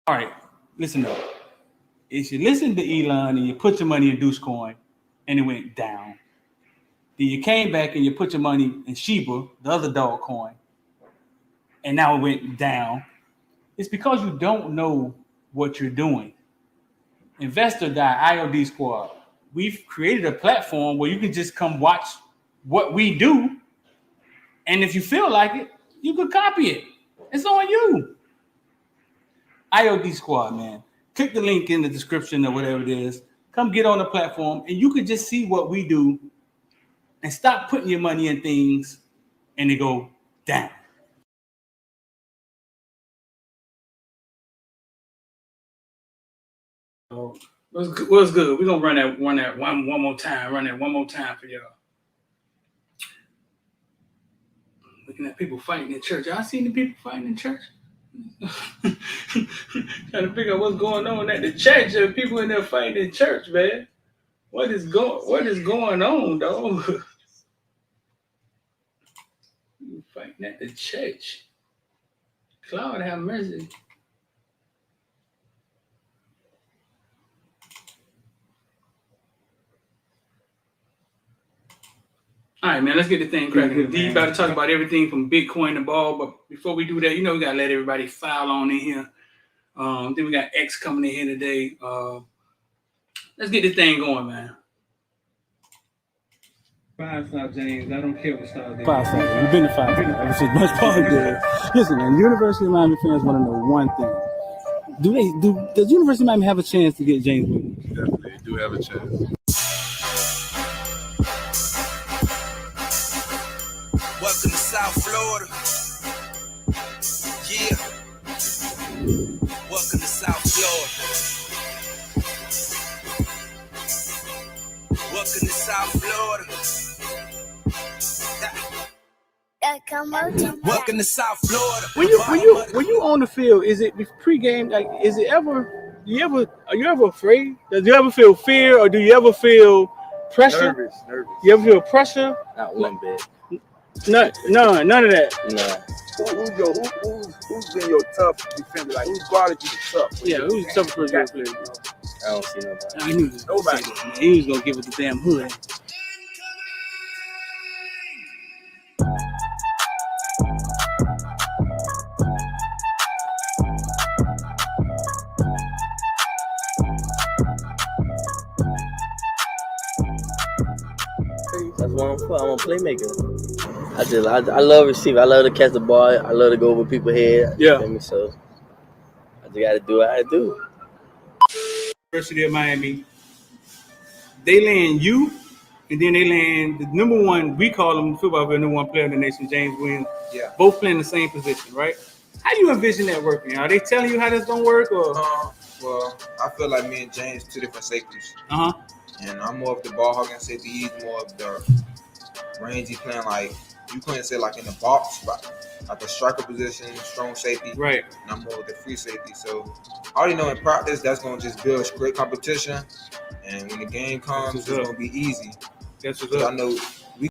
All right, listen up. If you listen to Elon and you put your money in Deuce Coin and it went down, then you came back and you put your money in Shiba, the other dog coin, and now it went down. It's because you don't know what you're doing. Investor.iod Squad. We've created a platform where you can just come watch what we do, and if you feel like it, you could copy it. It's on you. IOD Squad, man. Click the link in the description or whatever it is. Come get on the platform, and you can just see what we do and stop putting your money in things and they go down. What's good? We're gonna run that one more time. Run that one more time for y'all. Looking at people fighting in church. Y'all seen the people fighting in church? Trying to figure out what's going on at the church. There are people in there fighting in church, man. What is going on, dog? Fighting at the church. Cloud have mercy. All right, man, let's get the thing cracking. D about to talk about everything from Bitcoin to ball, but before we do that, we gotta let everybody file on in here. Then we got X coming in here today. Let's get this thing going, man. 5-star James, I don't care what style they 5-star. You've been to 5-star ever since much part. Listen, man, University of Miami fans want to know one thing. Does University of Miami have a chance to get James Williams? Definitely do have a chance. Welcome to South Florida. Yeah. Welcome to South Florida. Welcome to South Florida. Welcome to South Florida. When you on the field, is it pregame? Like, is it ever? Are you ever afraid? Does you ever feel fear, or do you ever feel pressure? Nervous. You ever feel pressure? Not one bit. None of that. No. Who's been your tough defender? Like, who's guarded you the tough? Yeah, who's the toughest person? I don't see nobody. I knew this. Nobody. He was gonna give it the damn hood. That's what I'm for. I'm a playmaker. I love receiving. I love to catch the ball. I love to go over people's head. Yeah. So I just got to do what I do. University of Miami, they land you, and then they land the number one. We call him football player, number one player in the nation, James Williams. Yeah. Both playing the same position, right? How do you envision that working? Are they telling you how that's gonna work, or? Well, I feel like me and James two different safeties. And I'm more of the ball hogging safety. He's more of the rangy playing, like you couldn't say like in the box, but like a striker position, strong safety. Right. And I'm more of the free safety. So I already know in practice that's gonna just build great competition. And when the game comes, it's gonna be easy. That's what's up. I know we.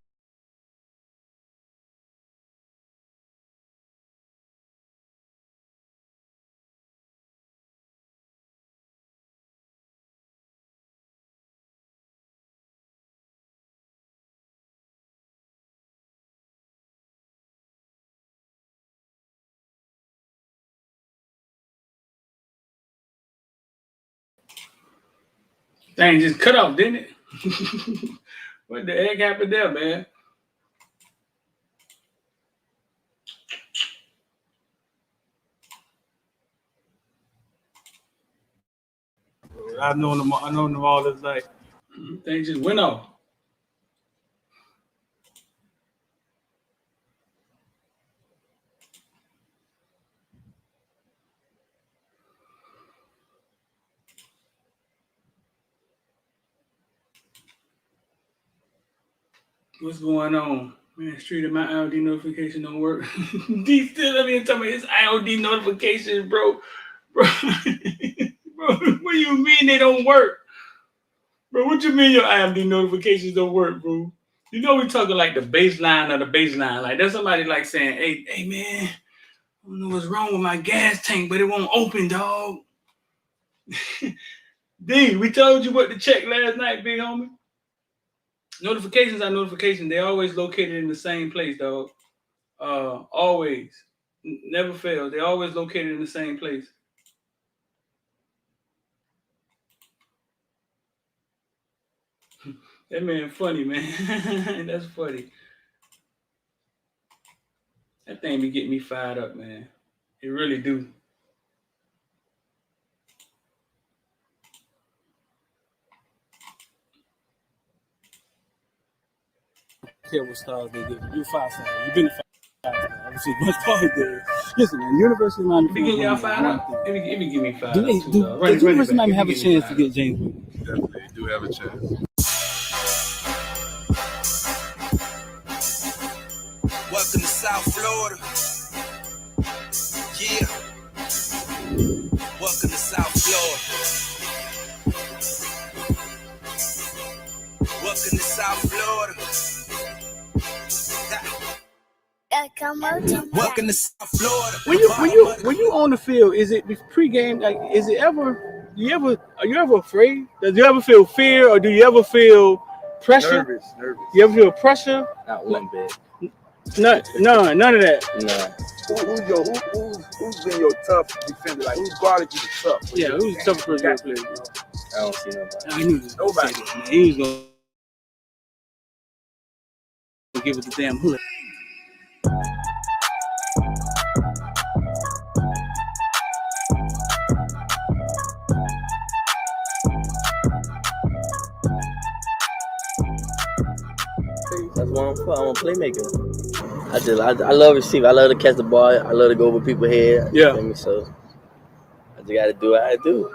Thing just cut off, didn't it? What the heck happened there, man? I've known them all this life. Things just went off. What's going on? Man, Street, my IOD notification don't work. D still let me tell me his IOD notifications, bro. Bro, what do you mean they don't work? Bro, what you mean your IOD notifications don't work, bro? You know we talking like the baseline of the baseline. Like there's somebody like saying, hey man, I don't know what's wrong with my gas tank, but it won't open, dog. D, we told you what to check last night, big homie. Notifications are notifications. They always located in the same place, dog. Always. Never fail. They always located in the same place. That man funny, man. That's funny. That thing be getting me fired up, man. It really do. Care what stars they give you. You 5 stars. You've been a 5 star. I was just much farther there. Listen, man, University of Miami. If you get y'all fired up, it be give me fired up. Does University of Miami have a chance to get James Williams? Definitely do have a chance. Welcome to South Florida. Yeah. Welcome to South Florida. Welcome to South Florida. Welcome to South Florida. When you on the field, is it pregame? Like, is it ever? Are you ever afraid? Does you ever feel fear, or do you ever feel pressure? Nervous. You ever feel pressure? Not one bit. None of that. No. Who's been your tough defender? Like, who's guarded you the tough? Yeah, who's the toughest person you ever played? I don't see nobody. I knew this. Nobody. He was gonna give it the damn hood. That's what I'm for. I'm a playmaker. I love receiving. I love to catch the ball. I love to go over people's head. Yeah. You know, so I just got to do what I do.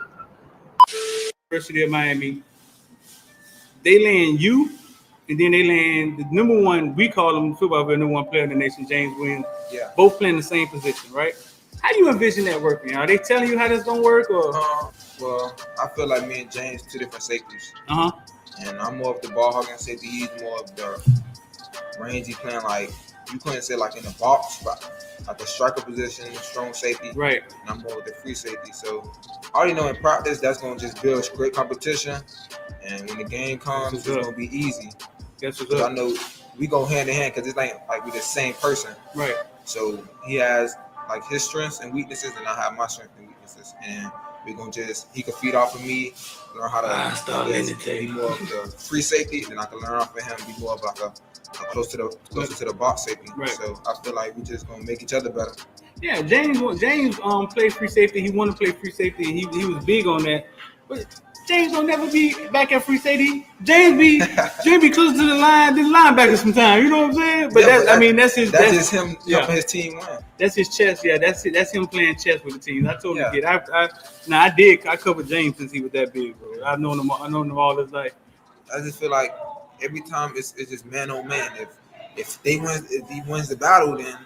University of Miami, they land you, and then they land the number one. We call him football number one player in the nation, James Williams. Yeah. Both playing the same position, right? How do you envision that working? Are they telling you how this gonna work, or? Well, I feel like me and James two different safeties. And I'm more of the ball hogging safety. He's more of the rangy playing, like you couldn't say like in the box, but like the striker position, strong safety. Right. And I'm more of the free safety. So I already know in practice that's gonna just build great competition. And when the game comes, it's gonna be easy. That's what's Because up. I know we go hand in hand because it's like we're the same person. Right. So he has like his strengths and weaknesses, and I have my strengths and weaknesses. And we're gonna he can feed off of me, learn how to be more of the free safety, and I can learn off of him, be more of like a closer to the box safety. Right. So I feel like we just gonna make each other better. Yeah, James played free safety. He wanted to play free safety, and he was big on that. But James will never be back at free safety. James be close to the line, the linebacker sometimes. You know what I'm saying? But yeah, that's just him helping his team win. That's his chess. Yeah, that's him playing chess with the team. I told him kid. I covered James since he was that big, bro. I've known him all his life. I just feel like every time it's just man on man. If he wins the battle, then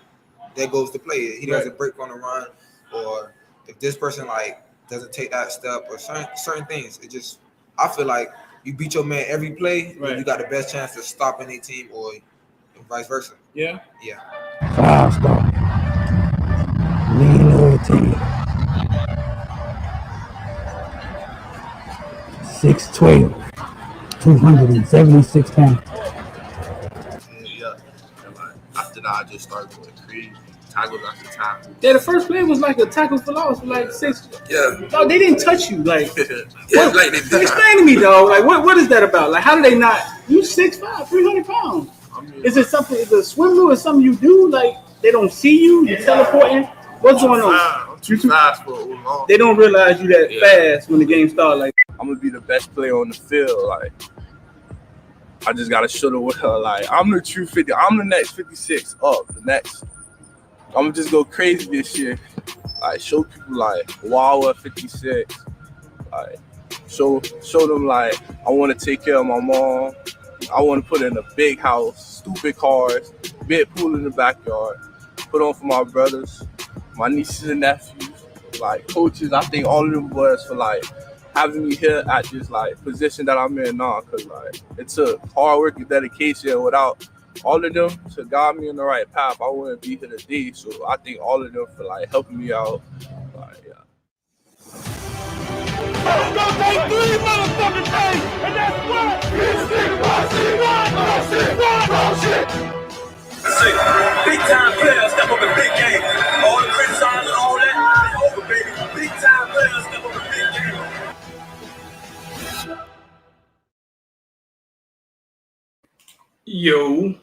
there goes the play. He doesn't break on the run, or if this person like doesn't take that step, or certain things. It just, I feel like you beat your man every play, you got the best chance to stop any team, or vice versa. Yeah. Yeah. 5-star. Lean loyalty. 6'12", 276 pounds. Yeah. After that, I just started going crazy. Tackles after tackle. Yeah, the first play was like a tackle for loss, like 6. Yeah. Dog, they didn't touch you. Like, yeah, like they did. Explain to me, dog. Like, what is that about? Like, how do they not? You 6'5", 300 pounds. I mean, Is it something? Is it a swim move or something you do? Like, they don't see you. You're teleporting. What's going on? I'm too fast for it. They don't realize you that fast when the game starts. Like, I'm gonna be the best player on the field. Like, I just gotta show the world. Like, I'm the true 50. I'm the next 56 up. The next. I'm gonna just go crazy this year. Like, show people like, wow, 56. Like, show them like I want to take care of my mom. I want to put in a big house, stupid cars, big pool in the backyard. Put on for my brothers, my nieces and nephews, like coaches. I think all of them boys for like having me here at this like position that I'm in now, cause like it took hard work and dedication. Without all of them to guide me in the right path, I wouldn't be here today. So I think all of them for like helping me out. Like, yeah. Don't take 3 motherfucking things, and that's what. Big time players step up in big game. All the criticizing, all that, it's over, baby. Big time players step up in big game. Yo,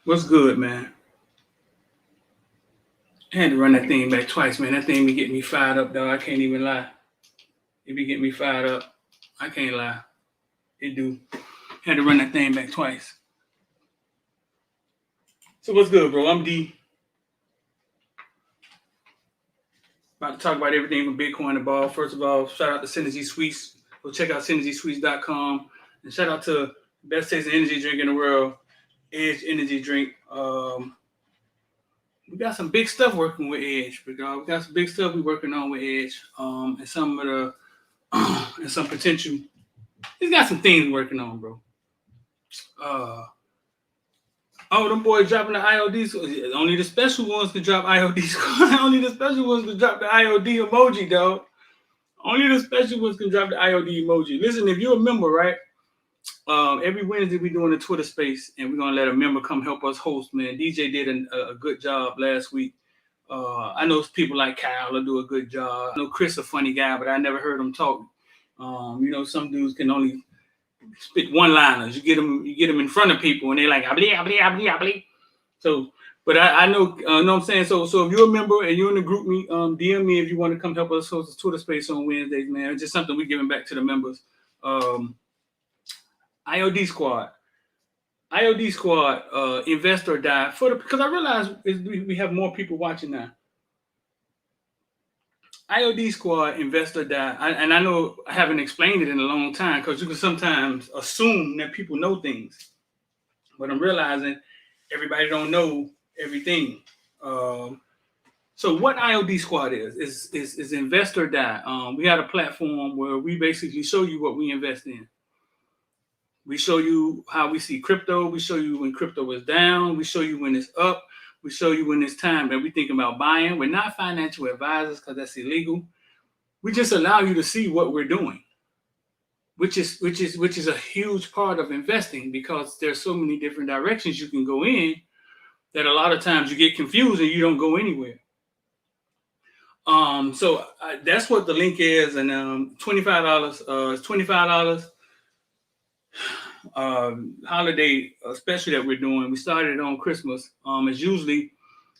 what's good, man? I had to run that thing back twice, man. That thing be getting me fired up, dog. I can't even lie. It be getting me fired up. I can't lie. It do. Had to run that thing back twice. So what's good, bro? I'm D. About to talk about everything from Bitcoin to ball. First of all, shout out to Synergy Sweets. Go check out synergysweets.com. And shout out to best tasting energy drink in the world, Edge Energy Drink. We got some big stuff working with Edge, but we got some big stuff we working on with Edge. And some of the and some potential. He's got some things working on, bro. Them boys dropping the IODs. Only the special ones can drop IODs. Only the special ones can drop the IOD emoji, dog. Only the special ones can drop the IOD emoji. Listen, if you're a member, right? Every Wednesday we're doing a Twitter space, and we're gonna let a member come help us host. Man, DJ did a good job last week. I know people like Kyle will do a good job. I know Chris a funny guy, but I never heard him talk. Some dudes can only spit one-liners. You get them in front of people, and they're like, abli, abli, abli, abli. So, but I know, know what I'm saying? So if you're a member and you're in the group, DM me if you want to come help us host a Twitter space on Wednesdays, man. It's just something we're giving back to the members. IOD Squad, invest or die because I realize we have more people watching now. IOD Squad, invest or die. And I know I haven't explained it in a long time because you can sometimes assume that people know things, but I'm realizing everybody don't know everything. So what IOD Squad is invest or die. We got a platform where we basically show you what we invest in. We show you how we see crypto. We show you when crypto is down. We show you when it's up. We show you when it's time that we think about buying. We're not financial advisors because that's illegal. We just allow you to see what we're doing, which is a huge part of investing because there's so many different directions you can go in that a lot of times you get confused and you don't go anywhere. So that's what the link is, and $25. It's $25. Holiday special that we're doing. We started it on Christmas. It's usually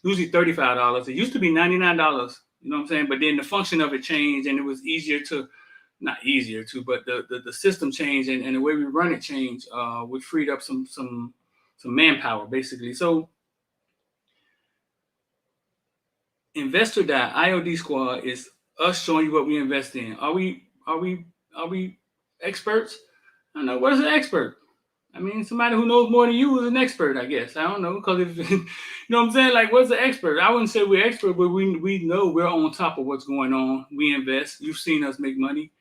$35. It used to be $99. You know what I'm saying? But then the function of it changed, and it was not easier to, but the system changed, and the way we run it changed. Which freed up some manpower basically. So Investor IOD Squad is us showing you what we invest in. Are we experts? I don't know. What is an expert? I mean, somebody who knows more than you is an expert, I guess. I don't know. Because if you know what I'm saying? Like, what's an expert? I wouldn't say we're expert, but we know we're on top of what's going on. We invest. You've seen us make money.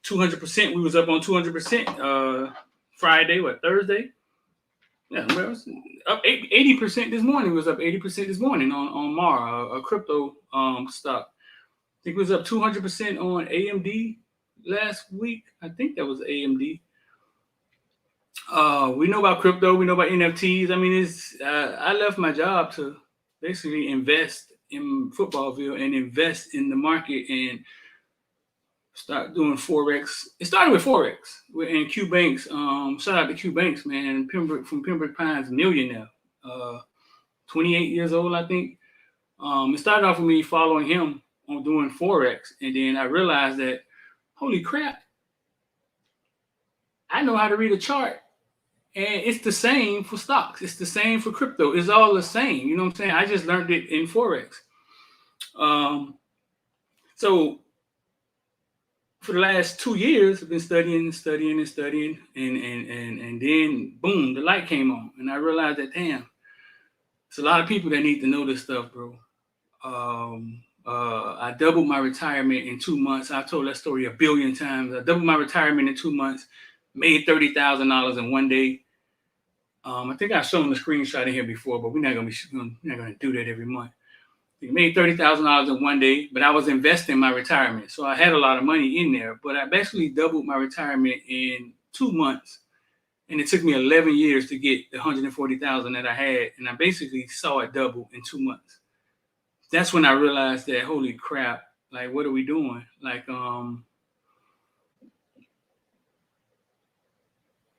200%. We was up on 200% Friday, Thursday? Yeah, up 80% this morning. It was up 80% this morning on MAR, a crypto stock. I think it was up 200% on AMD last week. I think that was AMD. We know about crypto. We know about NFTs. I mean, I left my job to basically invest in Footballville and invest in the market and start doing Forex. It started with Forex and Q Banks. Shout out to Q Banks, man. From Pembroke Pines, millionaire. 28 years old, I think. It started off with me following him on doing Forex. And then I realized that, holy crap, I know how to read a chart. And it's the same for stocks. It's the same for crypto. It's all the same. You know what I'm saying? I just learned it in Forex. So for the last 2 years, I've been studying. And then, boom, the light came on. And I realized that, damn, it's a lot of people that need to know this stuff, bro. I doubled my retirement in 2 months. I've told that story a billion times. I doubled my retirement in 2 months, made $30,000 in one day. I think I've shown the screenshot in here before, but we're not gonna do that every month. I made $30,000 in one day, but I was investing my retirement. So I had a lot of money in there, but I basically doubled my retirement in 2 months. And it took me 11 years to get the 140,000 that I had. And I basically saw it double in 2 months. That's when I realized that, holy crap, like, what are we doing? Like,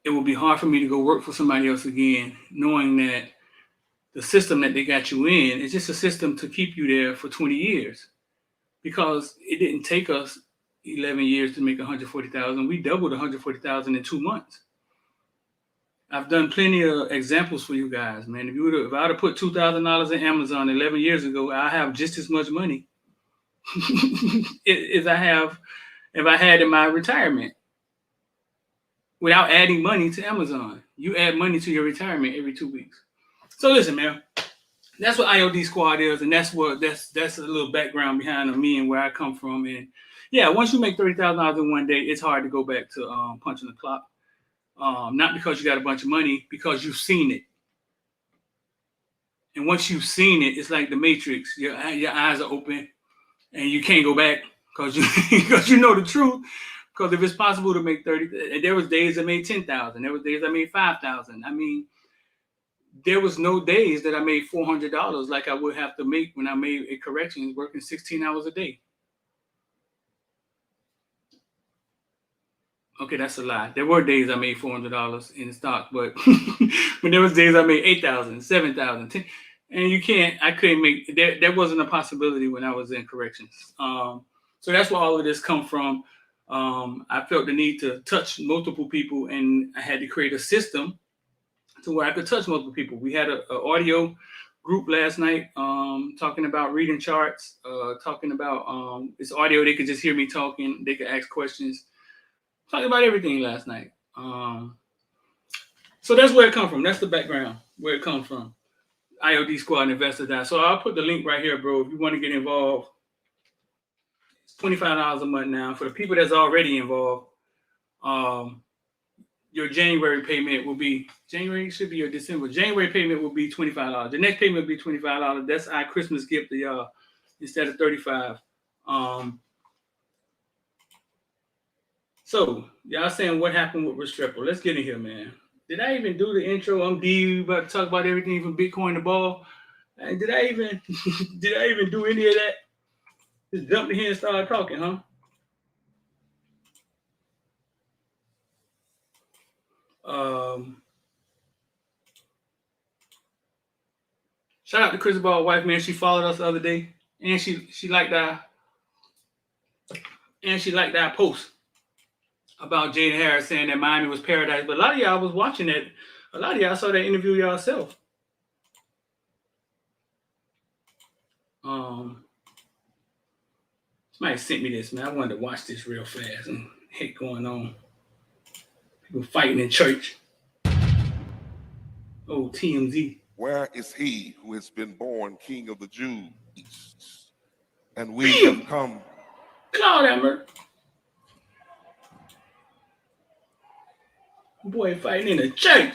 it would be hard for me to go work for somebody else again, knowing that the system that they got you in is just a system to keep you there for 20 years. Because it didn't take us 11 years to make 140,000. We doubled 140,000 in 2 months. I've done plenty of examples for you guys, man. If I would have put $2,000 in Amazon 11 years ago, I have just as much money as I have if I had in my retirement. Without adding money to Amazon, you add money to your retirement every 2 weeks. So listen, man, that's what IOD Squad is, and that's a little background behind me and where I come from. And yeah, once you make $30,000 in one day, it's hard to go back to punching the clock. Not because you got a bunch of money, because you've seen it. And once you've seen it, it's like the Matrix. Your eyes are open, and you can't go back because you know the truth. Because if it's possible to make 30, there was days I made 10,000. There was days I made 5,000. I mean, there was no days that I made $400 like I would have to make when I made a correction working 16 hours a day. Okay, that's a lie. There were days I made $400 in stock, but when there was days I made 8,000, 7,000, 10, and I couldn't make, there wasn't a possibility when I was in corrections. So that's where all of this come from. I felt the need to touch multiple people, and I had to create a system to where I could touch multiple people. We had an audio group last night talking about reading charts, talking about this audio. They could just hear me talking. They could ask questions. Talking about everything last night. So that's where it comes from. That's the background, where it comes from. IOD Squad and Investor Die. So I'll put the link right here, bro. If you want to get involved, it's $25 a month now. For the people that's already involved, your January payment will be, January should be your December. January payment will be $25. The next payment will be $25. That's our Christmas gift to y'all instead of $35. So y'all saying what happened with Restrepo? Let's get in here, man. Did I even do the intro? I'm D. About to talk about everything from Bitcoin to ball. Did I even do any of that? Just jumped in here and started talking, huh? Shout out to Chris Ball's wife, man. She followed us the other day, and she liked our post about Jaden Harris saying that Miami was paradise. But a lot of y'all was watching that. A lot of y'all saw that interview yourself. Somebody sent me this, man. I wanted to watch this real fast. And heck going on. People fighting in church. Oh, TMZ. Where is he who has been born King of the Jews? And we have come. Claude Emmer. Boy fighting in the church.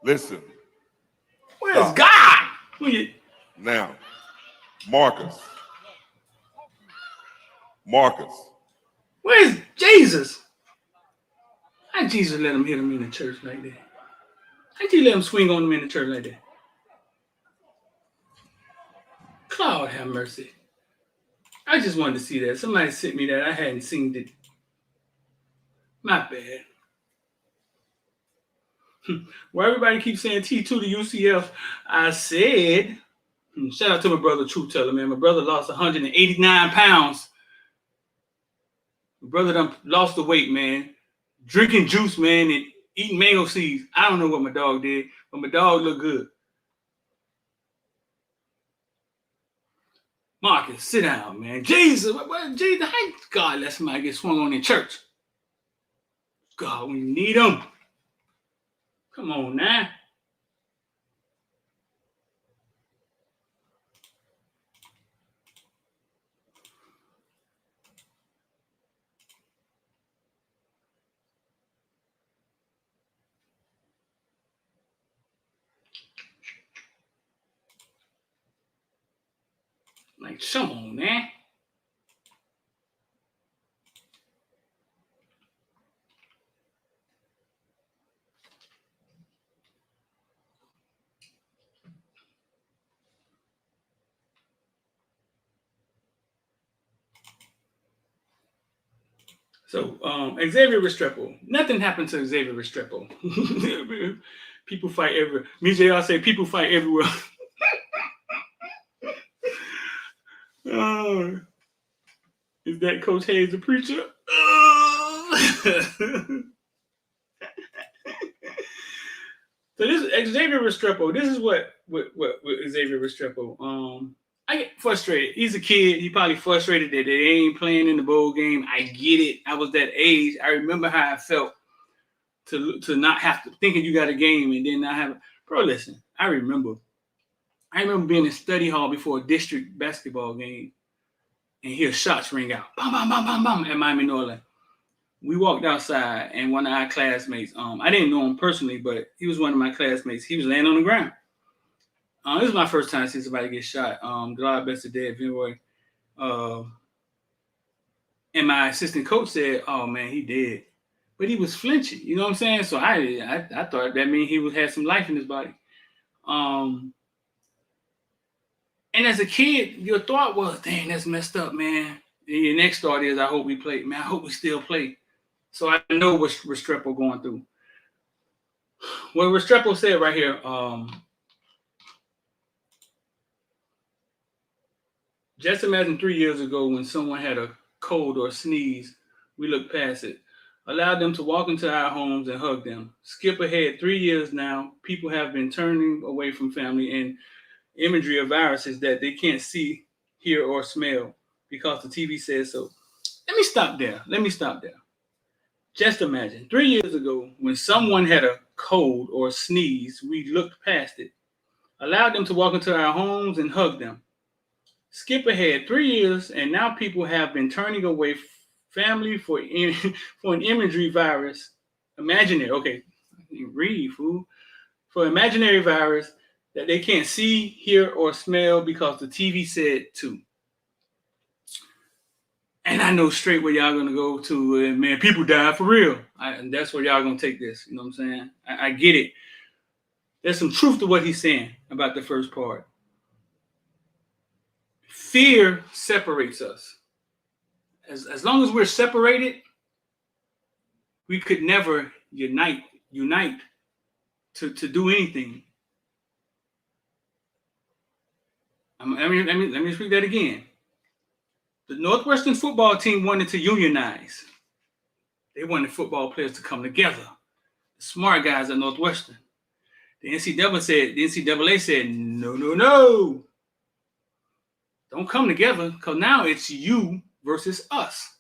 Listen. Where's God? Now, Marcus. Where's Jesus? How Jesus let him hit him in the church like that? How'd you let him swing on him in the church like that? Claude have mercy. I just wanted to see that. Somebody sent me that. I hadn't seen it. My bad. Where everybody keeps saying T2 to UCF, I said, shout out to my brother True Teller, man. My brother lost 189 pounds. My brother done lost the weight, man. Drinking juice, man, and eating mango seeds. I don't know what my dog did, but my dog looked good. Marcus, sit down, man. Jesus, Jesus, how God let somebody get swung on in church? God, when you need him. Come on now. Like, come on, man. So, Xavier Restrepo. Nothing happened to Xavier Restrepo. People fight everywhere. Me, JR say people fight everywhere. Is that Coach Hayes the preacher? So this is Xavier Restrepo. This is what Xavier Restrepo. I get frustrated. He's a kid. He probably frustrated that they ain't playing in the bowl game. I get it. I was that age. I remember how I felt to not have to thinking you got a game and then not have it. Bro, listen. I remember being in study hall before a district basketball game and hear shots ring out. Bam, bam, bam, bam, bam at Miami Norland. We walked outside and one of our classmates, I didn't know him personally, but he was one of my classmates. He was laying on the ground. This is my first time seeing somebody get shot. God bless the dead, anyway. And my assistant coach said, "Oh man, he dead," but he was flinching. You know what I'm saying? So I thought that meant he had some life in his body. And as a kid, your thought was, "Dang, that's messed up, man." And your next thought is, "I hope we play, man. I hope we still play." So I know what Restrepo going through. What Restrepo said right here. Just imagine 3 years ago when someone had a cold or sneeze, we looked past it, allowed them to walk into our homes and hug them. Skip ahead 3 years now, people have been turning away from family and imagery of viruses that they can't see, hear, or smell because the TV says so. Let me stop there. Just imagine 3 years ago when someone had a cold or sneeze, we looked past it, allowed them to walk into our homes and hug them. Skip ahead 3 years, and now people have been turning away family for an imagery virus. Imaginary, okay, read, fool. For imaginary virus that they can't see, hear, or smell because the TV said to. And I know straight where y'all gonna go to, and man, people die for real. And that's where y'all gonna take this. You know what I'm saying? I get it. There's some truth to what he's saying about the first part. Fear separates us. As long as we're separated, we could never unite to do anything. Let me speak that again. The Northwestern football team wanted to unionize. They wanted football players to come together. The smart guys at Northwestern. The NCAA said, no. Don't come together, because now it's you versus us.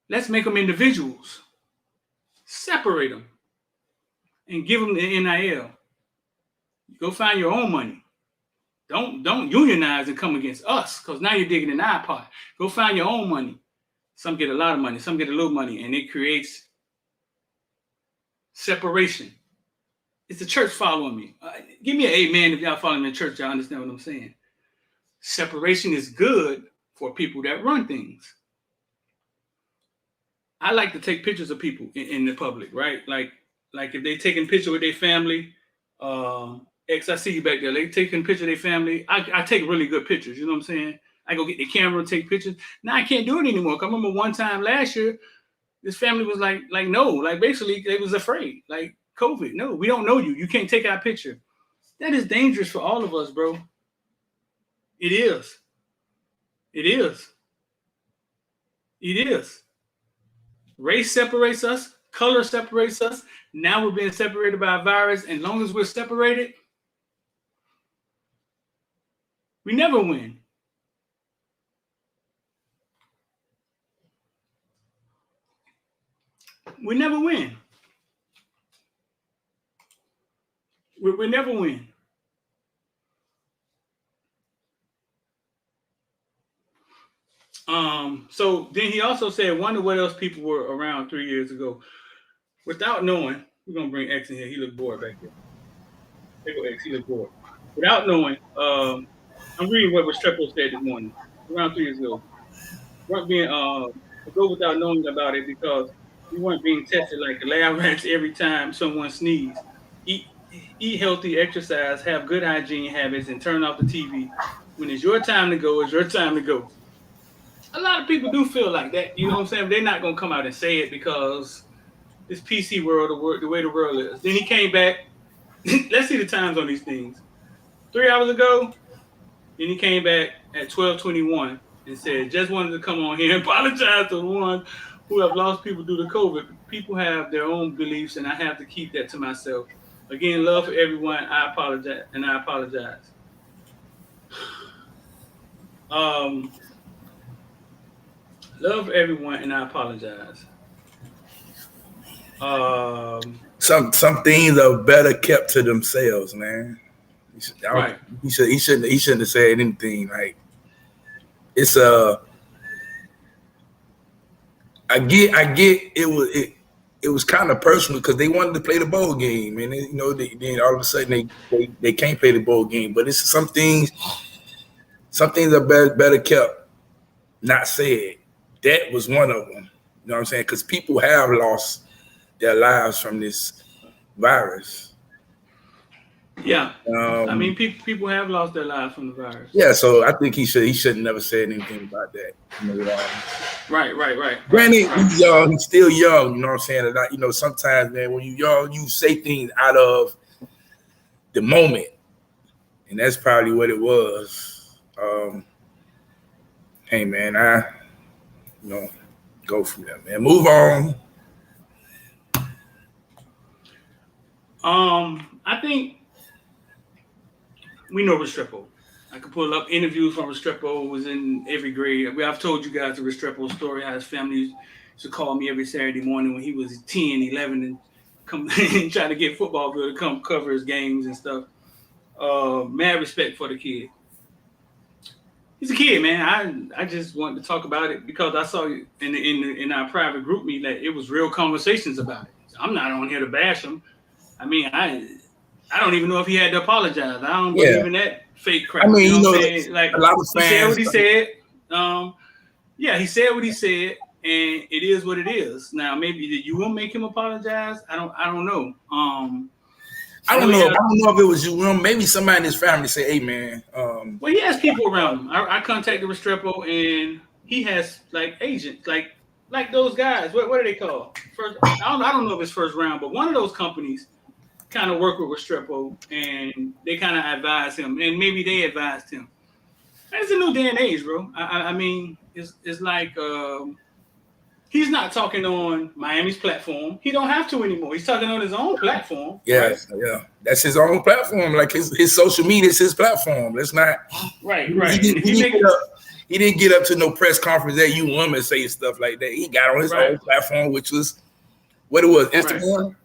Let's make them individuals. Separate them. And give them the NIL. Go find your own money. Don't unionize and come against us, because now you're digging in our pot. Go find your own money. Some get a lot of money, some get a little money, and it creates separation. It's the church following me. Give me an amen if y'all following the church. Y'all understand what I'm saying. Separation is good for people that run things. I like to take pictures of people in the public, right? Like if they taking a picture with their family, X, I see you back there. They taking a picture of their family. I take really good pictures. You know what I'm saying? I go get the camera and take pictures. Now I can't do it anymore. I remember one time last year, this family was like no, like basically they was afraid, like COVID. No, we don't know you. You can't take our picture. That is dangerous for all of us, bro. It is. It is. It is. Race separates us. Color separates us. Now we're being separated by a virus. And as long as we're separated, we never win. We never win. We never win. So then he also said, wonder what else people were around 3 years ago. Without knowing, we're going to bring X in here. He looked bored back there. There go X. He looked bored. without knowing. I'm reading what Restrepo said this morning, around 3 years ago. Weren't being go without knowing about it because we weren't being tested like the lab rats every time someone sneezed. Eat healthy, exercise, have good hygiene habits, and turn off the TV. When it's your time to go, it's your time to go. A lot of people do feel like that, you know what I'm saying? But they're not gonna come out and say it because this PC world, the way the world is. Then he came back. Let's see the times on these things. 3 hours ago, then he came back at 12:21 and said, just wanted to come on here and apologize to the ones who have lost people due to COVID. People have their own beliefs, and I have to keep that to myself. Again, love for everyone. I apologize, and I apologize. Love for everyone, and I apologize. Some things are better kept to themselves, man. Right. He shouldn't have said anything. Like it's I get it was kind of personal because they wanted to play the bowl game, and then all of a sudden they can't play the bowl game. But it's some things are better kept not said. That was one of them. You know what I'm saying? Because people have lost their lives from this virus. Yeah, I mean, people have lost their lives from the virus. Yeah, so I think he should never said anything about that. Right. Granted, he's young, he's still young. You know what I'm saying? And sometimes, man, when you're young, you say things out of the moment, and that's probably what it was. Hey, man, go from there, man. Move on. I think we know Restrepo. I could pull up interviews from Restrepo. Was in every grade. I've told you guys the Restrepo story. How his family used to call me every Saturday morning when he was 10, 11, and come and try to get football to come cover his games and stuff. Mad respect for the kid. He's a kid, man. I just wanted to talk about it because I saw in our private group meeting that it was real conversations about it. I'm not on here to bash him. I mean, I don't even know if he had to apologize. I don't believe in that fake crap. I mean, you know what I'm saying? Like, a lot of fans, he said what he said. He said what he said, and it is what it is. Now, maybe you will make him apologize. I don't know. I don't know. I don't know if it was you. Maybe somebody in his family say, "Hey, man." Well, he has people around him. I contacted Restrepo, and he has like agents, like those guys. What are they called? I don't know if it's First Round, but one of those companies kind of work with Restrepo, and they kind of advise him, and maybe they advised him. It's a new day and age, bro. I mean, it's like he's not talking on Miami's platform. He don't have to anymore. He's talking on his own platform. Yes, right? Yeah. That's his own platform. Like his social media is his platform. Let's not. Right. He didn't get up to no press conference that you women say stuff like that. He got on his own platform, which was what it was, Instagram.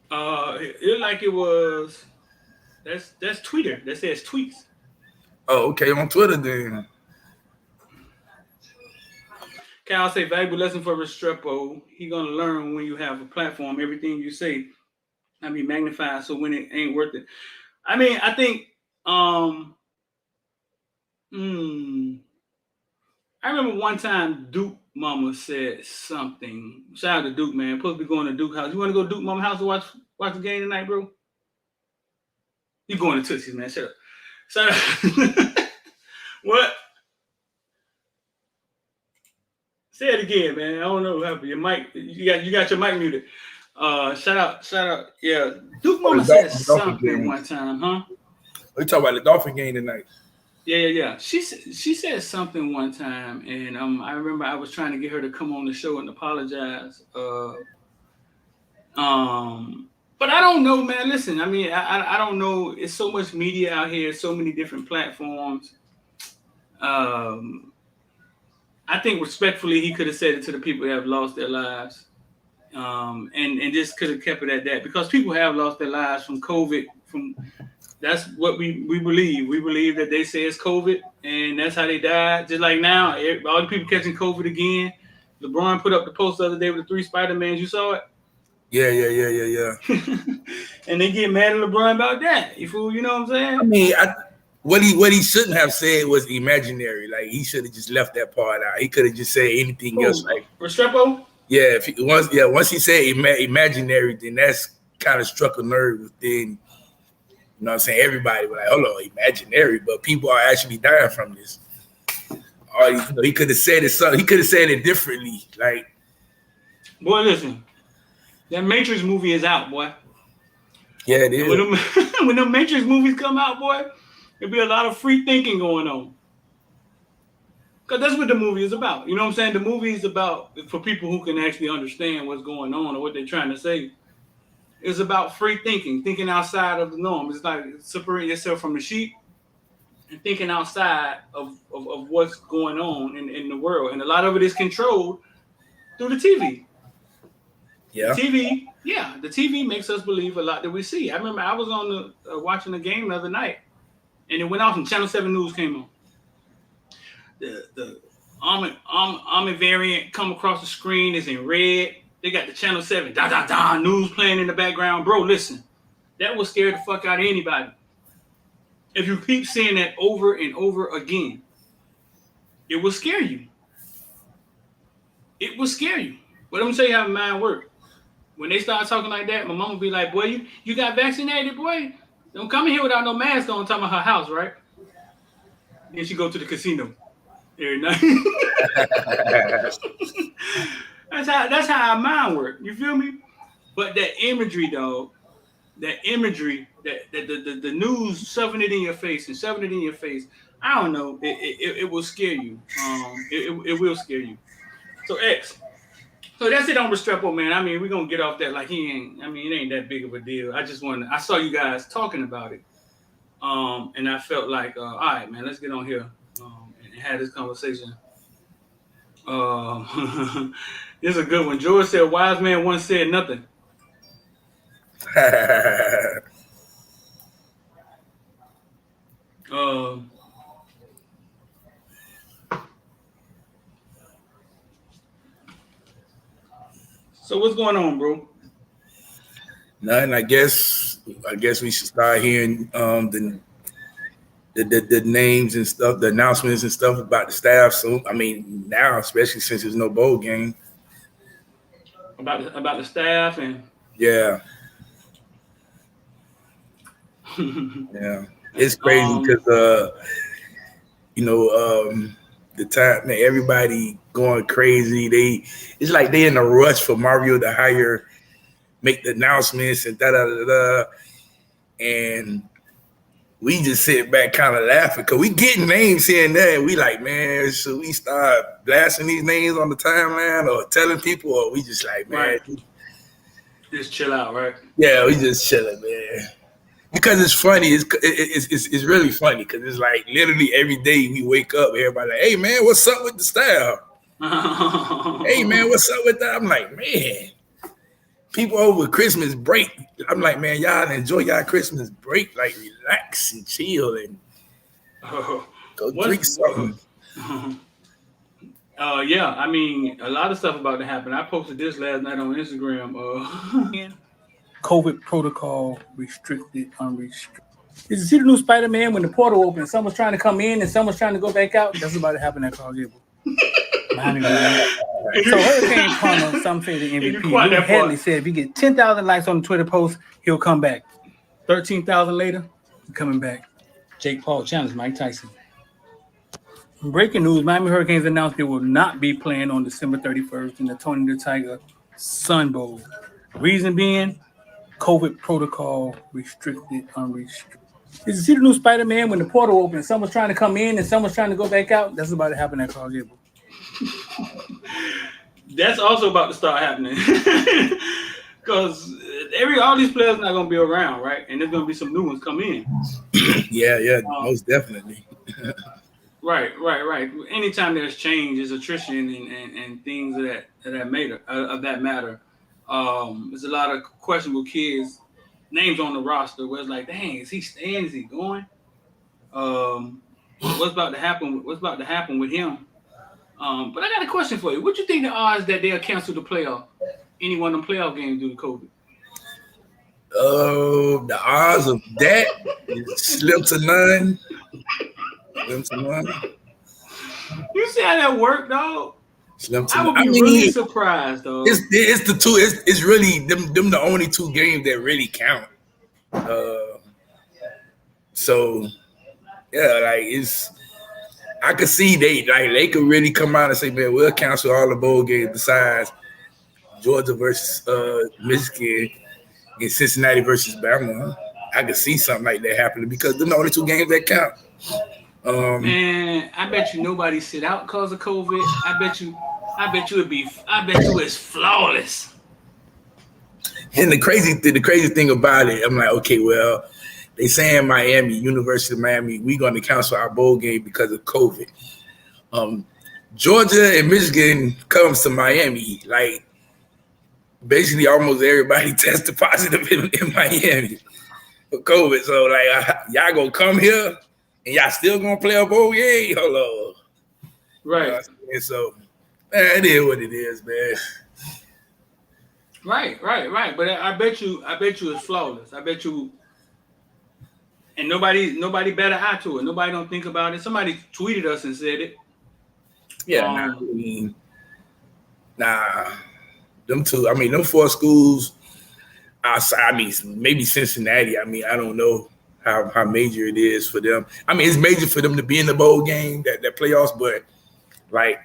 Right. It like it was. That's Twitter. That says tweets. Oh, okay, on Twitter then. Cal say valuable lesson for Restrepo. He gonna learn when you have a platform. Everything you say, magnified. So when it ain't worth it, I think. I remember one time Duke Mama said something. Shout out to Duke, man. Supposed to be going to Duke house. You want to go to Duke Mama house to watch the game tonight, bro? You going to Tootsie's, man? Shut up. What? Say it again, man. I don't know what happened. Your mic, you got your mic muted. Shout out. Yeah, Duke Mama said something one time, huh? We talking about the Dolphin game tonight. Yeah. She said something one time, and I remember I was trying to get her to come on the show and apologize. But I don't know, man. Listen, I don't know. It's so much media out here, so many different platforms. I think respectfully, he could have said it to the people that have lost their lives, and just could have kept it at that because people have lost their lives from COVID. That's what we believe. We believe that they say it's COVID, and that's how they died. Just like now, all the people catching COVID again. LeBron put up the post the other day with the 3 Spider-Mans. You saw it? Yeah. And they get mad at LeBron about that. You fool, you know what I'm saying? I mean, what he shouldn't have said was imaginary. Like he should have just left that part out. He could have just said anything else. Like Restrepo? Yeah, once he said imaginary, then that's kind of struck a nerve within. You know what I'm saying? Everybody was like, hold on, imaginary, but people are actually dying from this. Or he could have said it something. He could have said it differently. Like, boy, listen, that Matrix movie is out, boy. Yeah, it is. When the Matrix movies come out, boy, there'll be a lot of free thinking going on. Because that's what the movie is about. You know what I'm saying? The movie is about, for people who can actually understand what's going on or what they're trying to say, it's about free thinking outside of the norm. It's like separating yourself from the sheep and thinking outside of what's going on in the world. And a lot of it is controlled through the TV. Yeah. The TV makes us believe a lot that we see. I remember I was on watching the game the other night, and it went off and Channel 7 News came on. The Army variant come across the screen is in red. They got the Channel 7 news playing in the background. Bro, listen, that will scare the fuck out of anybody. If you keep seeing that over and over again, it will scare you. It will scare you. But I'm gonna tell you how my mind works. When they start talking like that, my mom will be like, boy, you got vaccinated, boy. Don't come in here without no mask on, talking about her house, right? Then she go to the casino every night. That's how our mind works. You feel me? But that imagery, though, that the news shoving it in your face, I don't know. It will scare you. It will scare you. So X. So that's it on Restrepo, man. I mean, we're gonna get off that like it ain't that big of a deal. I saw you guys talking about it. And I felt like, all right, man, let's get on here and have this conversation. This is a good one. George said, wise man once said nothing. So what's going on, bro? Nothing. I guess we should start hearing the names and stuff, the announcements and stuff about the staff. So I mean, now especially since there's no bowl game. About the staff and yeah. Yeah, it's crazy because the time, man, everybody going crazy. It's like they in a rush for Mario to make the announcements and and we just sit back kind of laughing because we getting names here and there. And we like, man, should we start blasting these names on the timeline or telling people, or we just like, man, right. Just chill out, right? Yeah, we just chilling, man. Because it's funny, it's really funny because it's like literally every day we wake up, everybody like, hey man, what's up with the style? Hey man, what's up with that? I'm like, man, people over Christmas break. I'm like, man, y'all enjoy y'all Christmas break, like relax and chill and go drink something. Yeah, I mean, a lot of stuff about to happen. I posted this last night on Instagram. COVID protocol restricted, unrestricted. Did you see the new Spider-Man when the portal opened? Someone's trying to come in and someone's trying to go back out. That's about to happen at Carl Gable. So Hurricane Karma, some say the MVP. Luke Hadley said if he get 10,000 likes on the Twitter post, he'll come back. 13,000 later, he's coming back. Jake Paul challenged Mike Tyson. Breaking news, Miami Hurricanes announced they will not be playing on December 31st in the Tony the Tiger Sun Bowl. Reason being, COVID protocol restricted, unrestricted. Did you see the new Spider-Man when the portal opened? Someone's trying to come in and someone's trying to go back out. That's about to happen at Carl Gable. That's also about to start happening because all these players not gonna be around, right? And there's gonna be some new ones come in. Yeah, most definitely. Right. Anytime there's change, there's attrition and things of that matter. There's a lot of questionable kids names on the roster where it's like, dang, is he staying? Is he going? What's about to happen with him? But I got a question for you. What do you think the odds that they'll cancel the playoff any one of them playoff games due to COVID? The odds of that is slim to none. Slim to none. You see how that worked, dog? Slim to I none. would be really surprised, though. It's the two. It's really them the only two games that really count. So yeah, like it's. I could see they could really come out and say, man, we'll cancel all the bowl games besides Georgia versus Michigan and Cincinnati versus Bama. I could see something like that happening because they're the only two games that count. Man, I bet you nobody sit out because of COVID. I bet you it's flawless. And the crazy thing about it, I'm like, okay, well, they saying Miami, University of Miami, we're going to cancel our bowl game because of COVID. Georgia and Michigan comes to Miami, like basically almost everybody tested positive in Miami for COVID. So like, y'all gonna come here and y'all still gonna play a bowl game? Hello, right? And so, man, it is what it is, man. Right. But I bet you it's flawless. I bet you. And nobody better eye to it. Nobody don't think about it. Somebody tweeted us and said it. Yeah, them two. I mean, them four schools outside. I mean, maybe Cincinnati. I mean, I don't know how major it is for them. I mean, it's major for them to be in the bowl game, that playoffs. But like,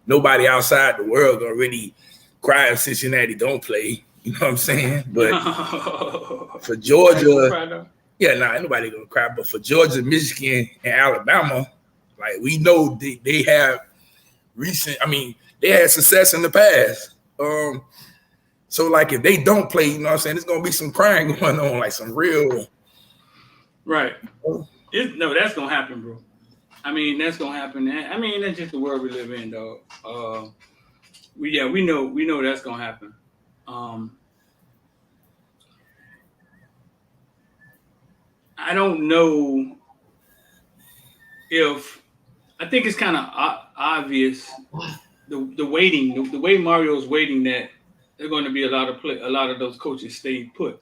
nobody outside the world gonna really cry if Cincinnati don't play. You know what I'm saying? But for Georgia. Yeah, ain't nobody gonna cry. But for Georgia, Michigan, and Alabama, like we know they have they had success in the past. So like if they don't play, you know what I'm saying, there's gonna be some crying going on, like some real. Right. No, that's gonna happen, bro. I mean, that's gonna happen. I mean, that's just the world we live in, dog. We know that's gonna happen. I don't know if I think it's kind of obvious the waiting, the way Mario's waiting, that they're going to be a lot of those coaches stay put.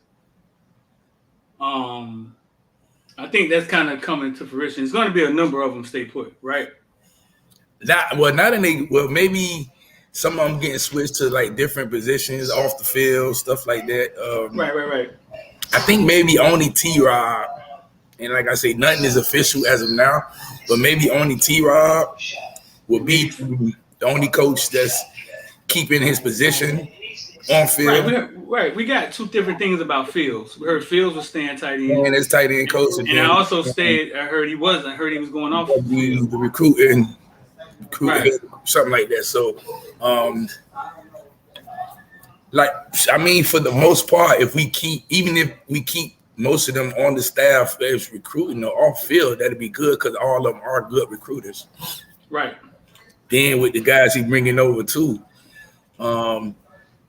I think that's kind of coming to fruition. It's going to be a number of them stay put, right? Maybe some of them getting switched to like different positions off the field, stuff like that. Right. I think maybe only T-Rob. And like I say, nothing is official as of now, but maybe only T-Rob will be the only coach that's keeping his position on field. Right. We got two different things about Fields. We heard Fields was staying tight end. And it's tight end coach. And I also I heard he wasn't. I heard he was going off the recruiting, right. Something like that. So, for the most part, if we keep most of them on the staff as recruiting or off field, that'd be good because all of them are good recruiters. Right. Then with the guys he bringing over too. But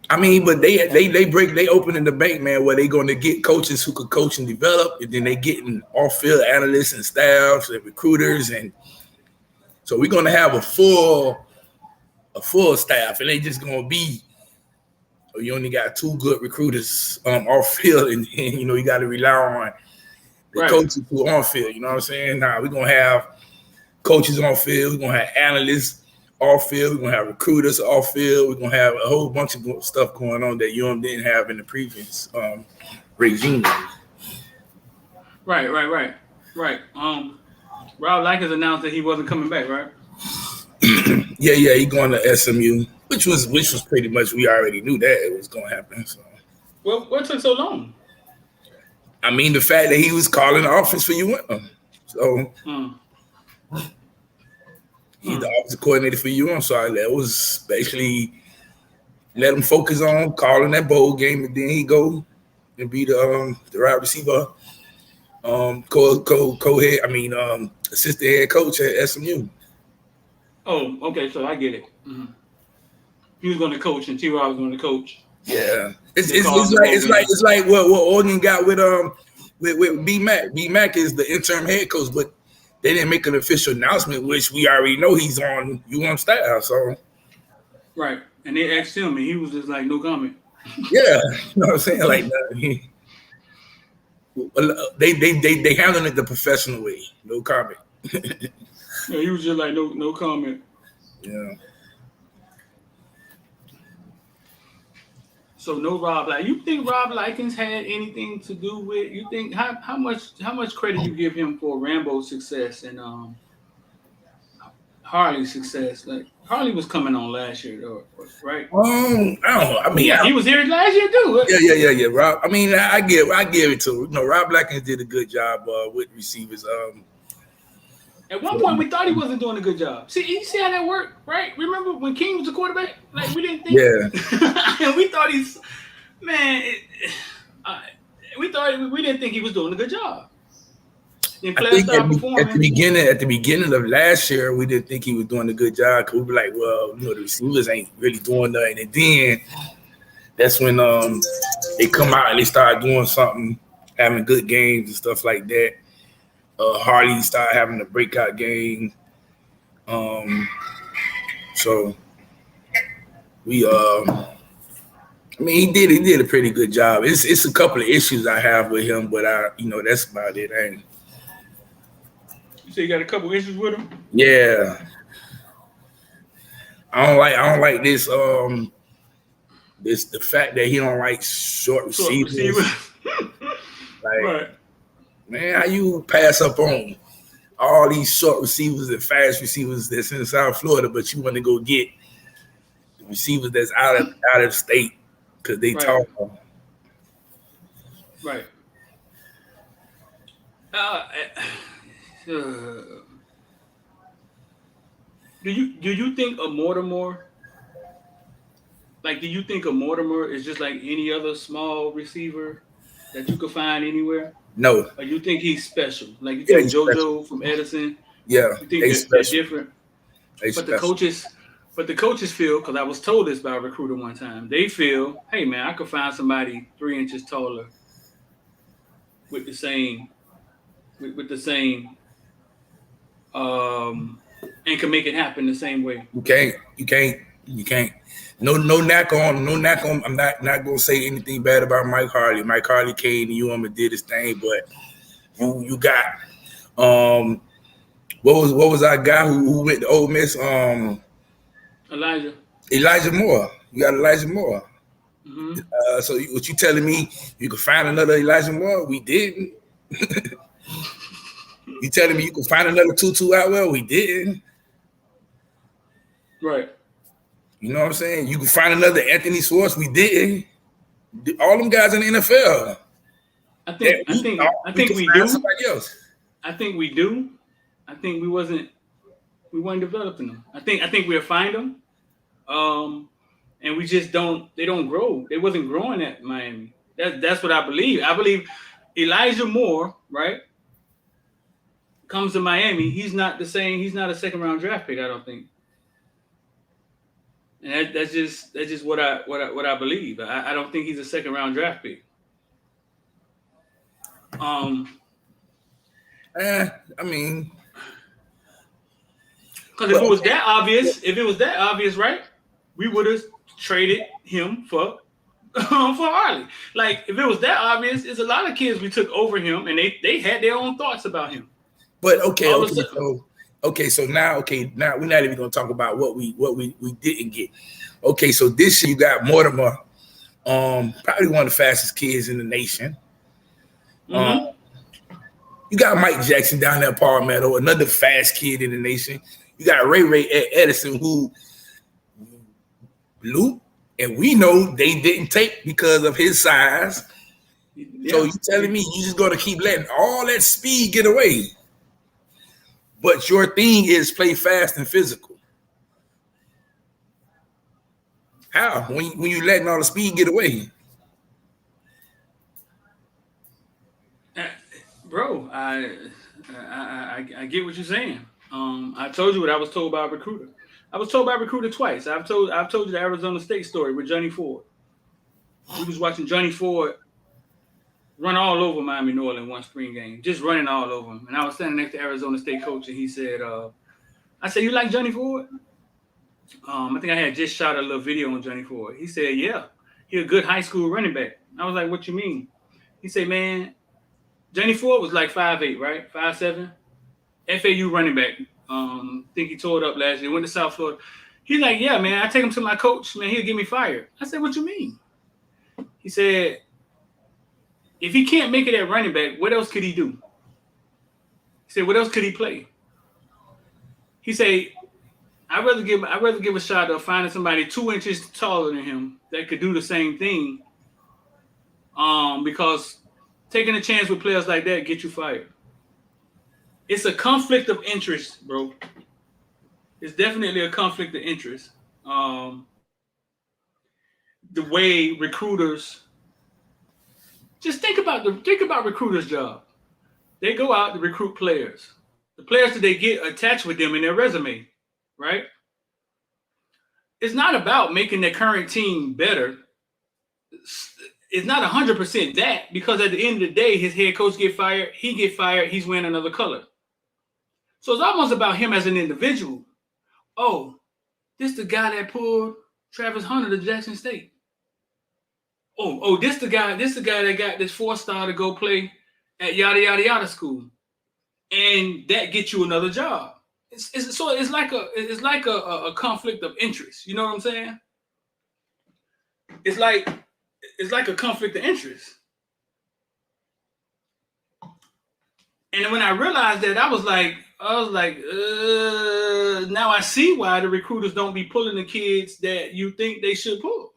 they opening the bank, man, where they going to get coaches who could coach and develop, and then they getting off field analysts and staffs and recruiters, and so we're going to have a full staff, and they just going to be. You only got two good recruiters off field, and you got to rely on the coaches who are on field. You know what I'm saying? We're gonna have coaches on field. We're gonna have analysts off field. We're gonna have recruiters off field. We're gonna have a whole bunch of stuff going on that didn't have in the previous regime. Right. Rob Likens announced that he wasn't coming back, right? Yeah, he going to SMU. Which was pretty much, we already knew that it was going to happen. So, well, what took so long? I mean, the fact that he was calling the office for UM. So, he's the office coordinator for UM. So, that was basically let him focus on calling that bowl game, and then he go and be the wide receiver, assistant head coach at SMU. Oh, okay. So I get it. Mm-hmm. He was going to coach, and T-Rob was going to coach. Yeah, it's like what Oregon got with B-Mac. B-Mac is the interim head coach, but they didn't make an official announcement, which we already know he's on UM staff. So, right. And they asked him, and he was just like, no comment. Yeah, you know what I'm saying? Like they handling it the professional way. No comment. Yeah, he was just like, no comment. Yeah. So no Rob. Like, you think Rob Likens had anything to do with? You think how much credit you give him for Rambo's success and Harley's success? Like, Harley was coming on last year, though, right? I don't know. I mean, he was here last year too. Yeah. Rob. I mean, I give it to him. You know, Rob Likens did a good job with receivers. At one point, we thought he wasn't doing a good job. See how that worked, right? Remember when King was the quarterback? Like, we didn't think. Yeah. And we thought we didn't think he was doing a good job. I think at the beginning of last year, we didn't think he was doing a good job because we were like, well, you know, the receivers ain't really doing nothing. And then that's when they come out and they start doing something, having good games and stuff like that. Harley started having a breakout game. So we I mean, he did a pretty good job. It's a couple of issues I have with him, but that's about it. You say you got a couple issues with him? Yeah. I don't like this the fact that he don't like short receivers. Like, right. Man, how you pass up on all these short receivers and fast receivers that's in South Florida, but you want to go get receivers that's out of state because they talk. Right. Do you think a Mortimer? Like, do you think a Mortimer is just like any other small receiver that you could find anywhere? No. Or you think he's special? Like, you think JoJo from Edison? Yeah. You think they're different? But the coaches feel, because I was told this by a recruiter one time, they feel, hey man, I could find somebody 3 inches taller with the same and can make it happen the same way. You can't. No knack on. I'm not gonna say anything bad about Mike Harley. Mike Harley came to UM and did his thing, but you got what was our guy who went to Ole Miss? Elijah Moore. You got Elijah Moore. Mm-hmm. So what you telling me? You could find another Elijah Moore? We didn't. You telling me you could find another Tutu Atwell? We didn't. Right. You know what I'm saying? You can find another Anthony Swartz. We didn't. All them guys in the NFL. I think we do. Somebody else. I think we do. I think we weren't developing them. I think we'll find them. And we just don't. They don't grow. They wasn't growing at Miami. That's what I believe. I believe Elijah Moore, right, comes to Miami. He's not the same. He's not a second round draft pick. I don't think. And that's just what I believe. I don't think he's a second round draft pick. I mean, because if it was that obvious, right, we would have traded him for Harley. Like, if it was that obvious, there's a lot of kids we took over him, and they had their own thoughts about him. But so now we're not even gonna talk about what we didn't get. Okay, so this year you got Mortimer, probably one of the fastest kids in the nation. Mm-hmm. You got Mike Jackson down there at Palmetto, another fast kid in the nation. You got Ray at Edison, who blew, and we know they didn't take because of his size. Yeah. So you telling me you just gonna keep letting all that speed get away? But your thing is play fast and physical. How? When you letting all the speed get away? Bro, I get what you're saying. I told you what I was told by a recruiter. I was told by a recruiter twice. I've told you the Arizona State story with Johnny Ford. We was watching Johnny Ford run all over Miami New Orleans one spring game, just running all over him. And I was standing next to Arizona State coach, and he said, I said, you like Johnny Ford? I think I had just shot a little video on Johnny Ford. He said, yeah, he's a good high school running back. I was like, what you mean? He said, man, Johnny Ford was like 5'8", right? 5'7". FAU running back. Think he tore it up last year. Went to South Florida. He's like, yeah, man, I take him to my coach. Man, he'll get me fired. I said, what you mean? He said, if he can't make it at running back, what else could he do? He said, what else could he play? He said, I'd rather give a shot of finding somebody 2 inches taller than him that could do the same thing. Because taking a chance with players like that get you fired. It's a conflict of interest, bro. It's definitely a conflict of interest. The way recruiters just think about recruiters' job. They go out to recruit players. The players that they get attached with them in their resume, right? It's not about making their current team better. It's not 100% that, because at the end of the day, his head coach get fired, he get fired, he's wearing another color. So it's almost about him as an individual. Oh, this the guy that pulled Travis Hunter to Jackson State. Oh, this the guy that got this 4-star to go play at yada yada yada school, and that gets you another job. It's like a conflict of interest. You know what I'm saying? It's like a conflict of interest. And when I realized that, I was like, now I see why the recruiters don't be pulling the kids that you think they should pull.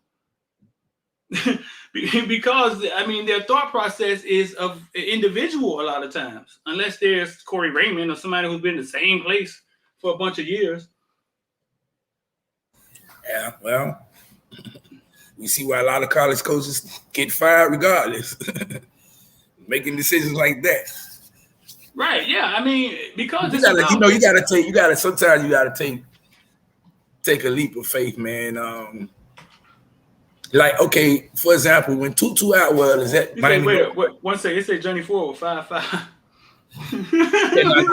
Because, I mean, their thought process is of an individual a lot of times, unless there's Corey Raymond or somebody who's been in the same place for a bunch of years. Yeah, well, we see why a lot of college coaches get fired regardless, making decisions like that. Right? Yeah, I mean, because sometimes you gotta take a leap of faith, man. Like, okay, for example, when Tutu Atwell is at Miami. Wait, one second. It said Johnny Ford was 5'5".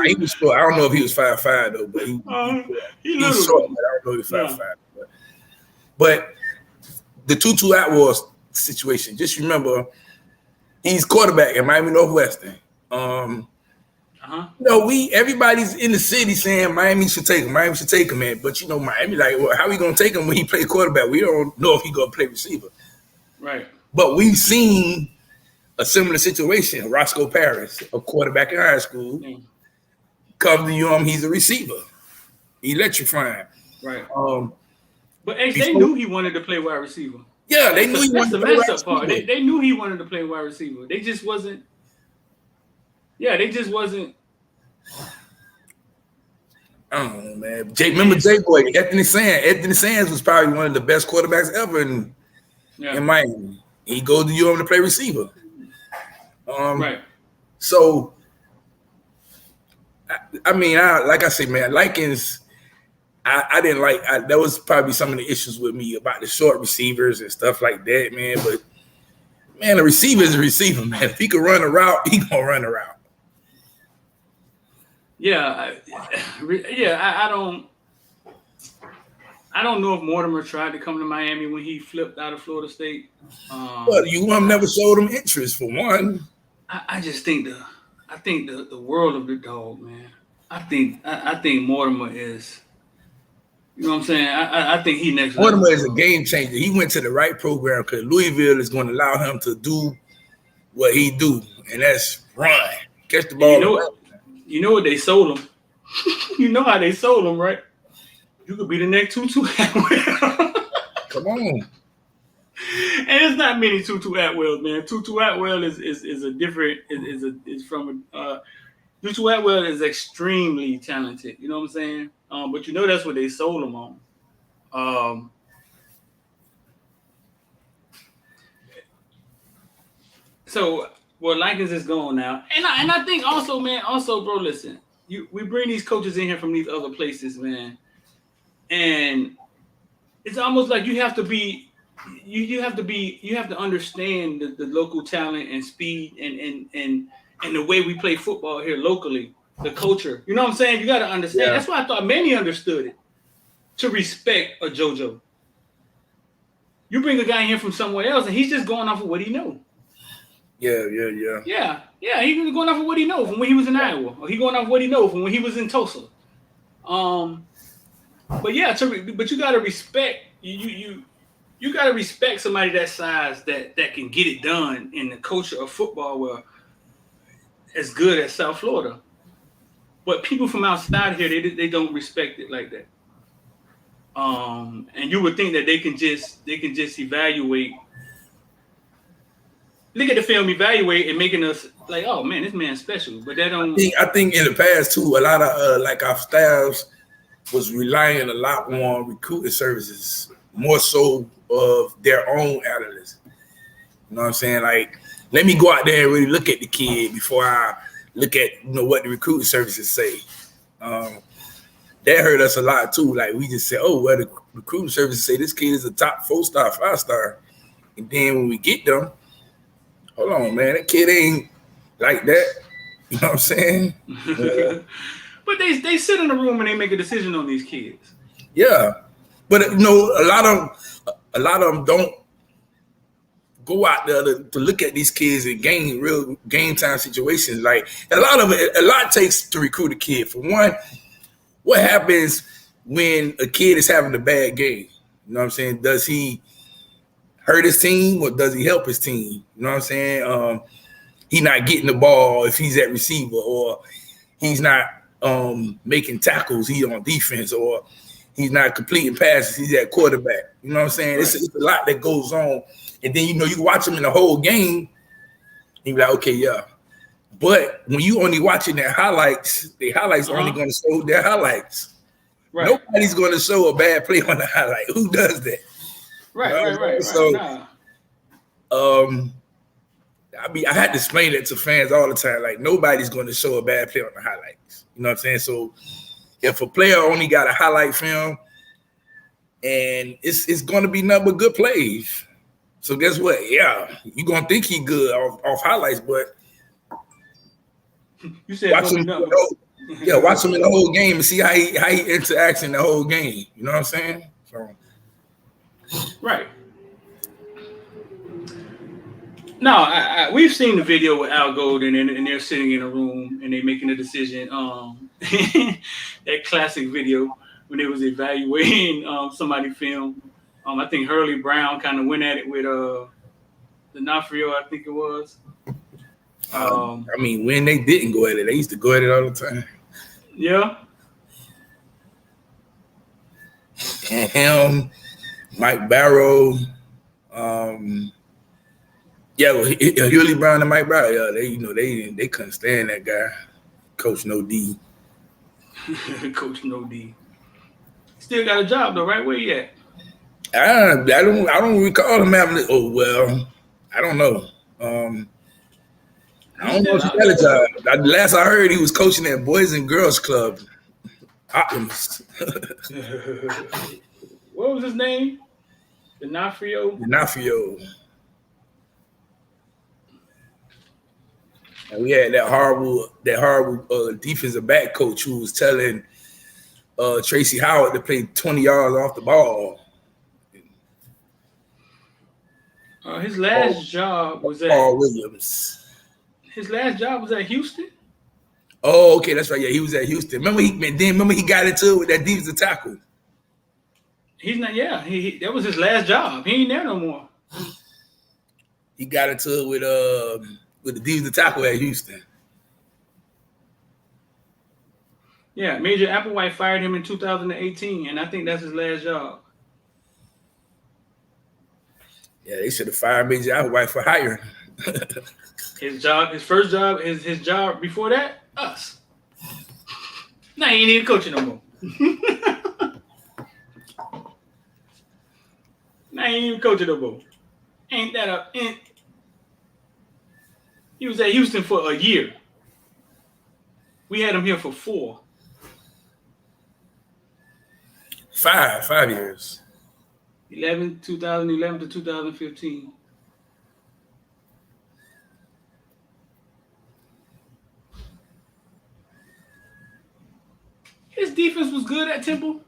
He was short. I don't know if he was 5'5" though, but he's short. But I don't know if he was 5'5". But the Tutu Atwell situation, just remember, he's quarterback at Miami Northwestern. Everybody's in the city saying Miami should take him. Miami should take him, man. But Miami, like, well, how are we gonna take him when he play quarterback? We don't know if he's gonna play receiver. Right. But we've seen a similar situation. Roscoe Paris, a quarterback in high school, comes to he's a receiver. Electrifying. Right. But they knew he wanted to play wide receiver. Yeah, they knew he wanted to play wide receiver. They knew he wanted to play wide receiver. They just wasn't. Yeah, they just wasn't. I don't know, man. Remember J-Boy, Anthony Sands was probably one of the best quarterbacks ever in Miami. He goes to UM to play receiver. Right. So, I mean, like I say, man, Likens, I didn't like. That was probably some of the issues with me about the short receivers and stuff like that, man. But man, a receiver is a receiver, man. If he can run a route, he gonna run a route. Yeah, I don't know if Mortimer tried to come to Miami when he flipped out of Florida State. But UM never showed him interest for one. I just think the world of the dog, man. I think Mortimer is. You know what I'm saying? I think he next. Mortimer is a game changer. He went to the right program because Louisville is going to allow him to do what he do, and that's run, catch the ball. You know what they sold him? You know how they sold him, right? You could be the next Tutu Atwell. Come on. And it's not many Tutu Atwells, man. Tutu Atwell is a different is from Tutu Atwell is extremely talented. You know what I'm saying? But that's what they sold him on. Well, Likens is gone now, and I think also, man, bro, listen, we bring these coaches in here from these other places, man, and it's almost like you have to understand the local talent and speed and the way we play football here locally, the culture. You know what I'm saying? You got to understand. Yeah. That's why I thought Manny understood it to respect a JoJo. You bring a guy in here from somewhere else, and he's just going off of what he knows. Yeah. He's going off of what he knows from when he was in Iowa, or he going off what he knows from when he was in Tulsa. But yeah, but you gotta respect you gotta respect somebody that size that can get it done in the culture of football, where as good as South Florida. But people from outside here, they don't respect it like that. And you would think that they can just evaluate, look at the film, evaluate, and making us like, oh man, this man's special. But that don't. I think in the past too, a lot of like our staffs was relying a lot on recruiting services, more so of their own analysts. You know what I'm saying? Like, let me go out there and really look at the kid before I look at what the recruiting services say. That hurt us a lot too. Like, we just said, oh, well, the recruiting services say this kid is a top 4-star, 5-star. And then when we get them, hold on, man, that kid ain't like that. You know what I'm saying? But they sit in a room and they make a decision on these kids. Yeah. But a lot of them don't go out there to look at these kids and real game time situations. Like, a lot takes to recruit a kid. For one, what happens when a kid is having a bad game? You know what I'm saying? Does he hurt his team or does he help his team? You know what I'm saying? He not getting the ball if he's at receiver, or he's not making tackles, he on defense, or he's not completing passes, he's at quarterback. You know what I'm saying? Right. It's a lot that goes on. And then, you watch them in the whole game, and you're like, okay, yeah. But when you only watching their highlights, the highlights are only going to show their highlights. Right. Nobody's going to show a bad play on the highlight. Who does that? Right. So, I had to explain it to fans all the time. Like, nobody's going to show a bad play on the highlights. You know what I'm saying? So, if a player only got a highlight film, and it's going to be nothing but good plays. So guess what? Yeah, you're going to think he good off highlights, but you said watch him in the whole game and see how he interacts in the whole game. You know what I'm saying? So. Right. No, we've seen the video with Al Golden, and they're sitting in a room and they're making a decision. That classic video when they was evaluating somebody's film. I think Hurley Brown kind of went at it with the Nafrio, I think it was. When they didn't go at it, they used to go at it all the time. Yeah. And him, Mike Barrow, Hurley Brown and Mike Barrow, they couldn't stand that guy, Coach No D. Coach No D. Still got a job though, right? Where you at? I don't recall him having it. Oh well, I don't know. I don't know if he got a job. Last I heard, he was coaching at Boys and Girls Club. Optimus. What was his name? D'Onofrio. And we had that horrible defensive back coach who was telling Tracy Howard to play 20 yards off the ball. His last job was at Paul Williams. His last job was at Houston. Oh, okay, that's right. Yeah, he was at Houston. Remember he got into it with that defensive tackle. He's not. Yeah, that was his last job. He ain't there no more. He got into it with the defensive tackle at Houston. Yeah, Major Applewhite fired him in 2018, and I think that's his last job. Yeah, they should have fired Major Applewhite for hiring. His first job, his job before that, us. Now he ain't even coaching no more. Now he ain't even coaching no more. Ain't that up? He was at Houston for a year. We had him here for 4. 5 years. 2011 to 2015. His defense was good at Temple.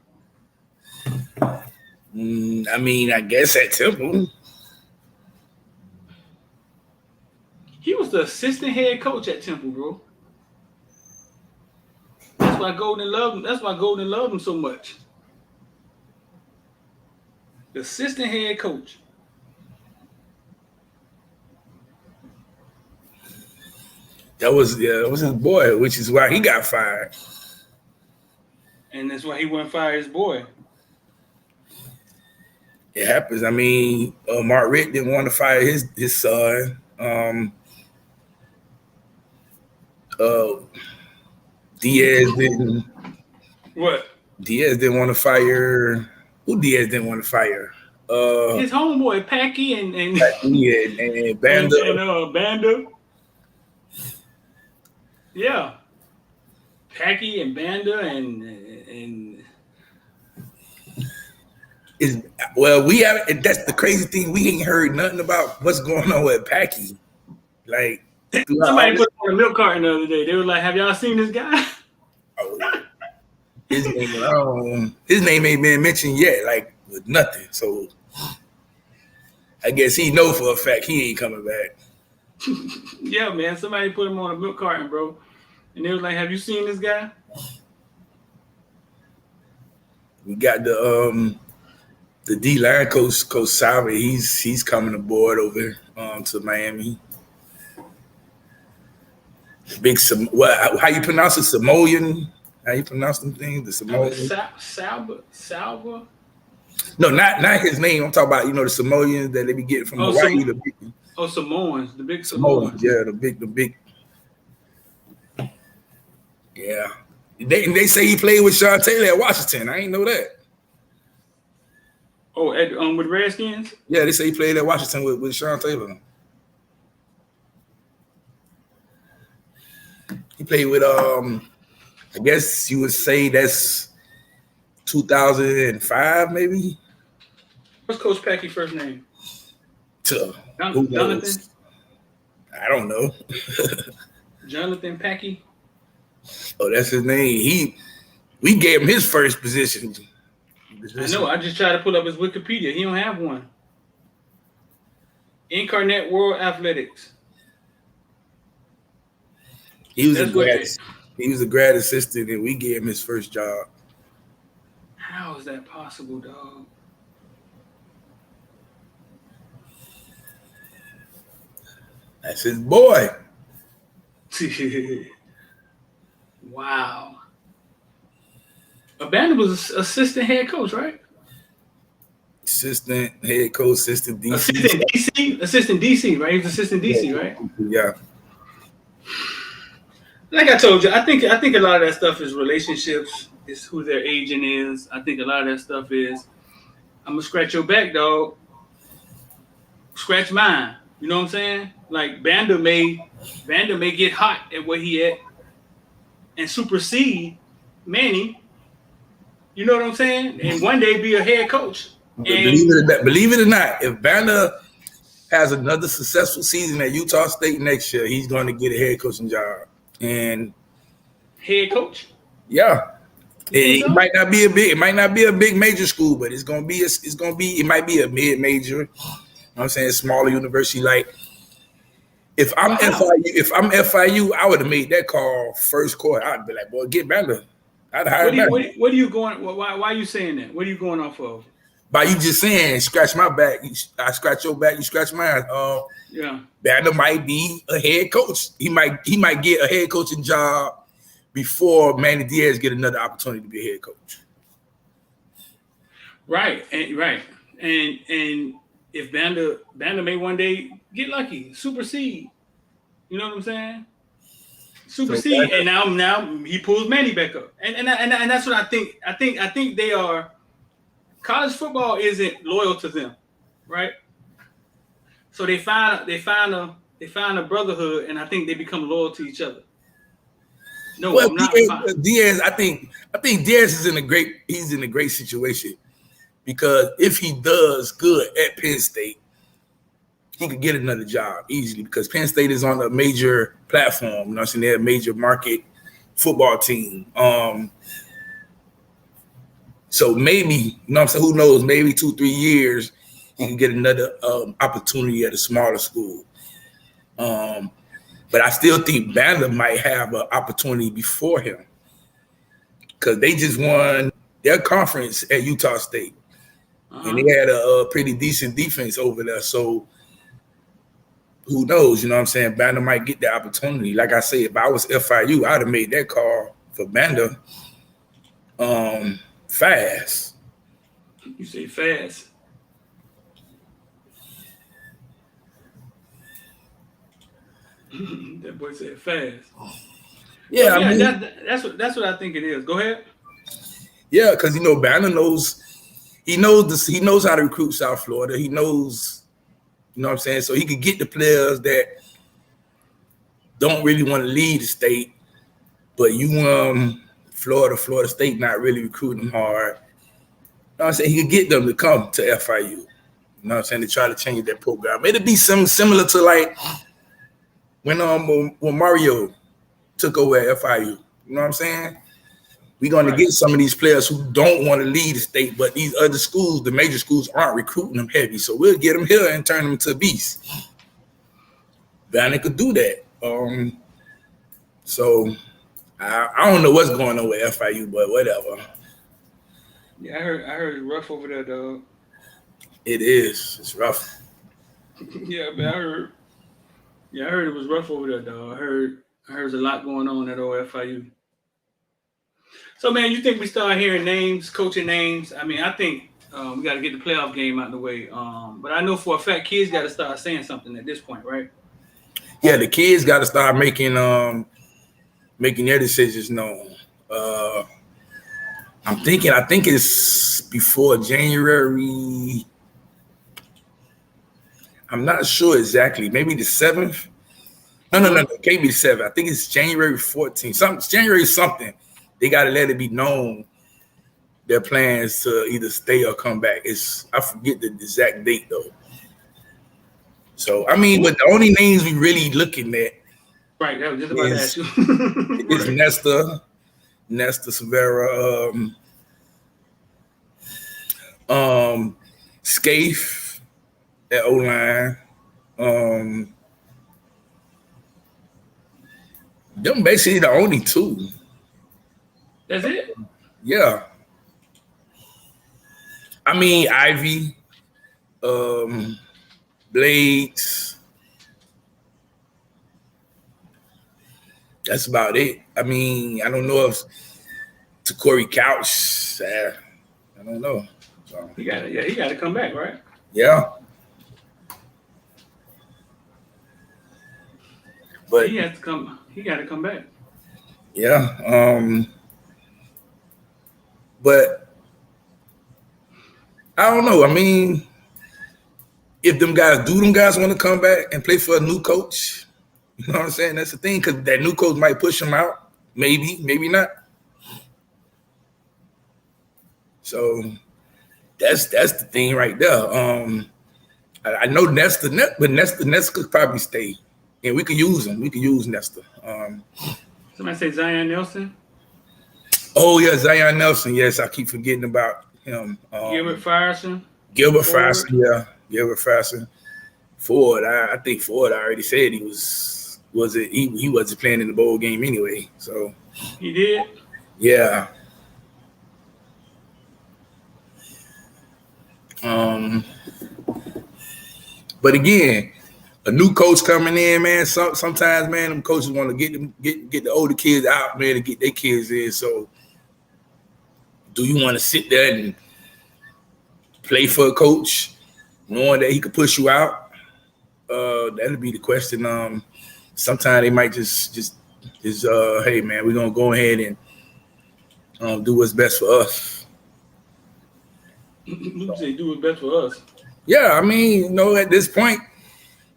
I mean, I guess at Temple. He was the assistant head coach at Temple, bro. That's why Golden loved him. That's why Golden loved him so much. The assistant head coach. That was his boy, which is why he got fired. And that's why he wouldn't fire his boy. It happens. I mean, Mark Richt didn't want to fire his son. Diaz didn't. What? Diaz didn't want to fire. Who Diaz didn't want to fire? His homeboy Packy and Banda. And Banda. Yeah. Packy and Banda and we have. That's the crazy thing. We ain't heard nothing about what's going on with Packy. Like somebody put on a milk carton the other day. They were like, "Have y'all seen this guy?" His name ain't been mentioned yet. Like with nothing. So I guess he know for a fact he ain't coming back. Yeah, man. Somebody put him on a milk carton, bro. And they was like, "Have you seen this guy?" We got the D-line coach Swaby. He's coming aboard over to Miami. Big how you pronounce it? Samoan? How you pronounce them things? The Samoan? Salva? No, not his name. I'm talking about the Samoans that they be getting from Hawaii. Samoans, the big Samoans. Yeah, the big. Yeah, they say he played with Sean Taylor at Washington. I ain't know that. Oh, with Redskins? Yeah, they say he played at Washington with Sean Taylor. He played with I guess you would say that's 2005, maybe. What's Coach Packy's first name? Jonathan? I don't know. Jonathan Packy? Oh, that's his name. We gave him his first position. I know. I just tried to pull up his Wikipedia. He don't have one. Incarnate World Athletics. He was a grad assistant, and we gave him his first job. How is that possible, dog? That's his boy. Wow. Abanda was assistant head coach, right? Assistant head coach, assistant DC. Assistant DC, right? He was assistant DC, right? Yeah. Like I told you, I think a lot of that stuff is relationships, is who their agent is. I think a lot of that stuff is, I'm gonna scratch your back, dog. Scratch mine. You know what I'm saying? Like Banda may get hot at where he at and supersede Manny. You know what I'm saying? And one day be a head coach. Believe it or not, if Banda has another successful season at Utah State next year, he's going to get a head coaching job. And head coach? Yeah. It might not be a big major school, but it might be a mid-major. You know what I'm saying? Smaller university. Like if I'm FIU, I would have made that call first quarter. I'd be like, boy, get Banda. I'd hire Banda. What are you going? Why are you saying that? What are you going off of? By you just saying, scratch my back, I scratch your back, you scratch mine. Yeah. Banda might be a head coach. He might get a head coaching job before Manny Diaz get another opportunity to be a head coach. Right. And if Banda may one day get lucky, supersede. You know what I'm saying? Supersede, and now he pulls Manny back up, and that's what I think. I think they are. College football isn't loyal to them, right? So they find a brotherhood, and I think they become loyal to each other. No, well, I'm not. Diaz, I think Diaz is in a great situation because if he does good at Penn State, he could get another job easily because Penn State is on a major platform. You know what I'm saying? They're a major market football team. So maybe, you know what I'm saying, who knows, maybe 2-3 years he can get another opportunity at a smaller school. But I still think Banda might have an opportunity before him because they just won their conference at Utah State. And they had a pretty decent defense over there. So who knows, you know what I'm saying? Banda might get the opportunity. Like I said, if I was FIU, I'd have made that call for Banda fast. You say fast. That boy said fast. Yeah, I mean, that's what I think it is. Go ahead. Yeah, because Banda knows he knows how to recruit South Florida. He knows, you know what I'm saying? So he could get the players that don't really want to leave the state, but Florida State not really recruiting them hard. You know what I'm saying? He could get them to come to FIU. You know what I'm saying? To try to change that program. It'd be something similar to like when Mario took over at FIU. You know what I'm saying? We're going to get some of these players who don't want to leave the state, but these other schools, the major schools, aren't recruiting them heavy. So we'll get them here and turn them to beasts. Banda could do that. So I don't know what's going on with FIU, but whatever. Yeah, I heard it's rough over there, dog. It is. It's rough. Yeah, but I heard it was rough over there, dog. I heard there's a lot going on at old FIU. So, man, you think we start hearing names, coaching names? I mean, I think we got to get the playoff game out of the way. But I know for a fact kids got to start saying something at this point, right? Yeah, the kids got to start making their decisions known. I think it's before January. I'm not sure exactly. Maybe the 7th. No. It can't be the 7th. I think it's January 14th. January something. They got to let it be known their plans to either stay or come back. I forget the exact date though. So I mean, but the only names we really looking at, right? That was just about to ask you. It's Nesta Severa, Scaife at O-line. Them basically the only two. That's it? Yeah. I mean, Ivy, Blades. That's about it. I mean, I don't know if to Corey Couch. I don't know. So, he got to come back, right? Yeah. But he has to come. He got to come back. Yeah. But I don't know. I mean, if them guys want to come back and play for a new coach, you know what I'm saying? That's the thing, because that new coach might push them out. Maybe not. So that's the thing right there. I know Nesta, but Nesta could probably stay, and we could use him. We could use Nesta. Somebody say Zion Nelson. Oh yeah, Zion Nelson. Yes, I keep forgetting about him. Gilbert Frierson. Yeah. Gilbert Frierson. Ford. I think Ford already said he wasn't playing in the bowl game anyway. So he did. Yeah. But again, a new coach coming in, man. Sometimes, man, them coaches want to get the older kids out, man, to get their kids in. So, do you want to sit there and play for a coach, knowing that he could push you out? That'll be the question. Sometimes they might just hey, man, we're gonna go ahead and do what's best for us. You say do what's best for us. Yeah, I mean, at this point,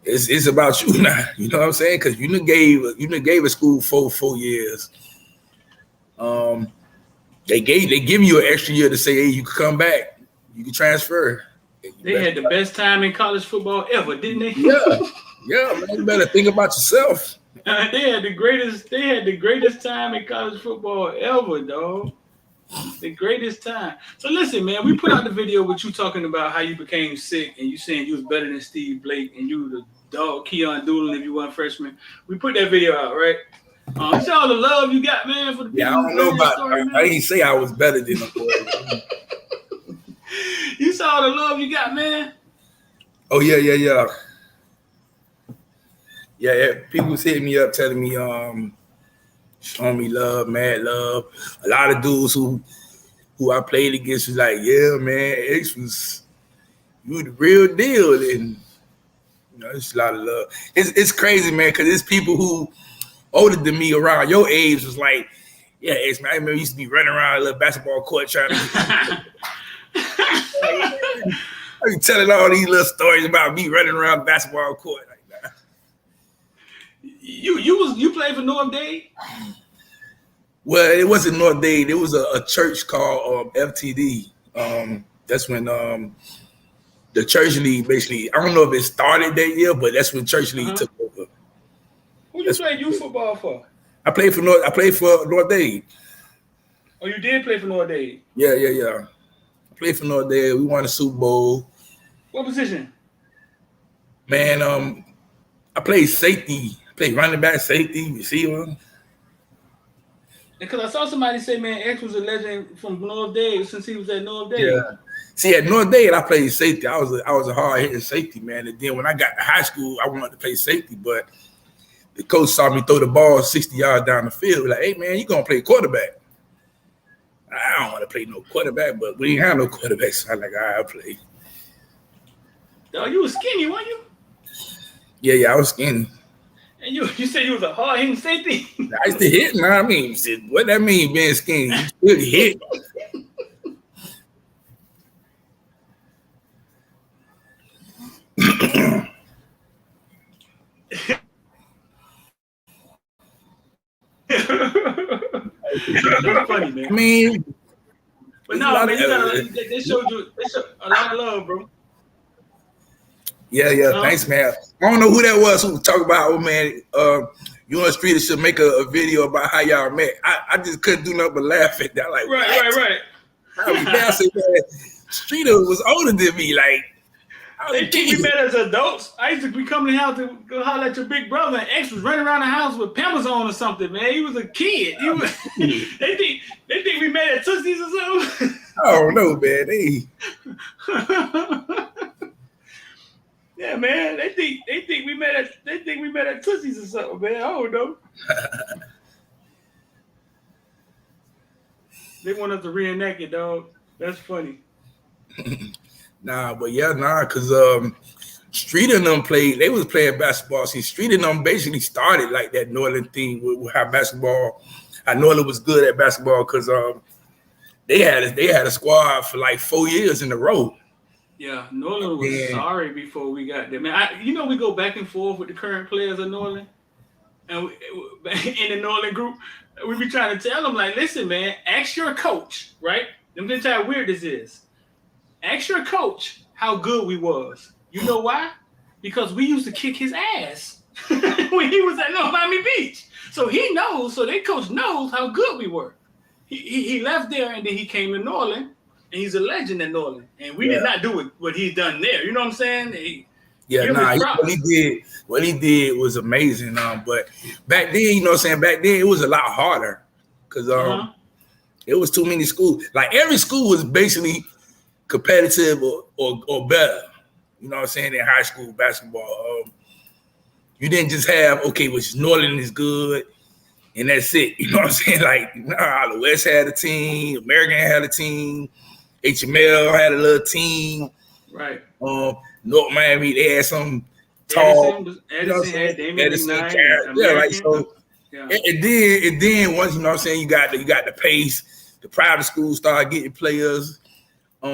it's about you now. You know what I'm saying? Because you gave a school 4 years. They give you an extra year to say, hey, you can come back, you can transfer. They had the best time in college football ever, didn't they? Yeah, man. You better think about yourself. They had the greatest time in college football ever, dog. The greatest time. So listen, man, we put out the video with you talking about how you became sick and you saying you was better than Steve Blake and you were the dog Keon Doolin if you weren't freshman. We put that video out, right? You saw all the love you got, man, for the people. Yeah, I don't know about. I didn't say I was better than them. You saw all the love you got, man. Oh yeah. People was hitting me up, telling me, showing me love, mad love. A lot of dudes who I played against was like, yeah, man, X was you the real deal, and you know, it's a lot of love. It's crazy, man, because it's people who older than me around your age was like, yeah, X, man, I remember I used to be running around a little basketball court trying to. I be telling all these little stories about me running around basketball court like that. You played for North Dade? Well, it wasn't North Dade. It was a church called FTD. That's when the church league basically. I don't know if it started that year, but that's when church league took over. Who you played youth football for? I played for North Dade. Oh, you did play for North Dade? Yeah. I played for North Dade. We won the Super Bowl. What position? Man, I played safety. I played running back, safety, receiver. Because I saw somebody say, man, X was a legend from North Dade since he was at North Dade. Yeah. See, at North Dade, I played safety. I was a hard-hitting safety, man. And then when I got to high school, I wanted to play safety, but the coach saw me throw the ball 60 yards down the field. Like, hey, man, you going to play quarterback. I don't want to play no quarterback, but we didn't have no quarterback, so I'm like, all right, I'll play. Oh, you was skinny, weren't you? Yeah, I was skinny. And you said you was a hard-hitting safety? I used to hit, man. I mean, what that mean, being skinny? You still hit. That's funny, man. I mean, but no, man, they showed a lot of love, bro. Yeah. Thanks, man. I don't know who that was who talked about, oh man, you and Streeter should make a video about how y'all met. I just couldn't do nothing but laugh at that. Like, right. I said, man, Streeter was older than me. Like, they think we met as adults. I used to be coming to the house to go holler at your big brother, and X was running around the house with Pampers on or something, man. He was a kid. They think we met at Tootsie's or something. I don't know, man. Yeah, man. They think we met at Tootsie's or something, man. I don't know. They want us to reenact it, dog. That's funny. Because Street and them they was playing basketball. See, Street and them basically started like that Northern thing with how Northern was good at basketball because they had a squad for like 4 years in a row. Yeah, Northern was sorry before we got there, man. We go back and forth with the current players of Northern, and in the Northern group, we be trying to tell them like, listen, man, ask your coach, right? Let me tell you how weird this is. Ask your coach how good we was. You know why? Because we used to kick his ass when he was at Miami Beach. So he knows. So their coach knows how good we were. He left there and then he came to Norland. And he's a legend at Norland. And we did not do what he's done there. You know what I'm saying? What he did was amazing. But back then, you know what I'm saying? Back then, it was a lot harder because it was too many schools. Like every school was basically competitive or better. You know what I'm saying? In high school basketball, you didn't just have which Norland is good. And that's it. You know what I'm saying? Like, the West had a team, American had a team, HML had a little team. Right. North Miami, they had some tall. Edison had Damien McKnight. And then once, you know what I'm saying, you got the pace, the private schools started getting players. I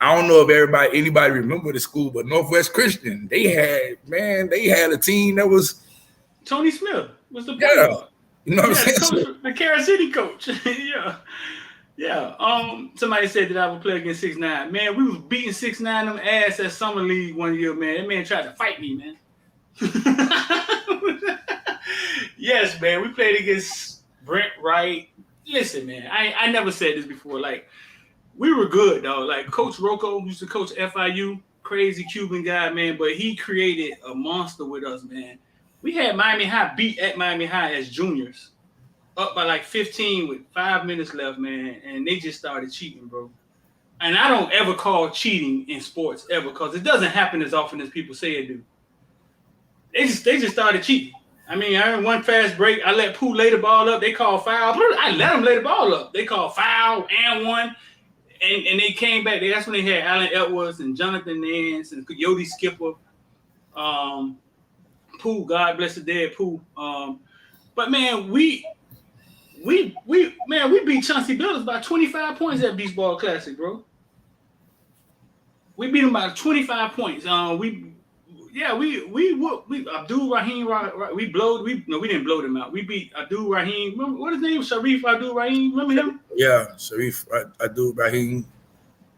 don't know if anybody remember the school, but Northwest Christian, they had a team that was Tony Smith was the player. You know what I'm saying? The Carol City coach. Yeah. Somebody said that I would play against 6'9". Man, we was beating 6'9" them ass at Summer League one year, man. That man tried to fight me, man. Yes, man. We played against Brent Wright, listen, man, I never said this before. Like, we were good, though. Like, Coach Rocco used to coach FIU, crazy Cuban guy, man, but he created a monster with us, man. We had Miami High beat at Miami High as juniors, up by like 15 with 5 minutes left, man, and they just started cheating, bro. And I don't ever call cheating in sports ever, because it doesn't happen as often as people say it do. They just started cheating. I mean, I heard one fast break. I let Pooh lay the ball up. They called foul. I let them lay the ball up. They called foul and one. And they came back. That's when they had Allen Edwards and Jonathan Nance and Coyote Skipper. Pooh, God bless the dead Pooh. But man, we beat Chauncey Billups by 25 points at BBall Classic, bro. We beat him by 25 points. We Abdul Rahim, we didn't blow them out. We beat Abdul Rahim. Remember, what his name? Sharif Abdul Rahim. Remember him? Yeah, Sharif Abdul Rahim.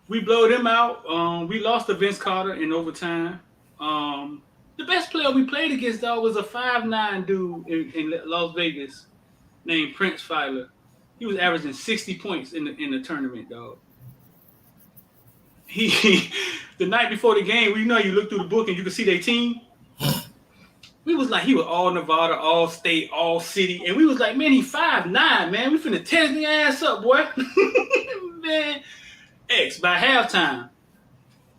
We blowed him out. We lost to VCarter in overtime. The best player we played against, though, was a 5'9" dude in Las Vegas named Prince Fowler. He was averaging 60 points in the tournament, dog. He the night before the game, you look through the book and you can see their team. We was like, he was all Nevada, all state, all city, and we was like, man, he 5'9", man. We finna tear his ass up, boy. Man, by halftime,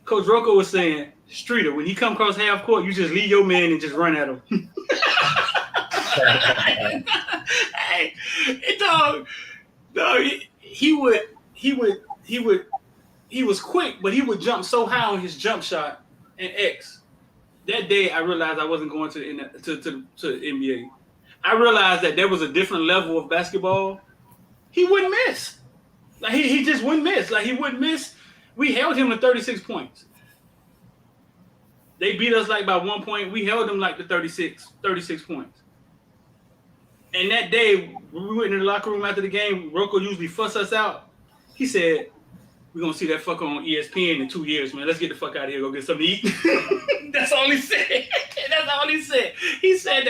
Coach Rocco was saying, Streeter, when he come across half court, you just leave your man and just run at him. Hey, dog, he was quick, but he would jump so high on his jump shot and X. That day, I realized I wasn't going to the NBA. I realized that there was a different level of basketball. He wouldn't miss. Like he just wouldn't miss. Like he wouldn't miss. We held him to 36 points. They beat us like by 1 point. We held them like to 36 points. And that day, when we went in the locker room after the game, Rocco usually fuss us out. He said, we're going to see that fucker on ESPN in 2 years, man. Let's get the fuck out of here. Go get something to eat. That's all he said. That's all he said. He said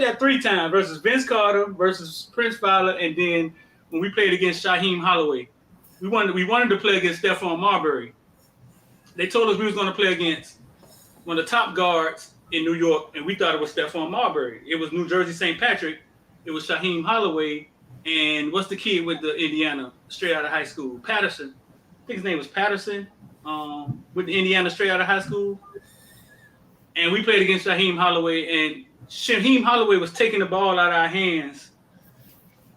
that 3 times versus VCarter, versus Prince Fowler, and then when we played against Shaheem Holloway. We wanted to play against Stephon Marbury. They told us we was going to play against one of the top guards in New York, and we thought it was Stephon Marbury. It was New Jersey St. Patrick. It was Shaheem Holloway, and what's the kid with the Indiana straight out of high school? Patterson. I think his name was Patterson. With the Indiana straight out of high school. And we played against Shaheem Holloway, and Shaheem Holloway was taking the ball out of our hands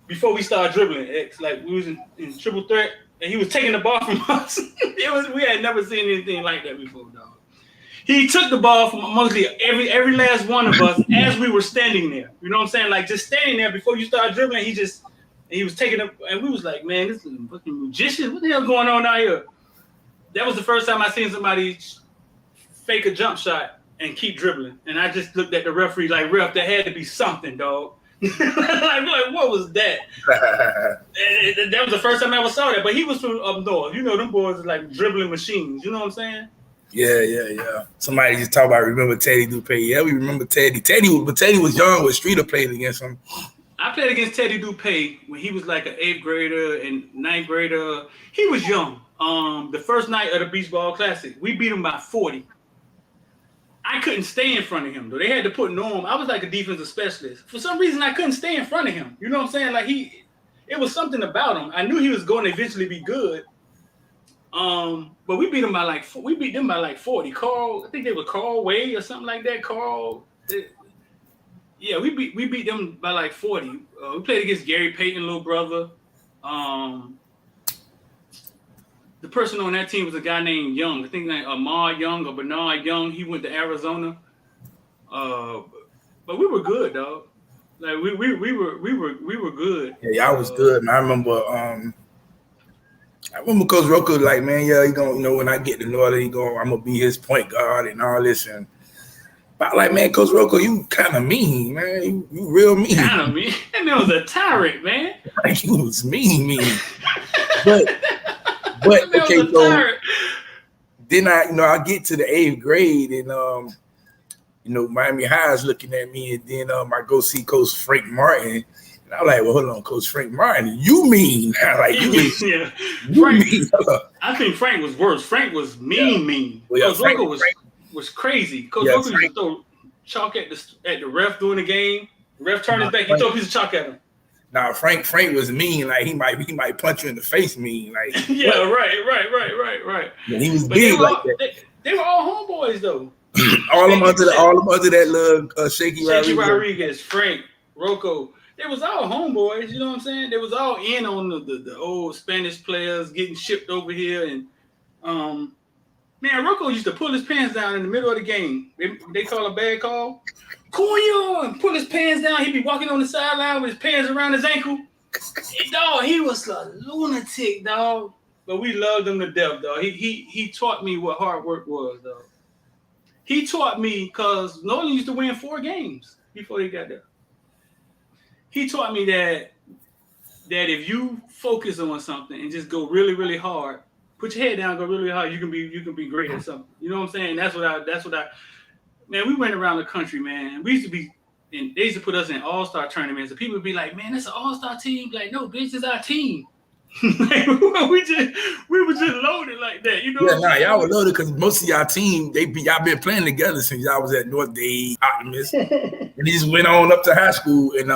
before we started dribbling. Like we was in triple threat, and he was taking the ball from us. We had never seen anything like that before, dog. He took the ball from mostly every last one of us as we were standing there. You know what I'm saying? Like just standing there before you start dribbling, he was taking it, and we was like, man, this is a fucking magician. What the hell going on out here? That was the first time I seen somebody fake a jump shot and keep dribbling. And I just looked at the referee like, ref, there had to be something, dog. like, what was that? And that was the first time I ever saw that. But he was from up north. You know, them boys are like dribbling machines. You know what I'm saying? Yeah. Somebody just talked about remember Teddy Dupay. Yeah, we remember Teddy. Teddy was young when Streeter played against him. I played against Teddy Dupay when he was like an 8th grader and 9th grader. He was young. The first night of the Beach Ball Classic, we beat him by 40. I couldn't stay in front of him, though. They had to put Norm. I was like a defensive specialist. For some reason, I couldn't stay in front of him. You know what I'm saying? Like it was something about him. I knew he was going to eventually be good. But we beat them by like 40. Carl, I think they were Carl Way or something like that. We beat them by like 40. We played against Gary Payton, little brother. The person on that team was a guy named Young. I think like Amar Young or Bernard Young. He went to Arizona. But we were good, dog. Like we were good. Yeah, I was good, man. I remember Coach Rocco like, man, yeah, he gonna, when I get to Northern, I'm gonna be his point guard and all this. And but like, man, Coach Rocco, you kind of mean, man. You real mean. Kind of mean. That man was a tyrant, man. Like, he was mean. But okay, so then I get to the 8th grade and Miami High is looking at me, and then I go see Coach Frank Martin. And I'm like, well, hold on, Coach Frank Martin, you mean? Like, yeah. You Frank, mean? I think Frank was worse. Frank was mean. Well, Coach Rocco was crazy. Coach Rocco used to throw chalk at the ref during the game. The ref turned his back, he throw a piece of chalk at him. Nah, Frank was mean. Like he might punch you in the face. Mean. Like yeah, right. Yeah, he was big like that. They were all homeboys though. all them under that little Shaky Rodriguez, Frank, Rocco. They was all homeboys. You know what I'm saying? They was all in on the old Spanish players getting shipped over here. And man, Rocco used to pull his pants down in the middle of the game. They call a bad call. Coyon, pull his pants down. He'd be walking on the sideline with his pants around his ankle. Dog, he was a lunatic, dog. But we loved him to death, dog. He taught me what hard work was, dog. He taught me because Nolan used to win 4 games before he got there. He taught me that if you focus on something and just go really, really hard, put your head down, go really hard, you can be great at something. You know what I'm saying? That's what I. Man, we went around the country, man. We used to be, and they used to put us in all-star tournaments. And people would be like, man, that's an all-star team. Like, no, bitch, it's our team. Like, we were just loaded like that. You know? Yeah, y'all were loaded because most of y'all team, y'all been playing together since y'all was at North Day Optimist. And they just went on up to high school. And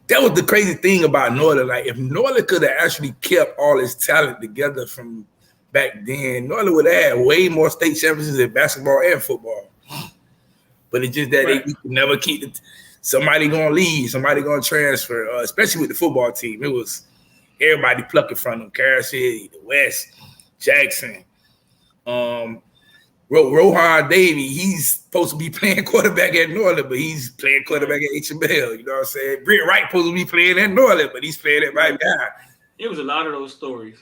that was the crazy thing about Northern. Like, if Northern could have actually kept all his talent together from back then, Northern would have had way more state championships in basketball and football. But it's just that they could never keep it. Somebody gonna leave, somebody gonna transfer, especially with the football team. It was everybody plucking from them. Carroll City, the West, Jackson, Rohan Davey. He's supposed to be playing quarterback at Northern, but he's playing quarterback at HML. You know what I'm saying? Brent Wright supposed to be playing at Northern, but he's playing at right guy. It was a lot of those stories.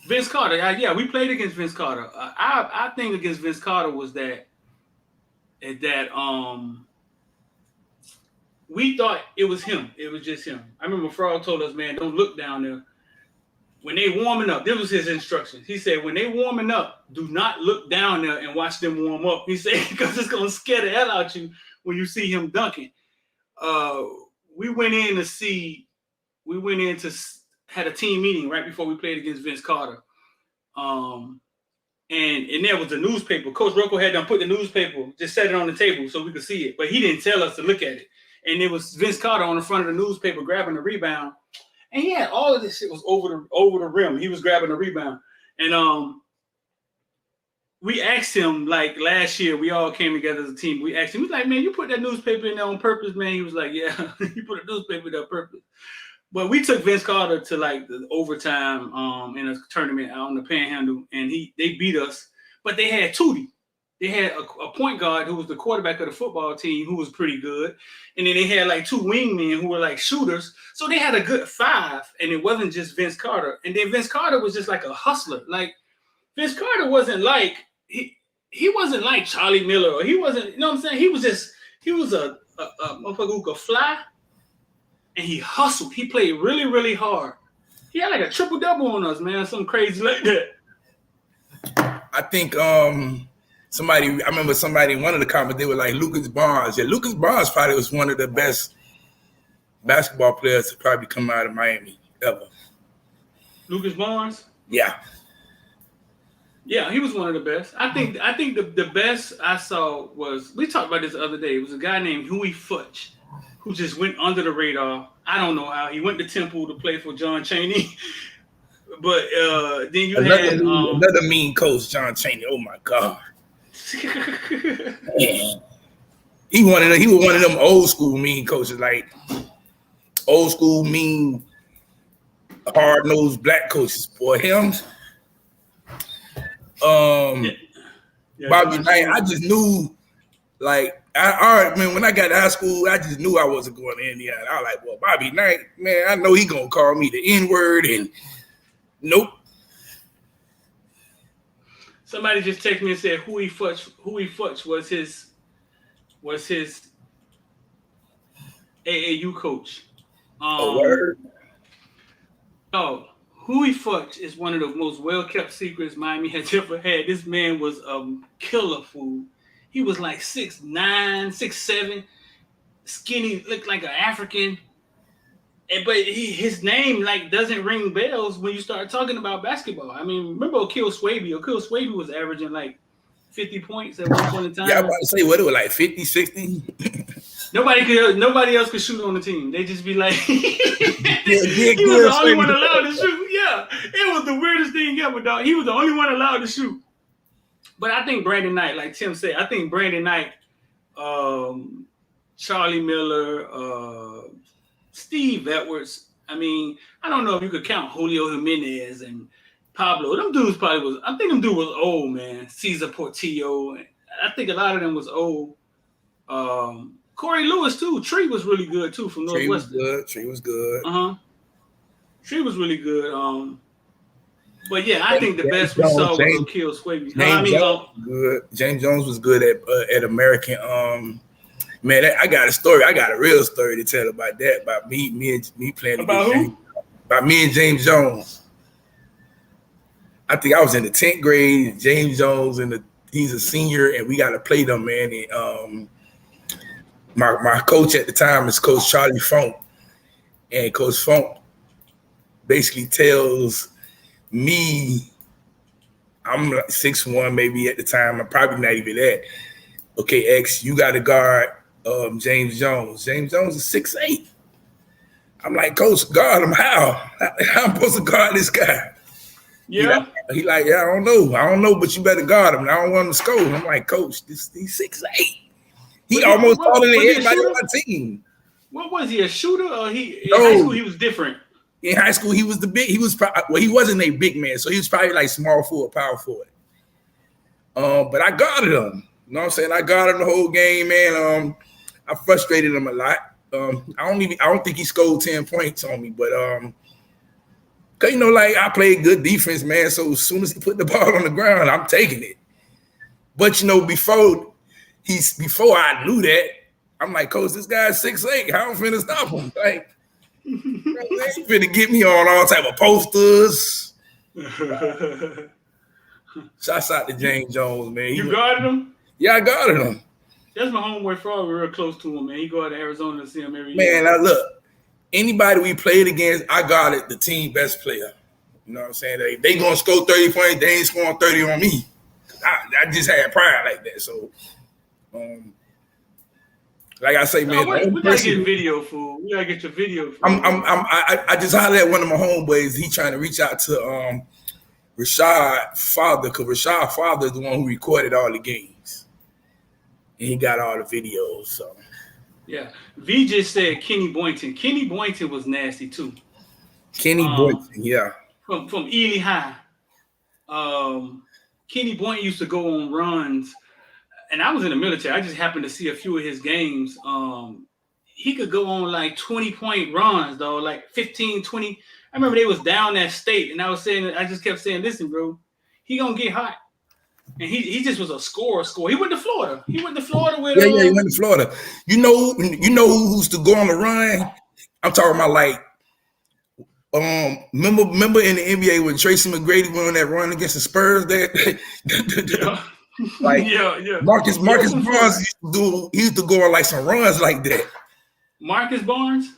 Vince Carter, we played against Vince Carter. I think against Vince Carter was that we thought it was him. It was just him. I remember Frog told us, man, don't look down there. When they warming up, this was his instructions. He said, when they warming up, do not look down there and watch them warm up. He said, because it's going to scare the hell out you when you see him dunking. We went in to had a team meeting right before we played against Vince Carter. And there was the newspaper. Coach Rocco had them put the newspaper, just set it on the table so we could see it. But he didn't tell us to look at it. And it was Vince Carter on the front of the newspaper grabbing the rebound. And he had all of this shit was over the rim. He was grabbing the rebound. And we asked him, like last year, we all came together as a team. We asked him, he was like, man, you put that newspaper in there on purpose, man. He was like, yeah, you put a newspaper there on purpose. But we took Vince Carter to like the overtime in a tournament out on the Panhandle, and they beat us. But they had Tootie. They had a point guard who was the quarterback of the football team who was pretty good. And then they had like 2 wingmen who were like shooters. So they had a good 5, and it wasn't just Vince Carter. And then Vince Carter was just like a hustler. Like Vince Carter wasn't like he wasn't like Charlie Miller, or he wasn't, you know what I'm saying? He was a motherfucker who could fly, and he hustled. He played really, really hard. He had like a triple-double on us, man. Something crazy like that. I think I remember somebody in one of the comments, they were like Lucas Barnes. Yeah, Lucas Barnes probably was one of the best basketball players to probably come out of Miami ever. Lucas Barnes? Yeah. Yeah, he was one of the best. I think the best I saw was, we talked about this the other day, it was a guy named Huey Futch who just went under the radar. I don't know how. He went to Temple to play for John Chaney. But then you had another mean coach, John Chaney. Oh my God. Man. He was one of them old school mean coaches, like old school mean hard-nosed black coaches. Boy, him. Bobby Knight, I just knew, like, when I got to high school, I just knew I wasn't going to Indiana. I was like, well, Bobby Knight, man, I know he gonna call me the N-word, and nope. Somebody just texted me and said Huey Futch was his AAU coach. Word. Oh, Huey Futch is one of the most well-kept secrets Miami has ever had. This man was a killer fool. He was like 6'9", 6'7", skinny, looked like an African. But his name like doesn't ring bells when you start talking about basketball. I mean, remember Ochiel Swaby? Ochiel Swaby was averaging like 50 points at one point in time. Yeah, I'm about to say what it was like 50, 60. Nobody else could shoot on the team. They just be like, he was the only one allowed to shoot. Yeah, it was the weirdest thing ever, dog. He was the only one allowed to shoot. But I think Brandon Knight, like Tim said, I think Brandon Knight, Charlie Miller, Steve Edwards. I mean, I don't know if you could count Julio Jimenez and Pablo. Them dudes probably was. I think them dudes was old, man. Cesar Portillo. I think a lot of them was old. Corey Lewis too. Tree was really good too from Northwestern. Tree was good. Tree was really good. But yeah, I think the best we saw was Ochiel Swaby. James Jones was good at American. Man, I got a story. I got a real story to tell about that. About me playing about who? About me and James Jones. I think I was in the 10th grade. James Jones he's a senior, and we got to play them, man. And, my coach at the time is Coach Charlie Funk, and Coach Funk basically tells me, I'm like 6'1", maybe at the time. I'm probably not even that. Okay, X, you got to guard James Jones. James Jones is 6'8". I'm like, Coach, guard him how? How I'm supposed to guard this guy? Yeah. He like, yeah, I don't know, but you better guard him. I don't want him to score. I'm like, Coach, he's 6'8". He almost taller than everybody on my team. What was he, a shooter, or in high school he was different? In high school, he was the big. He wasn't a big man, so he was probably like small forward, power forward. But I guarded him. You know what I'm saying? I guarded him the whole game, man. I frustrated him a lot. I don't think he scored 10 points on me, but cause like I played good defense, man. So as soon as he put the ball on the ground, I'm taking it. But before I knew that, I'm like, Coach, this guy's 6'8". How I'm finna stop him? Like, he's finna get me on all type of posters. Shouts out to James Jones, man. You guarded him? Yeah, I guarded him. That's my homeboy Frog. We're real close to him, man. He go out to Arizona to see him every year. Man, look, anybody we played against, I guarded the team best player. You know what I'm saying? They gonna score 30 points, they ain't scoring 30 on me. I just had pride like that. So, like I say, man, we gotta get video, fool. We gotta get your video. Fool. I just hollered at one of my homeboys. He trying to reach out to Rashad Father, because Rashad Father is the one who recorded all the games, and he got all the videos. So, yeah, V just said Kenny Boyton. Kenny Boyton was nasty too. Kenny Boyton, yeah, from Ely High. Kenny Boyton used to go on runs. And I was in the military. I just happened to see a few of his games. He could go on like 20-point runs, though, like 15, 20. I remember they was down that state, and I just kept saying, listen, bro, he gonna get hot. And he just was a scorer. He went to Florida. He went to Florida with he went to Florida. You know who used to go on the run? I'm talking about like remember in the NBA when Tracy McGrady went on that run against the Spurs yeah. Like Marcus Barnes used to go on like some runs like that. Marcus Barnes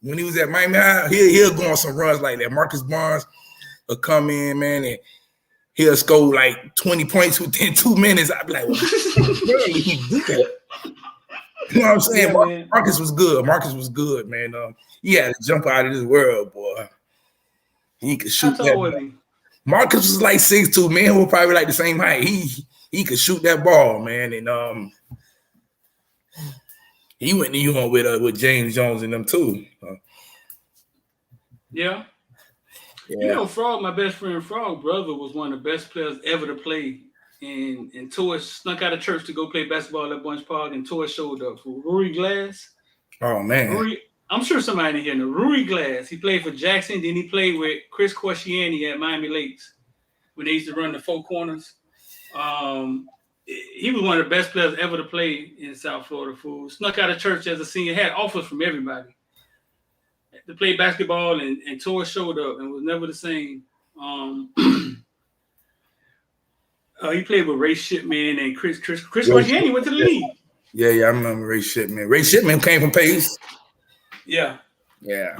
when he was at Miami High, he'll go on some runs like that. Marcus Barnes will come in, man, and he'll score like 20 points within 2 minutes. I'd be like, well, he do that. You know what I'm saying? Yeah, Marcus was good, man. He had to jump out of this world, boy. He could shoot that. Marcus was like 6'2", man. We're probably like the same height. He could shoot that ball, man. And he went to UNC with James Jones and them too. Yeah. You know, Frog, my best friend Frog brother was one of the best players ever to play. And Tor snuck out of church to go play basketball at Bunch Park, and Tor showed up for Ruye Glass. Oh man. I'm sure somebody in here knows Ruye Glass. He played for Jackson, then he played with Chris Corsiani at Miami Lakes when they used to run the four corners. He was one of the best players ever to play in South Florida. Fool. Snuck out of church as a senior, had offers from everybody to play basketball, and Tor showed up and was never the same. He played with Ray Shipman and Chris Corsiani went to the league. Yeah, I remember Ray Shipman. Ray Shipman came from Pace. Yeah. Yeah.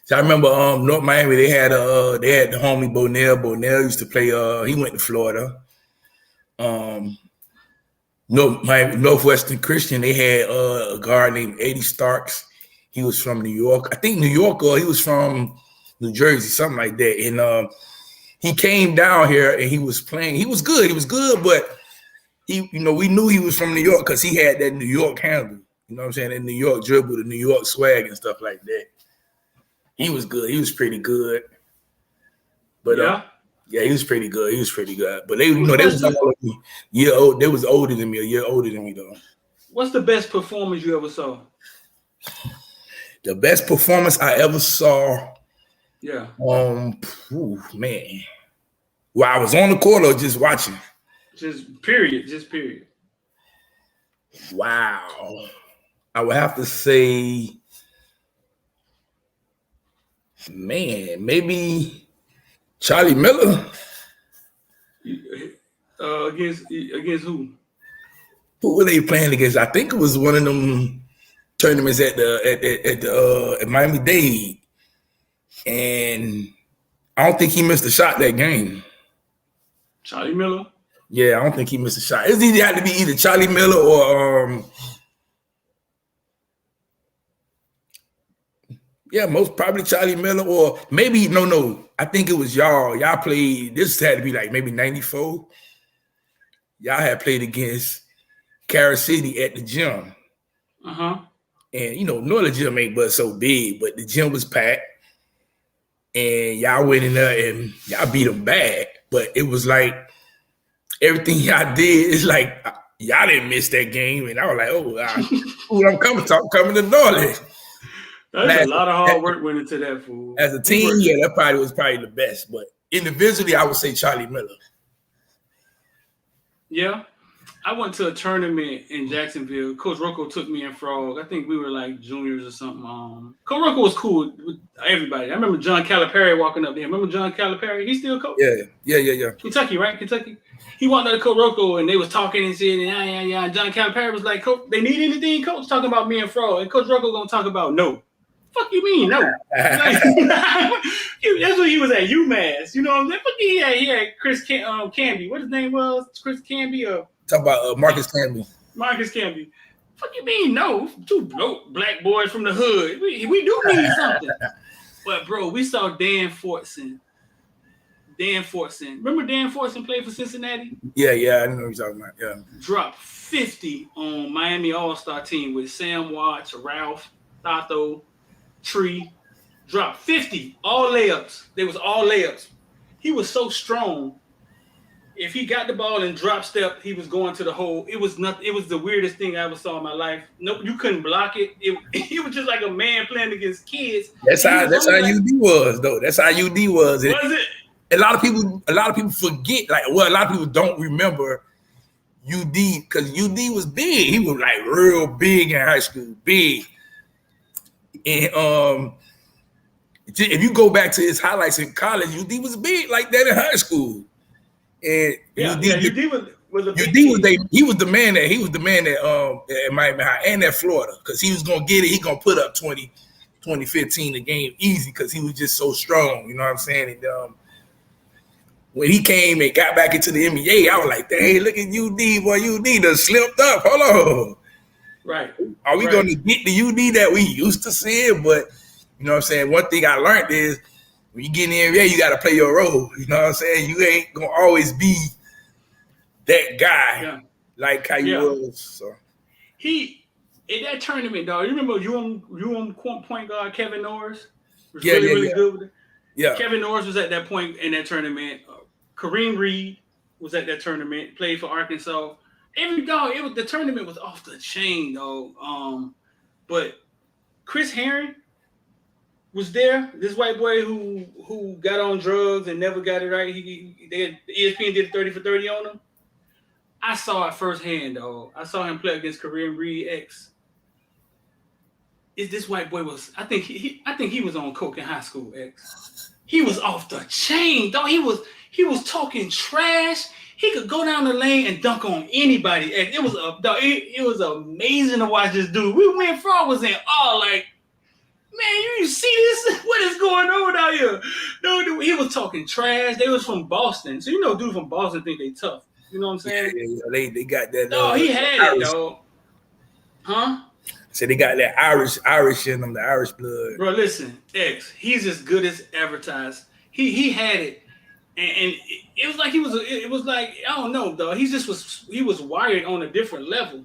So I remember North Miami, they had the homie Bonell. Bonell used to play, he went to Florida. Northwestern Christian, they had a guard named Eddie Starks. He was from New York. I think New York, or he was from New Jersey, something like that. And he came down here and he was playing. He was good. He was good, but we knew he was from New York because he had that New York handle. You know what I'm saying? That New York dribble, the New York swag and stuff like that. He was good. He was pretty good. But yeah, he was pretty good. He was pretty good. But they was all year old. They was older than me, a year older than me though. What's the best performance you ever saw? The best performance I ever saw. Yeah. Man. Well, I was on the court or just watching. Just period. Wow. I would have to say, man, maybe Charlie Miller. Against who? Who were they playing against? I think it was one of them tournaments at Miami-Dade. And I don't think he missed a shot that game. Charlie Miller? Yeah, I don't think he missed a shot. It had to be either Charlie Miller or most probably Charlie Miller, or maybe no. I think it was y'all. Y'all played. This had to be like maybe 94. Y'all had played against Carol City at the gym. And Northern gym ain't but so big, but the gym was packed. And y'all went in there and y'all beat them bad. But it was like everything y'all did is like y'all didn't miss that game. And I was like, I'm coming to Northern. That's a lot of hard work went into that, fool. As a team, that probably was the best. But individually, I would say Charlie Miller. Yeah. I went to a tournament in Jacksonville. Coach Rocco took me and Frog. I think we were like juniors or something. Coach Rocco was cool with everybody. I remember John Calipari walking up there. Remember John Calipari? He's still coach. Yeah. Kentucky, right? Kentucky. He walked up to Coach Rocco and they was talking and saying, yeah. And John Calipari was like, Coach, they need anything? Coach talking about me and Frog. And Coach Rocco gonna talk about no. Fuck you mean no? That's what he was at UMass. You know what I'm saying? Fuck he had Chris Canby. What his name was? Chris Canby or talk about Marcus Canby. Marcus Canby. Fuck you mean no? Two black boys from the hood. We do need something. But bro, we saw Dan Forston. Remember Dan Forston played for Cincinnati? Yeah, I know what you're talking about. Yeah. Dropped 50 on Miami All-Star team with Sam Watts, Ralph, Thato, Tree. Dropped 50, all layups. They was all layups. He was so strong. If he got the ball and drop step, he was going to the hole. It was nothing. It was the weirdest thing I ever saw in my life. No, you couldn't block it. It was just like a man playing against kids. That's how UD was, though. That's how UD was. Was it? A lot of people forget. A lot of people don't remember UD because UD was big. He was like real big in high school, big. And if you go back to his highlights in college, UD was big like that in high school. And UD was a big he was the man that at Miami High and at Florida because he was gonna get it. He gonna put up 20-15 a game easy because he was just so strong. You know what I'm saying? And when he came and got back into the NBA, I was like, "Hey, look at UD, boy! UD done slipped up. Hold on, right? Are we gonna get the UD that we used to see?" But you know what I'm saying? One thing I learned is when you get in the NBA, you got to play your role. You know what I'm saying? You ain't gonna always be that guy like how you was. So he in that tournament, dog. You remember you on point guard Kevin Norris was really good with it. Yeah, Kevin Norris was at that point in that tournament. Kareem Reed was at that tournament. Played for Arkansas. The tournament was off the chain, dog. But Chris Herron was there. This white boy who got on drugs and never got it right. ESPN did 30 for 30 on him. I saw it firsthand, dog. I saw him play against Kareem Reed X. This white boy was? I think he was on coke in high school. X. He was off the chain, dog. He was talking trash. He could go down the lane and dunk on anybody. And it was amazing to watch this dude. Me and Frog was in awe, like, man, you see this? What is going on out here? Dude, he was talking trash. They was from Boston. So, dudes from Boston think they tough. You know what I'm saying? Yeah. They got that. No, he had Irish. it, dog. Huh? So they got that Irish in them, the Irish blood. Bro, listen, X, he's as good as advertised. He had it, and it was like it was like, I don't know, dog. He was wired on a different level.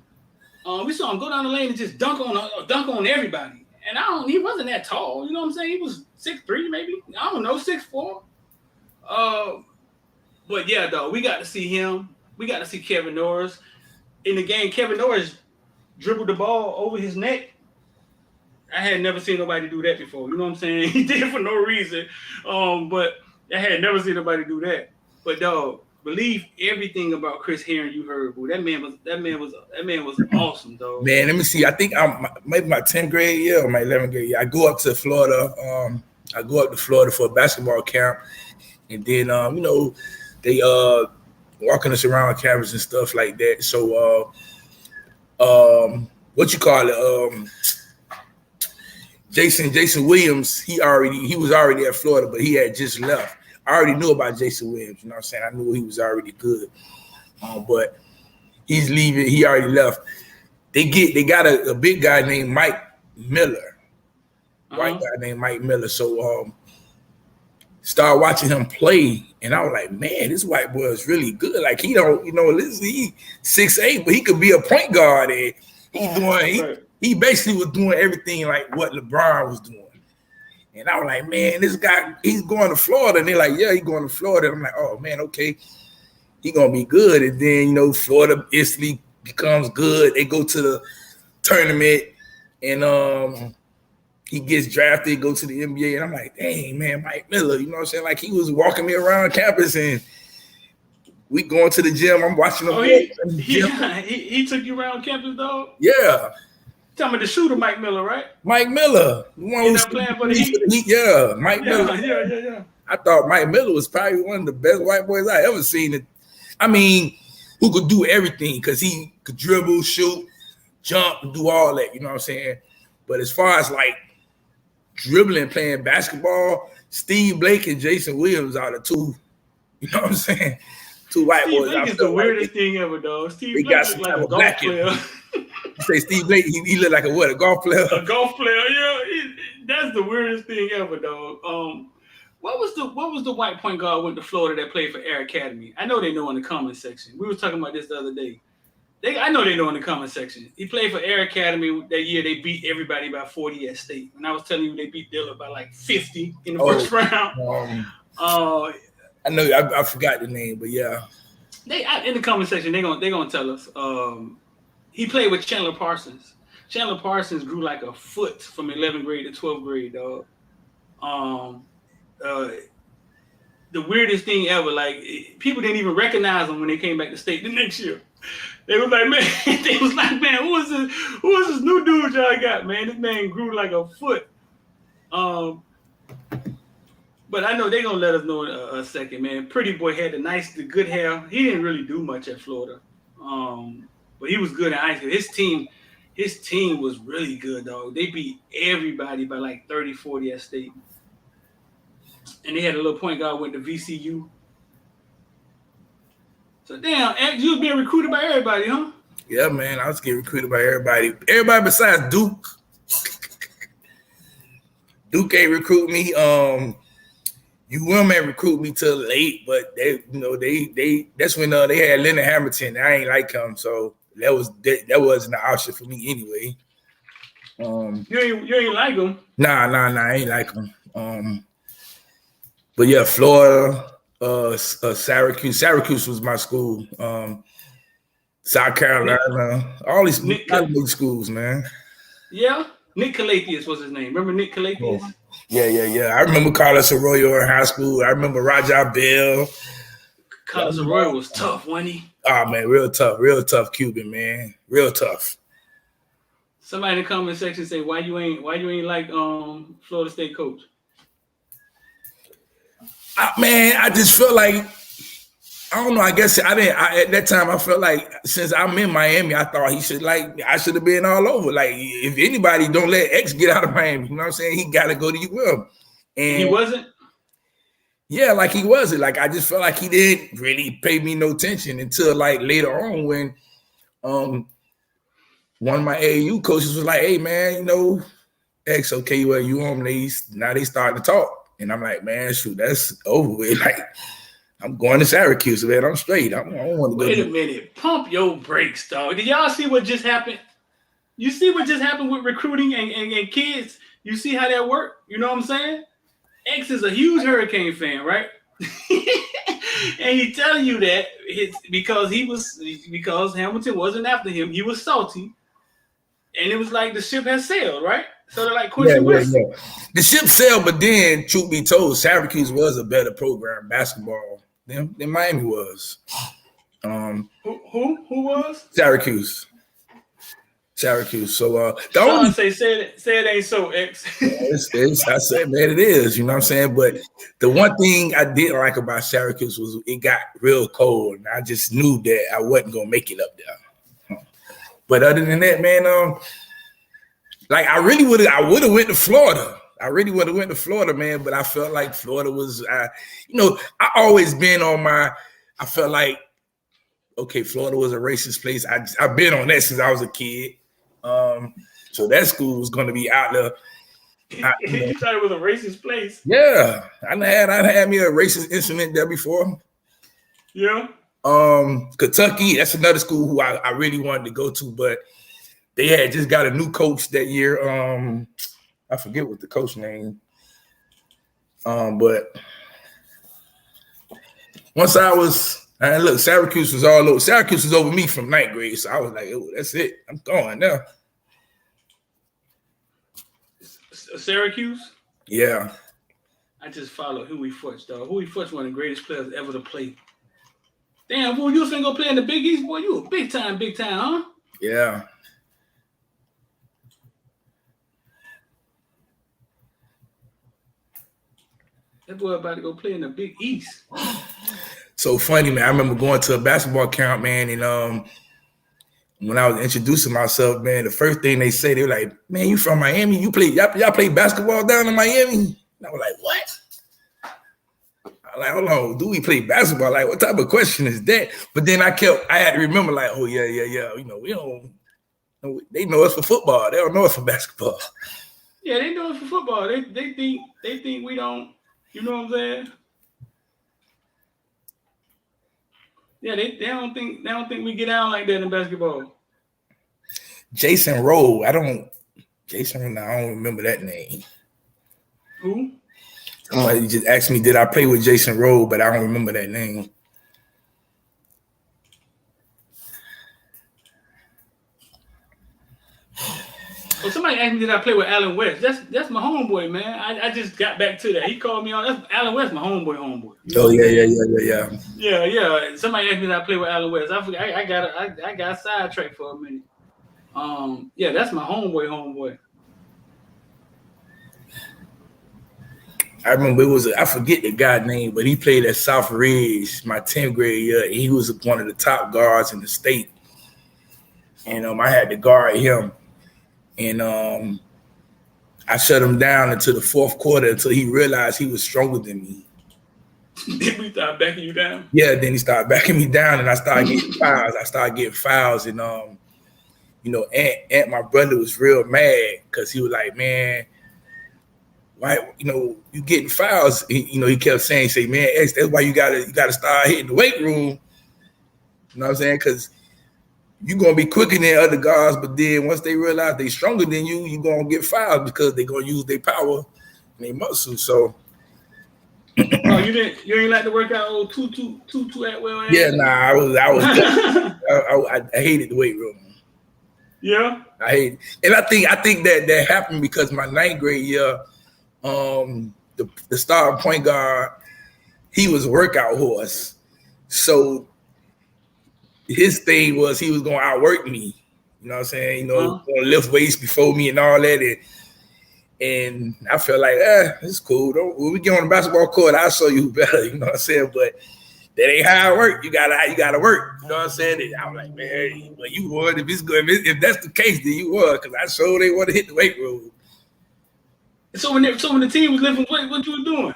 We saw him go down the lane and just dunk on everybody. And he wasn't that tall, you know what I'm saying? He was 6'3", maybe. I don't know, 6'4". But yeah, dog, we got to see him. We got to see Kevin Norris. In the game, Kevin Norris dribbled the ball over his neck. I had never seen nobody do that before. You know what I'm saying? He did it for no reason. But I had never seen nobody do that. But dog, believe everything about Chris Herron you heard, bro. That man was awesome, dog. Man, let me see. I think I'm maybe my 10th grade year or my 11th grade year. I go up to Florida. I go up to Florida for a basketball camp, and then they walking us around campus and stuff like that. So what you call it? Jason Williams, he was already at Florida, but he had just left. I already knew about Jason Williams, you know what I'm saying? I knew he was already good. But he's leaving, he already left. They got a big guy named Mike Miller. White guy named Mike Miller. So started watching him play, and I was like, man, this white boy is really good. Like, he don't, he 6'8", but he could be a point guard, and he basically was doing everything like what LeBron was doing. And I was like, man, this guy, he's going to Florida. And they're like, yeah, he's going to Florida. I'm like, oh, man, okay. He's going to be good. And then, Florida instantly becomes good. They go to the tournament, and he gets drafted, go to the NBA. And I'm like, dang, man, Mike Miller, you know what I'm saying? Like, he was walking me around campus, and we going to the gym. I'm watching him. Oh, he took you around campus, dog? Yeah. Talking about the shooter, Mike Miller, right? Mike Miller. The one who's playing for the Heat? Yeah, Mike Miller. Yeah. I thought Mike Miller was probably one of the best white boys I ever seen. I mean, who could do everything, because he could dribble, shoot, jump, do all that, you know what I'm saying? But as far as like dribbling, playing basketball, Steve Blake and Jason Williams are the two, you know what I'm saying? Two white boys. Steve Blake is the weirdest thing ever, dog. Steve Blake looks like a golf player. You say Steve Blake, he look like a golf player? A golf player, yeah. That's the weirdest thing ever, dog. What was the white point guard went to Florida that played for Air Academy? I know they know in the comment section. We were talking about this the other day. I know they know in the comment section. He played for Air Academy that year. They beat everybody by 40 at state. And I was telling you they beat Dillard by like 50 in the first round. I know I forgot the name, but yeah. In the comment section they're gonna tell us. He played with Chandler Parsons. Chandler Parsons grew like a foot from 11th grade to 12th grade, dog. The weirdest thing ever, like, people didn't even recognize him when they came back to state the next year. They was like, man, who is this new dude y'all got, man? This man grew like a foot. But I know they're gonna let us know in a second, man. Pretty boy had the good hair. He didn't really do much at Florida. But he was good at high school. His team was really good, dog. They beat everybody by like 30, 40 at state. And they had a little point guard went to VCU. So damn, you was being recruited by everybody, huh? Yeah, man. I was getting recruited by everybody. Everybody besides Duke. Duke ain't recruit me. UM ain't recruit me till late, but they that's when they had Leonard Hamilton. I ain't like him, so that wasn't an option for me anyway. You ain't like him? Nah, I ain't like him. But yeah, Florida, Syracuse. Syracuse was my school. South Carolina, all these big schools, man. Yeah, Nick Calethes was his name. Remember Nick Calethes? Oh. Yeah. I remember Carlos Arroyo in high school. I remember Raja Bell. Carlos Arroyo was tough, wasn't he? Oh man, real tough Cuban, man. Real tough. Somebody in the comment section say, why you ain't like Florida State coach? Man, I just feel like I don't know. I guess I didn't. At that time, I felt like since I'm in Miami, I thought I should have been all over. Like, if anybody don't let X get out of Miami, you know what I'm saying? He got to go to UM. And he wasn't. Yeah, like he wasn't. Like I just felt like he didn't really pay me no attention until like later on when one of my AAU coaches was like, "Hey man, you know, X, okay, well you on now they starting to talk," and I'm like, "Man, shoot, that's over with." Like. I'm going to Syracuse, man. I'm straight. I don't want to go. Wait a minute. Pump your brakes, dog. Did y'all see what just happened? You see what just happened with recruiting and kids? You see how that worked? You know what I'm saying? X is a huge Hurricane fan, right? And he telling you that because Hamilton wasn't after him. He was salty. And it was like the ship has sailed, right? So they're like, Quincy West. Yeah. The ship sailed, but then, truth be told, Syracuse was a better program basketball than Miami was. Who was? Syracuse. So Sean say it ain't so, X. I said, man, it is. You know what I'm saying? But the one thing I didn't like about Syracuse was it got real cold, and I just knew that I wasn't gonna make it up there. But other than that, man, like I would have went to Florida. Man. But I felt like Florida was, I always been on I felt like, okay, Florida was a racist place. I've been on that since I was a kid. So that school was going to be out there. You thought it was a racist place? Yeah, I had me a racist incident there before. Yeah. Kentucky, that's another school who I really wanted to go to, but they had just got a new coach that year. I forget what the coach name. But once look, Syracuse was all over. Syracuse was over me from ninth grade, so I was like, oh, that's it. I'm going now. Syracuse? Yeah. I just followed Huey Futch, dog. Huey Futch, one of the greatest players ever to play. Damn, boy, you was finna go play in the Big East, boy. You a big time, huh? Yeah. That boy about to go play in the Big East. So funny, man. I remember going to a basketball camp, man, and when I was introducing myself, man, the first thing they say, they were like, "Man, you from Miami? Y'all play basketball down in Miami?" And I was like, "What?" I'm like, "Hold on, do we play basketball? Like, what type of question is that?" But then I had to remember, like, "Oh yeah. You know, we don't. They know us for football. They don't know us for basketball." Yeah, they know us for football. They think we don't. You know what I'm saying? Yeah, they don't think we get down like that in basketball. Jason Rowe, I don't remember that name. Who? Somebody just asked me, did I play with Jason Rowe, but I don't remember that name. Well, somebody asked me, did I play with Allen West? That's my homeboy, man. I just got back to that. He called me on. That's Allen West, my homeboy. Oh yeah. Yeah. Somebody asked me, did I play with Allen West? I forgot. I got sidetracked for a minute. Yeah, that's my homeboy. I remember I forget the guy's name, but he played at South Ridge my 10th grade year. He was one of the top guards in the state. And I had to guard him. And I shut him down until the fourth quarter until he realized he was stronger than me. Then we started backing you down? Yeah, then he started backing me down and I started getting fouls. And, Aunt, my brother was real mad because he was like, man, why, you getting fouls? He kept saying, man, X, that's why you gotta start hitting the weight room. You know what I'm saying? Because you're going to be quicker than other guys, but then once they realize they stronger than you, you're going to get fouled because they're going to use their power and their muscles. So. Oh, you didn't like to work out old two at well? Yeah, nah, I hated the weight room. Yeah? I hate it. And I think that happened because my ninth grade year, the starting point guard, he was a workout horse. So his thing was he was going to outwork me. You know what I'm saying? Going to lift weights before me and all that. And I felt like, it's cool. When we get on the basketball court, I'll show you better. You know what I'm saying? But, That ain't how it work. You gotta work. You know what I'm saying? I'm like, man, well, you would if it's good. If that's the case, then you would, because I sure they want to hit the weight room. So when the team was lifting weight, what you was doing?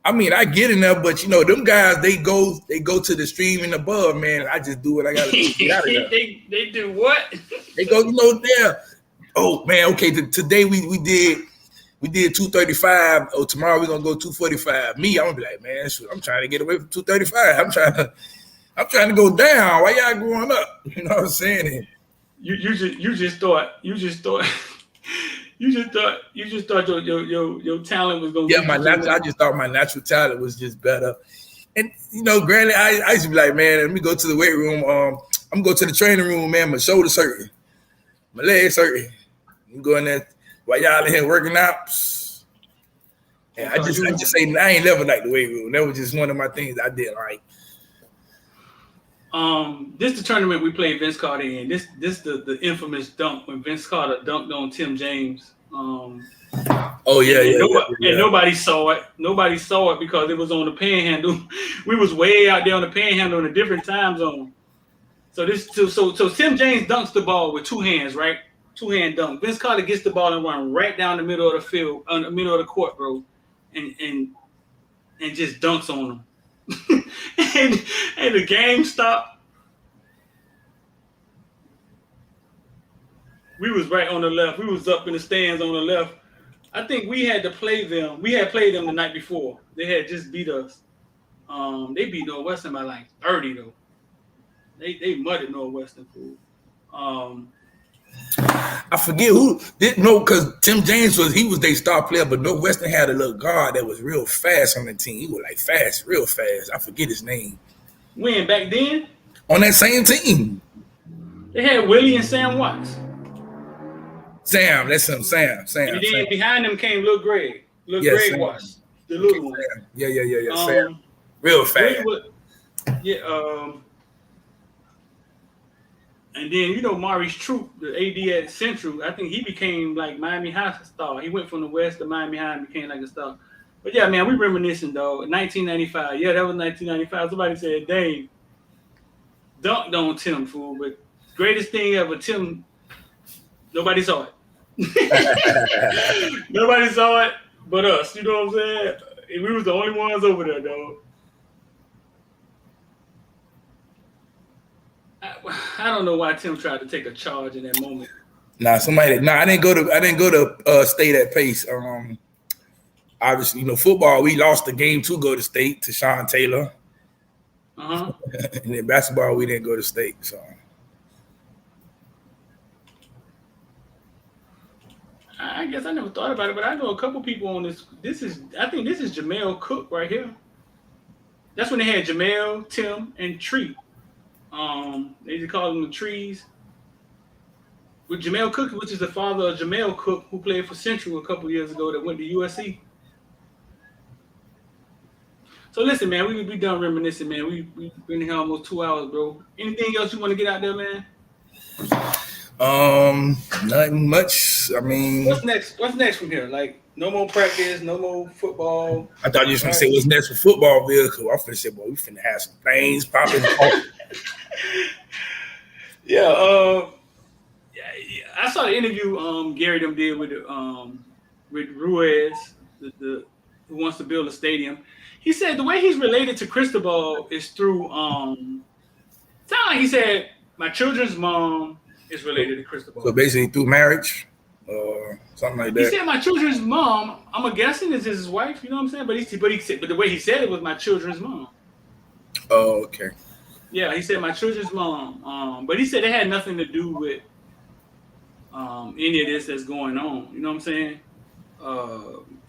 I mean, I get in there, but you know, them guys, they go to the stream and above, man. I just do what I gotta do. Get out of there. they do what? They go, you know, there. Oh man, okay. Today we did 235. Oh, tomorrow we're gonna go 245. Me, I'm gonna be like, man, shoot, I'm trying to get away from 235. I'm trying to go down. Why y'all going up? You know what I'm saying? You just thought your talent was gonna. Yeah, I just thought my natural talent was just better. And you know, granted, I used to be like, man, let me go to the weight room. I'm gonna go to the training room, man. My shoulders hurting, my legs hurting. I'm going there while y'all in here working out. And I just say I ain't never liked the weight room. That was just one of my things I did like. This the tournament we played Vince Carter in. This the infamous dunk when Vince Carter dunked on Tim James. Oh yeah, and nobody saw it. Nobody saw it because it was on the Panhandle. We was way out there on the Panhandle in a different time zone. So Tim James dunks the ball with two hands, right? Two-hand dunk. Vince Carter gets the ball and run right down the middle of the field, the middle of the court, bro, and just dunks on him. and the game stopped. We was right on the left. We was up in the stands on the left. I think we had to play them. We had played them the night before. They had just beat us. They beat Northwestern by like 30 though. They mudded Northwestern fool. I forget who didn't know because Tim James was their star player, but Northwestern had a little guard that was real fast on the team. He was like fast, real fast. I forget his name. When back then? On that same team. They had Willie and Sam Watts. Sam, that's him. Sam. And then behind them came Lil Greg. Greg Watts. The little one. Yeah. Sam. Real fast. And then, you know, Maurice Troop, the AD at Central, I think he became like Miami High star. He went from the West to Miami High and became like a star. But yeah, man, we reminiscing, though. 1995. Yeah, that was 1995. Somebody said, dang, dunked on Tim, fool. But greatest thing ever, Tim, nobody saw it. Nobody saw it but us. You know what I'm saying? And we was the only ones over there, though. I don't know why Tim tried to take a charge in that moment. I didn't go to state at Pace. Obviously, you know, football, we lost the game to go to state to Sean Taylor. And then basketball, we didn't go to state. So I guess I never thought about it, but I know a couple people on this. I think this is Jamel Cook right here. That's when they had Jamel, Tim, and Tree. They used to call them the Trees. With Jamel Cook, which is the father of Jamel Cook, who played for Central a couple years ago that went to USC. So listen, man, we done reminiscing, man. We've been here almost 2 hours, bro. Anything else you want to get out there, man? Nothing much. I mean, what's next from here? Like, no more practice, no more football. I thought you was gonna say what's next for football, Bill. Cause I'm finna say, boy, we finna have some things popping. I saw the interview Gary them did with Ruiz, the who wants to build a stadium. He said the way he's related to Cristobal is through sound like he said my children's mom is related to Cristobal. So basically through marriage or something like that. He said my children's mom, I'm guessing is his wife, you know what I'm saying? But the way he said it was my children's mom. Oh, okay. Yeah, he said my children's mom. But he said it had nothing to do with any of this that's going on. You know what I'm saying?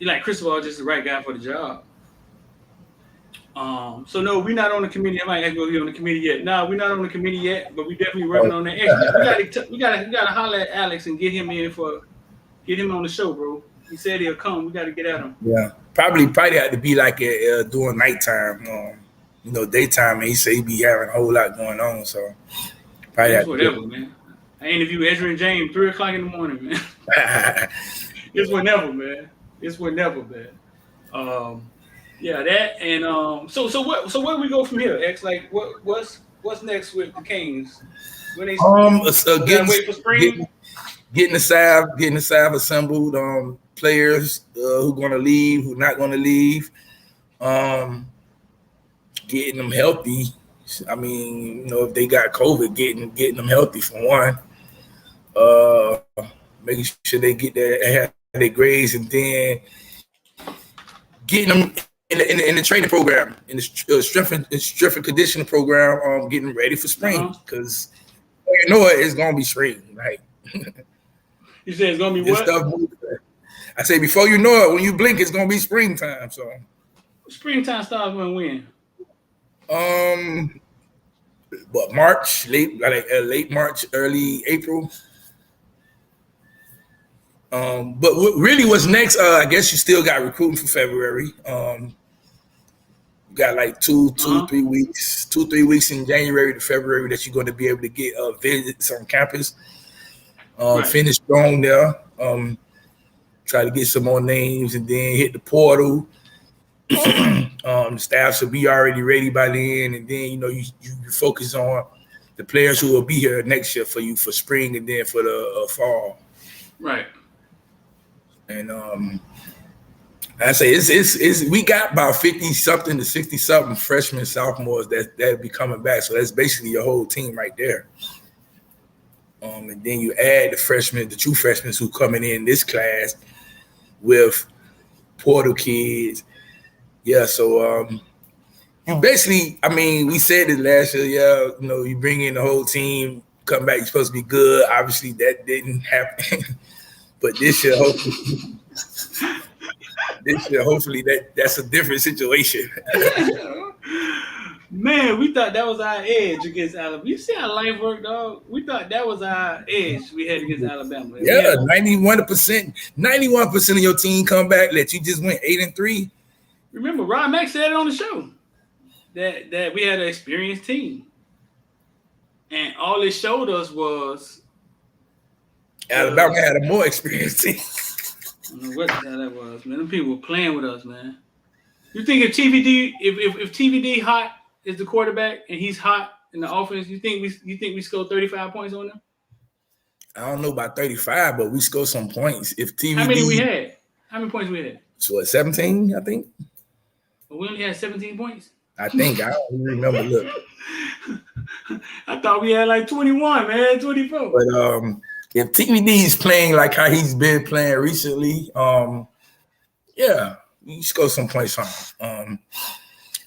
Like Cristobal just the right guy for the job. So no, we're not on the committee. I might have to go here on the committee yet. No, we're not on the committee yet, but we're definitely working on that. We gotta holler at Alex and get him on the show, bro. He said he'll come. We gotta get at him. Yeah, probably had to be like during nighttime. Daytime, and he said he be having a whole lot going on. So probably it's whatever, man. I interviewed Ezra and James 3:00 in the morning, man. It's whenever, man. Yeah, that and so where we go from here? X, like what's next with the Kings? When they So we gotta wait for spring. getting the staff assembled. Players who gonna leave, who not gonna leave. Getting them healthy. I mean, you know, if they got COVID, getting them healthy for one. Making sure they get their grades, and then getting them in the training program, in the strength and conditioning program, getting ready for spring. Because you know it's gonna be spring, right? You said it's gonna be what? I say before you know it, when you blink, it's gonna be springtime. So springtime starts when? But March, late March, early April. But what's next? I guess you still got recruiting for February. You got like 3 weeks in January to February that you're going to be able to get visits on campus. Finish strong there. Try to get some more names and then hit the portal. The staff should be already ready by then, and then you focus on the players who will be here next year for you for spring and then for the fall. Right. And I say it's we got about 50-something to 60-something freshmen, sophomores that'll be coming back. So that's basically your whole team right there. And then you add the true freshmen who coming in this class with portal kids. Yeah, so you basically, I mean, we said it last year, yeah, you know, you bring in the whole team, come back, you're supposed to be good. Obviously, that didn't happen. But this year, hopefully, that's a different situation. Man, we thought that was our edge against Alabama. You see how life worked, dog? We thought that was our edge we had against Alabama. Yeah, 91% of your team come back that you just went 8-3. Remember, Rod Mack said it on the show that we had an experienced team. And all it showed us was Alabama had a more experienced team. I don't know what the hell that was, man. Them people were playing with us, man. You think if TVD hot is the quarterback and he's hot in the offense, you think we scored 35 points on them? I don't know about 35, but we scored some points. If TVD, how many we had? How many points we had? So what, 17, I think. But we only had 17 points. I think I don't remember. Look, I thought we had like 21, man, 24. But if TVD is playing like how he's been playing recently, yeah, you score some points on him.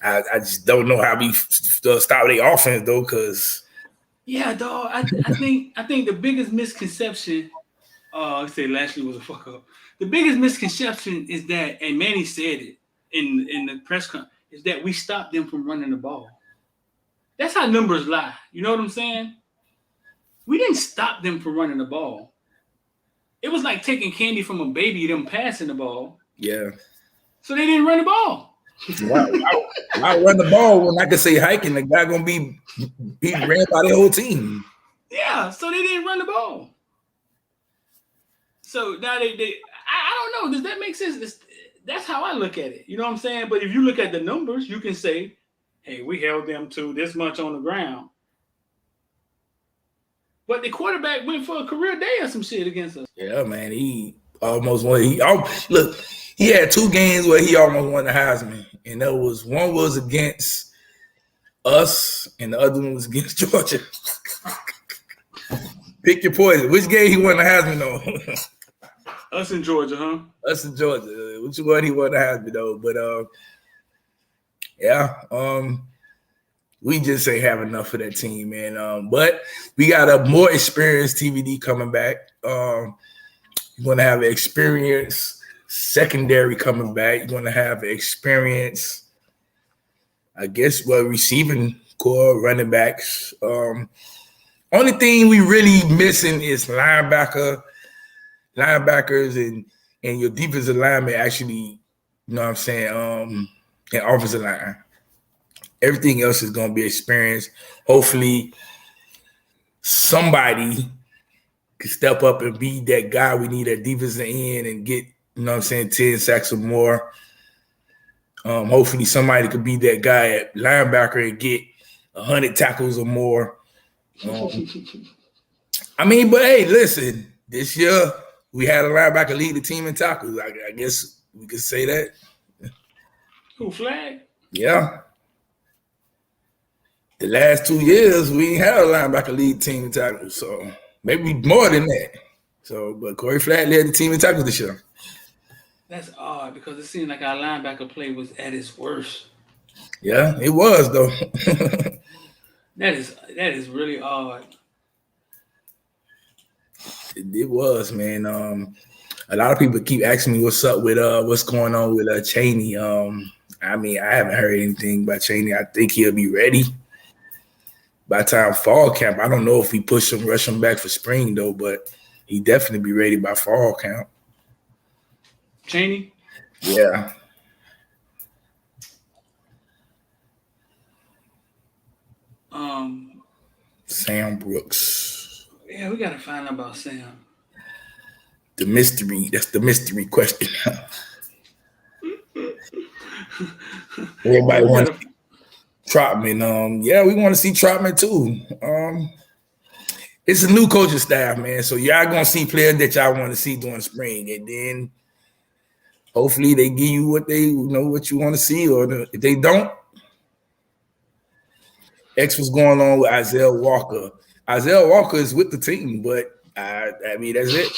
I just don't know how we stop their offense though, because yeah, dog. I think the biggest misconception, I say Lashley was a fuck up. The biggest misconception is that, and Manny said it in the press conference, is that we stopped them from running the ball. That's how numbers lie. You know what I'm saying? We didn't stop them from running the ball. It was like taking candy from a baby, them passing the ball. Yeah. So they didn't run the ball. Why run the ball when I could say hiking? The guy gonna be ran by the whole team. Yeah, so they didn't run the ball. So now I don't know. Does that make sense? That's how I look at it. You know what I'm saying? But if you look at the numbers, you can say, hey, we held them to this much on the ground. But the quarterback went for a career day or some shit against us. Yeah, man. He almost won. Look, he had 2 games where he almost won the Heisman. And one was against us and the other one was against Georgia. Pick your poison. Which game he won the Heisman on? Us in Georgia, huh? Us in Georgia. Which one he won the Heisman though? But yeah. We just ain't have enough of that team, man. But we got a more experienced TVD coming back. You're gonna have an experienced secondary coming back. You're gonna have an experienced, I guess, receiving core, running backs. Only thing we really missing is linebackers and your defensive linemen actually, you know what I'm saying, and offensive line. Everything else is going to be experienced. Hopefully, somebody can step up and be that guy we need at defensive end and get, you know what I'm saying, 10 sacks or more. Hopefully somebody could be that guy at linebacker and get 100 tackles or more. I mean, but hey, listen, this year we had a linebacker lead the team in tackles. I guess we could say that. Who, Flag? Yeah. The last 2 years, we ain't had a linebacker lead team in tackles, so maybe more than that. So, but Corey Flag led the team in tackles this year. That's odd because it seemed like our linebacker play was at its worst. Yeah, it was though. That is really odd. It was, man. A lot of people keep asking me what's up with what's going on with Chaney. I mean, I haven't heard anything about Chaney. I think he'll be ready by the time fall camp. I don't know if we rush him back for spring though, but he definitely be ready by fall camp. Chaney? Yeah. Sam Brooks. Yeah, we gotta find out about Sam. The mystery. That's the mystery question. Everybody wants Trotman. Yeah, we want to see Trotman too. It's a new coaching staff, man. So y'all gonna see players that y'all want to see during spring, and then hopefully they give you what you want to see, or if they don't. X was going on with Isaiah Walker. Isaiah Walker is with the team, but I mean that's it.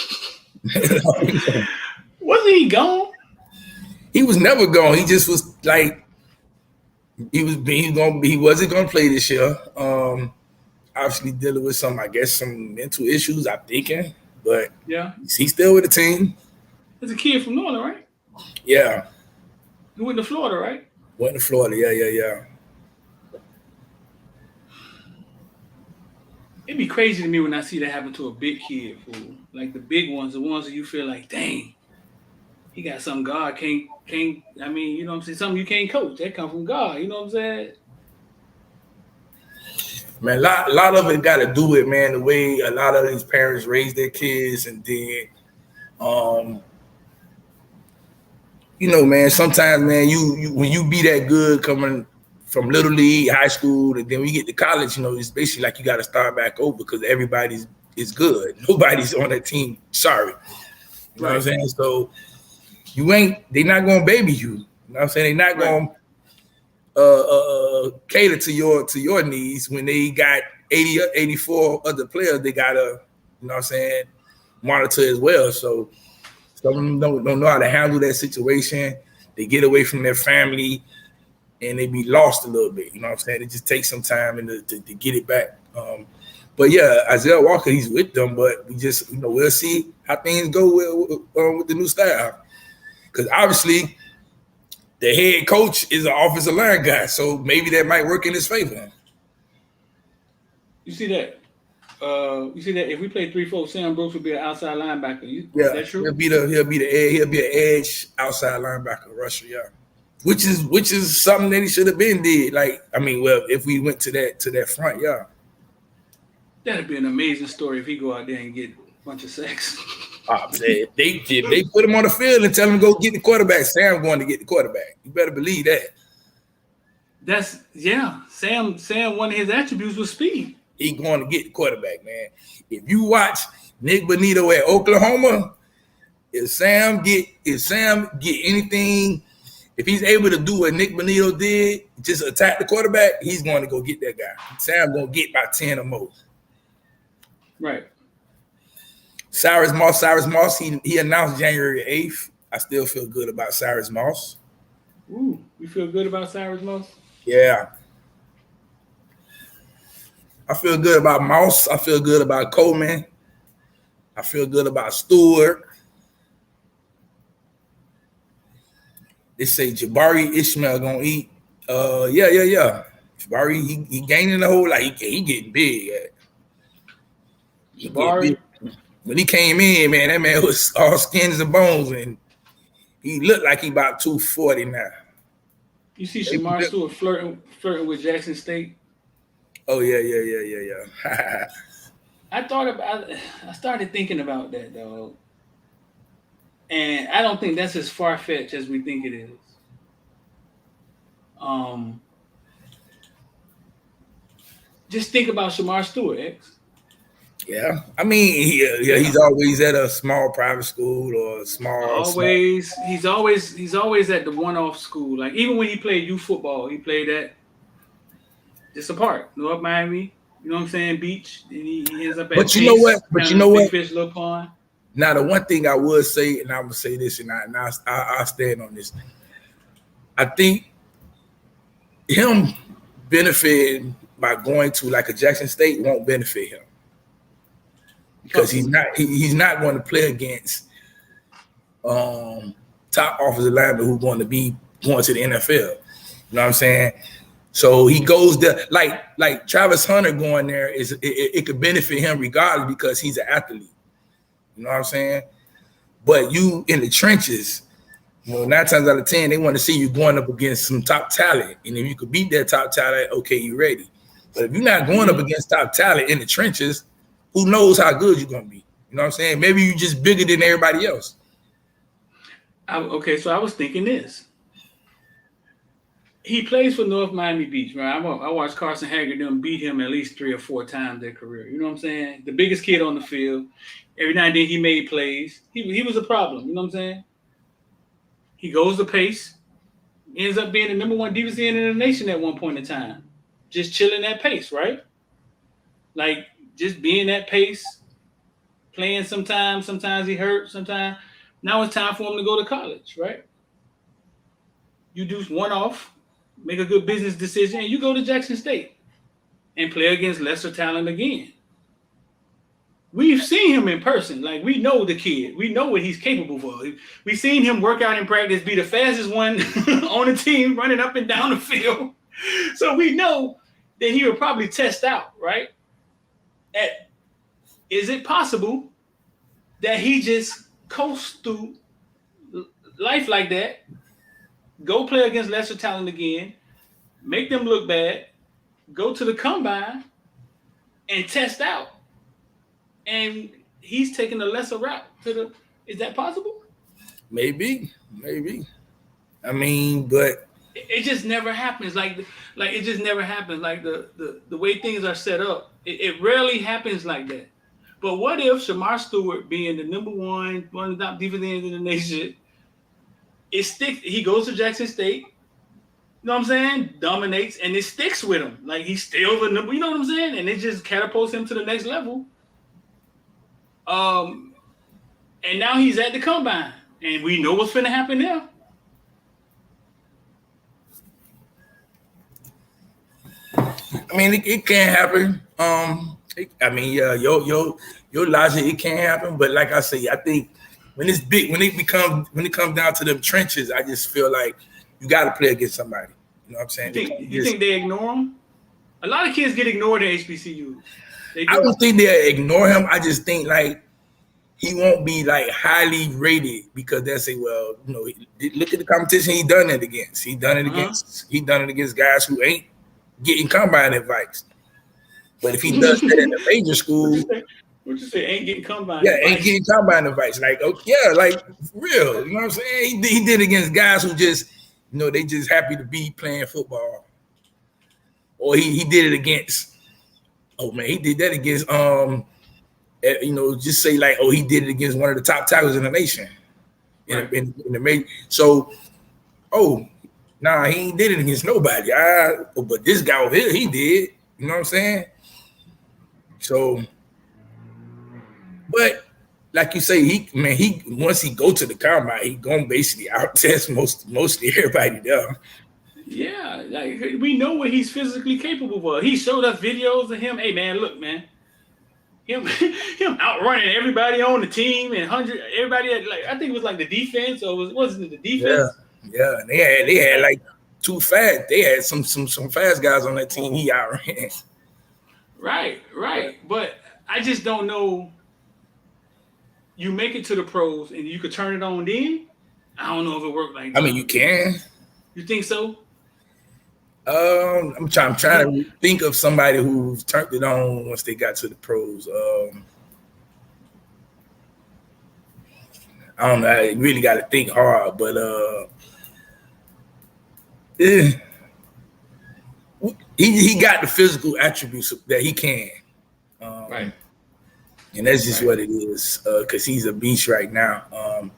Wasn't he gone? He was never gone. He just was like he wasn't gonna play this year. Obviously dealing with some mental issues, I'm thinking, but yeah, he's still with the team. There's a kid from Northern, right? Yeah. He went to Florida, right? Went to Florida, yeah. It'd be crazy to me when I see that happen to a big kid, fool. Like the big ones, the ones that you feel like, dang, he got something God can't. I mean, you know what I'm saying? Something you can't coach. That come from God. You know what I'm saying? Man, a lot of it got to do with, man, the way a lot of these parents raise their kids, and then, man, sometimes, man, you when you be that good coming from little league, high school, and then when you get to college, it's basically like you got to start back over because everybody's is good. Nobody's on that team. Sorry, you know what I'm saying? So they're not going to baby you. You know what I'm saying? They're not going to cater to your needs when they got 80 or 84 other players they got to, you know what I'm saying, monitor as well. So some of them don't know how to handle that situation. They get away from their family and they be lost a little bit. You know what I'm saying? It just takes some time to get it back. But yeah, Isaiah Walker, he's with them, but we just, we'll see how things go with the new staff. Because obviously the head coach is an offensive line guy, so maybe that might work in his favor. You see that? If we play 3-4, Sam Brooks would be an outside linebacker. Yeah, is that true? He'll be an edge outside linebacker rusher. Yeah, which is something that he should have been did. Like, I mean, well, if we went to that front, yeah, that'd be an amazing story if he go out there and get a bunch of sacks. If they put him on the field and tell him to go get the quarterback, Sam going to get the quarterback. You better believe that. Sam, one of his attributes was speed. He going to get the quarterback, man. If you watch Nick Bonito at Oklahoma, if Sam get anything, if he's able to do what Nick Bonito did, just attack the quarterback, he's going to go get that guy. Sam going to get about 10 or more. Right. Cyrus Moss, he announced January 8th. I still feel good about Cyrus Moss. Ooh, you feel good about Cyrus Moss? Yeah. I feel good about Moss. I feel good about Coleman. I feel good about Stewart. They say Jabari Ishmael gonna eat. Yeah. Jabari, he gaining the whole, like he getting big. Jabari. When he came in, man, that man was all skins and bones, and he looked like he about 240 now. You see Shamar Stewart flirting with Jackson State? Oh yeah. I started thinking about that, though. And I don't think that's as far-fetched as we think it is. Just think about Shamar Stewart, X. Yeah, I mean, he's always at a small private school or a small. He's always at the one-off school. Like even when he played youth football, he played at just apart North Miami. You know what I'm saying? Beach. And he ends up at. But you know what? Big Fish, Little Pond. Now the one thing I would say, and I'm gonna say this, and I stand on this. I think him benefiting by going to like a Jackson State won't benefit him. Because he's not going to play against top offensive linemen who are going to be going to the NFL. You know what I'm saying? So he goes there like Travis Hunter going there it could benefit him regardless because he's an athlete. You know what I'm saying? But you in the trenches, 9 times out of 10 they want to see you going up against some top talent, and if you could beat that top talent, okay, you ready. But if you're not going up against top talent in the trenches, who knows how good you're gonna be? You know what I'm saying? Maybe you're just bigger than everybody else. So I was thinking this. He plays for North Miami Beach, right? I watched Carson Haggard them beat him at least 3 or 4 times their career. You know what I'm saying? The biggest kid on the field. Every now and then he made plays. He was a problem. You know what I'm saying? He goes to Pace. Ends up being the number 1 defensive end in the nation at one point in time. Just chilling at Pace, right? Like, just being at Pace, playing sometimes he hurt, sometimes. Now it's time for him to go to college, right? You do one off, make a good business decision, and you go to Jackson State and play against lesser talent again. We've seen him in person. Like, we know the kid. We know what he's capable of. We've seen him work out in practice, be the fastest one on the team, running up and down the field. So we know that he would probably test out, right? Is it possible that he just coasts through life like that, go play against lesser talent again, make them look bad, go to the combine, and test out? And he's taking a lesser route to the. Is that possible? Maybe. I mean, but it just never happens. Like it just never happens. Like the way things are set up, it rarely happens like that. But what if Shamar Stewart, being the number one of the top defensive ends in the nation, he goes to Jackson State, you know what I'm saying? Dominates, and it sticks with him. Like, he's still the number, you know what I'm saying? And it just catapults him to the next level. And now he's at the combine, and we know what's finna happen now. I mean, it can happen. Your logic, it can happen. But like I say, I think when it comes down to them trenches, I just feel like you got to play against somebody. You know what I'm saying? You think they ignore him? A lot of kids get ignored at HBCUs. I don't think they ignore him. I just think like he won't be like highly rated because they'll say, well, look at the competition he done it against. He done it against guys who ain't getting combine advice. But if he does that in a major school, what you say? Ain't getting combine? Yeah, ain't getting combine advice. Like, like real. You know what I'm saying? He did against guys who just, they just happy to be playing football. Or he did it against. Oh man, he did that against just say like, he did it against one of the top tackles in the nation. Right. In the major. So, he ain't did it against nobody. But this guy over here, he did. You know what I'm saying? So, but like you say, he once he go to the combine, he gonna basically out test mostly everybody there. Yeah, like we know what he's physically capable of. He showed us videos of him. Hey man, look, man, him outrunning everybody on the team and everybody. Like, I think it was like the defense, or wasn't it the defense? Yeah. They had like too fast. They had some fast guys on that team. He outran. Right. But I just don't know. You make it to the pros and you could turn it on then? I don't know if it worked like that. I mean, you can. You think so? I'm trying to think of somebody who's turned it on once they got to the pros. I don't know. I really got to think hard, but he got the physical attributes that he can. Right. And that's just what it is, because he's a beast right now.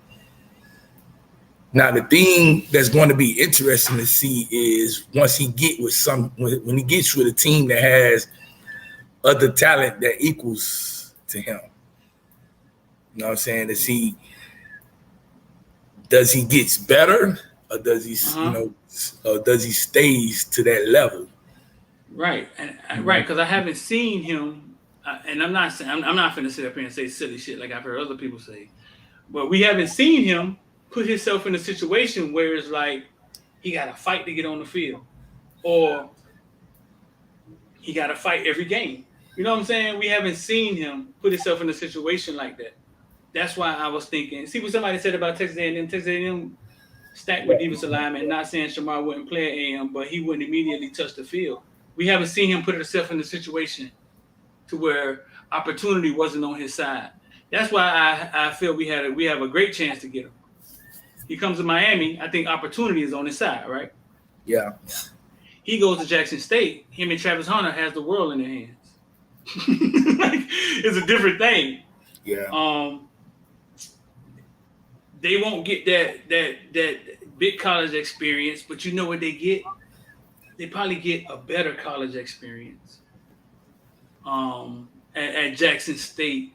Now, the thing that's going to be interesting to see is once he get with when he gets with a team that has other talent that equals to him. You know what I'm saying? To see, does he gets better, or does he, or does he stays to that level? Right, and right, because I haven't seen him, and I'm not finna sit up here and say silly shit like I've heard other people say, but we haven't seen him put himself in a situation where it's like he got to fight to get on the field, or he got to fight every game. You know what I'm saying? We haven't seen him put himself in a situation like that. That's why I was thinking. See what somebody said about Texas A&M. Texas A&M stacked with defensive linemen. Not saying Shamar wouldn't play at A&M, but he wouldn't immediately touch the field. We haven't seen him put himself in a situation to where opportunity wasn't on his side. That's why I feel we have a great chance to get him. He comes to Miami. I think opportunity is on his side, right? Yeah. He goes to Jackson State. Him and Travis Hunter has the world in their hands. It's a different thing. Yeah. They won't get that big college experience, but you know what they get? They probably get a better college experience at Jackson State,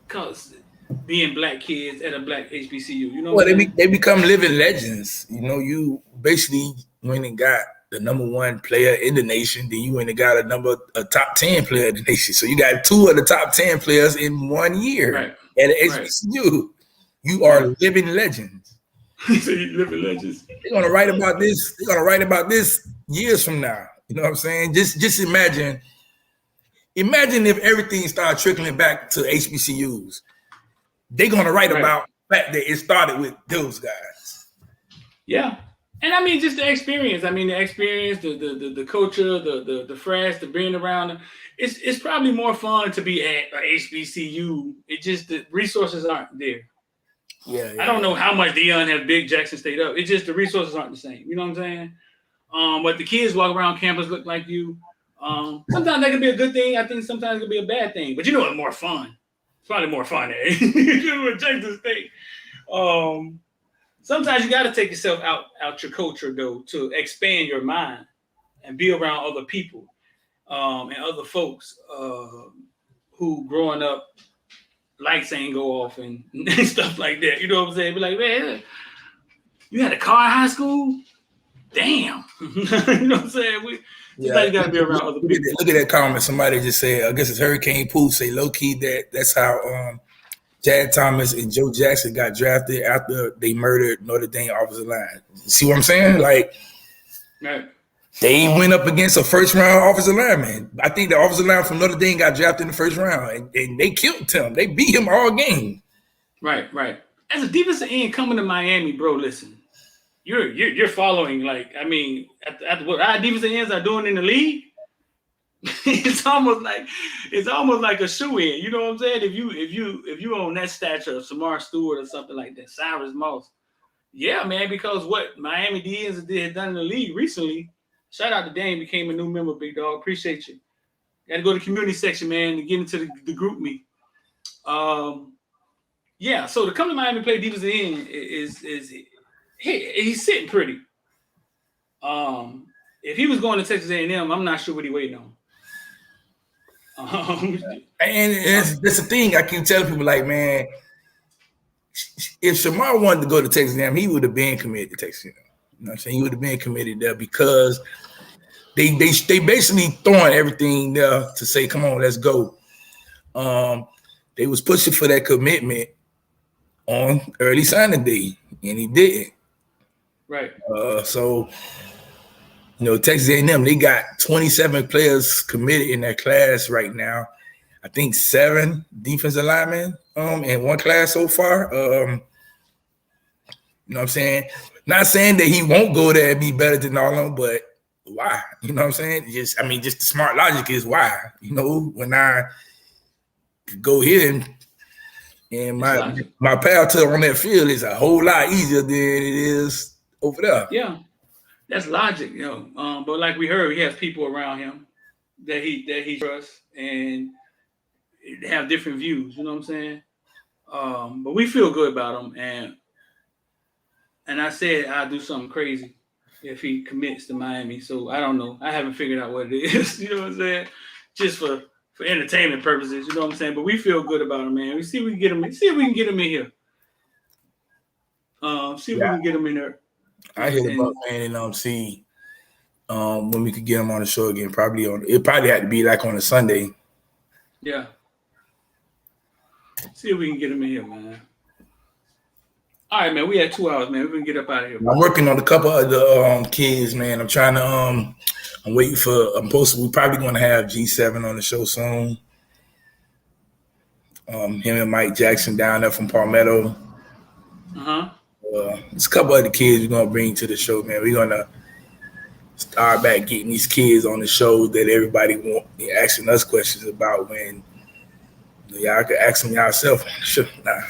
because being black kids at a black HBCU, you know. Well, they become living legends. You know, you basically went and got the number one player in the nation, then you went and got a top 10 player in the nation. So you got 2 of the top 10 players in 1 year at an HBCU. Right. You are living legends. So you living legends. They're gonna write about this. They're gonna write about this years from now. You know what I'm saying? Just imagine if everything started trickling back to HBCUs. They're gonna write about the fact that it started with those guys. Yeah. And I mean, just the experience. I mean, the culture, the fresh, the being around them. It's probably more fun to be at a HBCU. It just, the resources aren't there. Yeah. I don't know how much Deion have big Jackson State up. It's just the resources aren't the same. You know what I'm saying? But the kids walk around campus look like you. Sometimes that could be a good thing. I think sometimes it could be a bad thing. But you know what's more fun? It's probably more fun at Jackson State. Sometimes you got to take yourself out your culture, though, to expand your mind and be around other people and other folks who growing up, lights ain't go off and stuff like that. You know what I'm saying? Be like, man, you had a car in high school? Damn. You know what I'm saying? You got to be around other people. Look at that comment. Somebody just said, I guess it's Hurricane Pooh, say low-key that's how Chad Thomas and Joe Jackson got drafted after they murdered Notre Dame offensive line. See what I'm saying? Like, right. They went up against a first-round offensive lineman. I think the offensive line from Notre Dame got drafted in the first round, and they killed him. They beat him all game. Right. As a defensive end coming to Miami, bro, listen, you're following, like, I mean, at what our defensive ends are doing in the league, it's almost like a shoe-in. You know what I'm saying? If you on that stature of Samar Stewart or something like that, Cyrus Moss, yeah, man, because what Miami DNs had done in the league recently. Shout out to Dane, became a new member, big dog. Appreciate you. Got to go to the community section, man, to get into the group me. Yeah, so to come to Miami play defensive end is he's sitting pretty. If he was going to Texas A&M, I'm not sure what he's waiting on. And that's the thing. I keep telling people, like, man, if Shamar wanted to go to Texas A&M, he would have been committed to Texas A&M. You know what I'm saying? He would have been committed there because they basically throwing everything there to say, come on, let's go. They was pushing for that commitment on early signing day, and he didn't. Right. So, you know, Texas A&M, they got 27 players committed in that class right now. I think 7 defensive linemen in one class so far. You know what I'm saying? Not saying that he won't go there and be better than all of them, but why? You know what I'm saying? Just the smart logic is why. You know, when I go here and my path to on that field is a whole lot easier than it is over there. Yeah. That's logic, But like we heard, he has people around him that he trusts and have different views. You know what I'm saying? But we feel good about him, and I said I'll do something crazy if he commits to Miami. So I don't know. I haven't figured out what it is. You know what I'm saying? Just for entertainment purposes. You know what I'm saying? But we feel good about him, man. We see if we can get him. See if we can get him in here. See if we can get him in there. I hit him up, man, and see when we could get him on the show again. It probably had to be like on a Sunday. Yeah. See if we can get him in here, man. All right, man. We had 2 hours, man. We can get up out of here. I'm working on a couple of the kids, man. I'm trying to I'm waiting for. We're probably going to have G7 on the show soon. Him and Mike Jackson down there from Palmetto. There's a couple other kids we're gonna bring to the show, man. We're gonna start back getting these kids on the show that everybody asking us questions about. When y'all could ask them yourself on the show. Nah.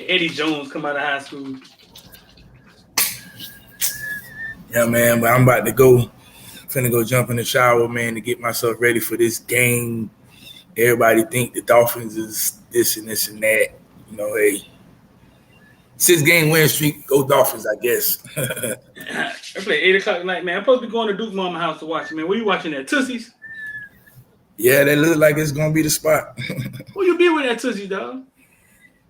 Eddie Jones come out of high school. Yeah, man. But I'm about to go. Finna go jump in the shower, man, to get myself ready for this game. Everybody think the Dolphins is this and this and that. Hey, 6-game win streak, go Dolphins, I guess. I play 8 o'clock tonight, man. I'm supposed to be going to Duke Mama house to watch it, man. Where you watching that? Tootsie's? Yeah, that look like it's gonna be the spot. Who you be with that Tootsie, dog?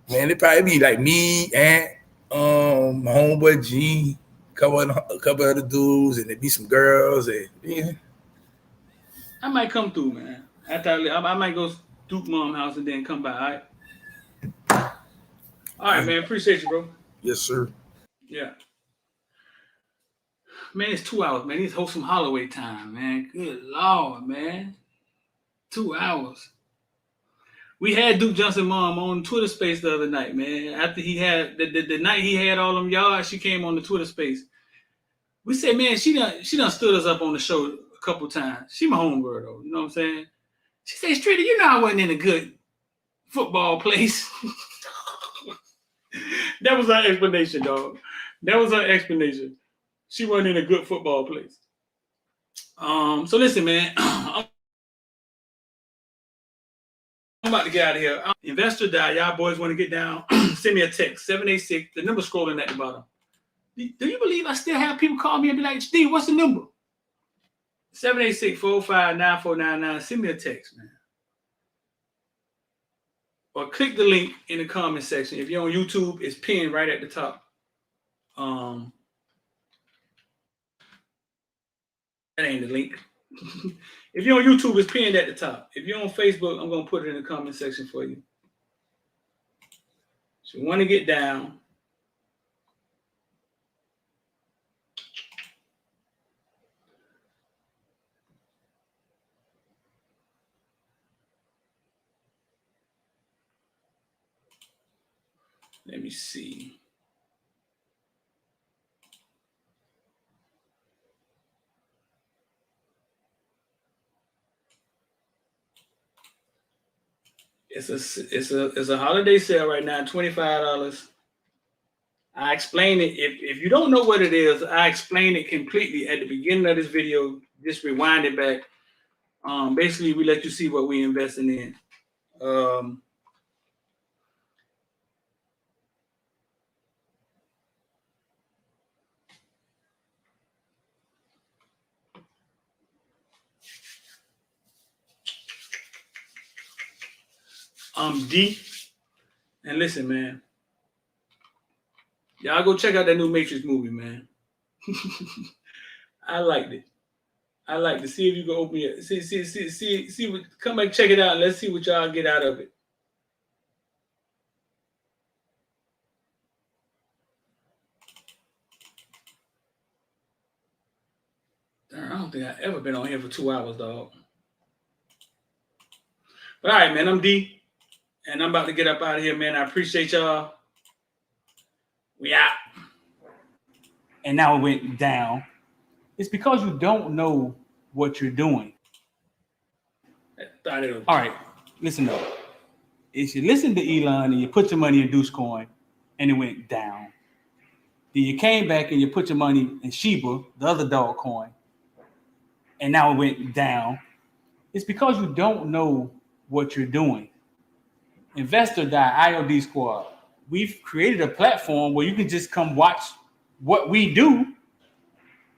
Man, it probably be like me, Aunt, my homeboy G, a couple other dudes, and there be some girls, and yeah. I might come through, man. I might go Duke Mom house and then come by. All right, man. Appreciate you, bro. Yes, sir. Yeah. Man, it's 2 hours, man. He's host some Holloway time, man. Good Lord, man. 2 hours. We had Duke Johnson mom on Twitter space the other night, man. After he had the night he had all them yards, she came on the Twitter space. We said, man, she done stood us up on the show a couple times. She my homegirl, though. You know what I'm saying? She said, Streeter, I wasn't in a good football place. That was our explanation, dog. That was our explanation. She wasn't in a good football place. So listen, man. I'm about to get out of here. Investor die. Y'all boys want to get down? Send me a text. 786. The number scrolling at the bottom. Do you believe I still have people call me and be like, Steve, what's the number? 786-405-9499. Send me a text, man. Or click the link in the comment section. If you're on YouTube, it's pinned right at the top. That ain't the link. If you're on YouTube, it's pinned at the top. If you're on Facebook, I'm going to put it in the comment section for you. So you want to get down. Let me see. It's a holiday sale right now, $25. I explain it. If you don't know what it is, I explain it completely at the beginning of this video. Just rewind it back. Basically, we let you see what we investing in. D. And listen, man. Y'all go check out that new Matrix movie, man. I liked it. I like to see if you can open it. See what, come back, check it out. Let's see what y'all get out of it. Darn, I don't think I've ever been on here for 2 hours, dog. But all right, man, I'm D. And I'm about to get up out of here, man. I appreciate y'all. We out. And now it went down. It's because you don't know what you're doing. All right, listen up. If you listen to Elon and you put your money in Deuce Coin and it went down, Then you came back and you put your money in Shiba, the other dog coin, and now it went down. It's because you don't know what you're doing. Investor Guy, IOD Squad. We've created a platform where you can just come watch what we do.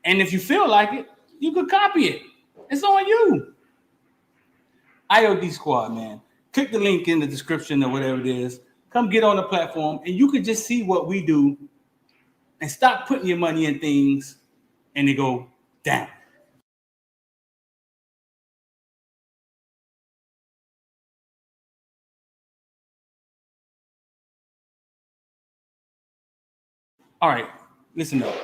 And if you feel like it, you could copy it. It's on you. IOD Squad, man. Click the link in the description or whatever it is. Come get on the platform and you can just see what we do and stop putting your money in things and they go down. All right, listen up.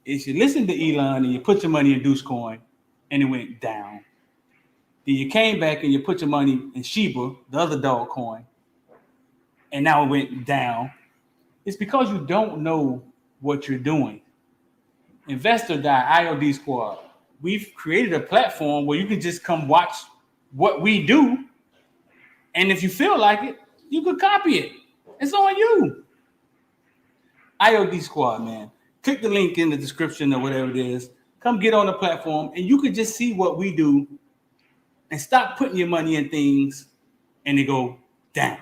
If you listen to Elon and you put your money in Deuce Coin and it went down, then you came back and you put your money in Shiba, the other dog coin, and now it went down, it's because you don't know what you're doing. Investor Guy, IOD Squad. We've created a platform where you can just come watch what we do. And if you feel like it, you could copy it. It's on you. IOD Squad, man. Click the link in the description or whatever it is. Come get on the platform and you can just see what we do and stop putting your money in things and they go down.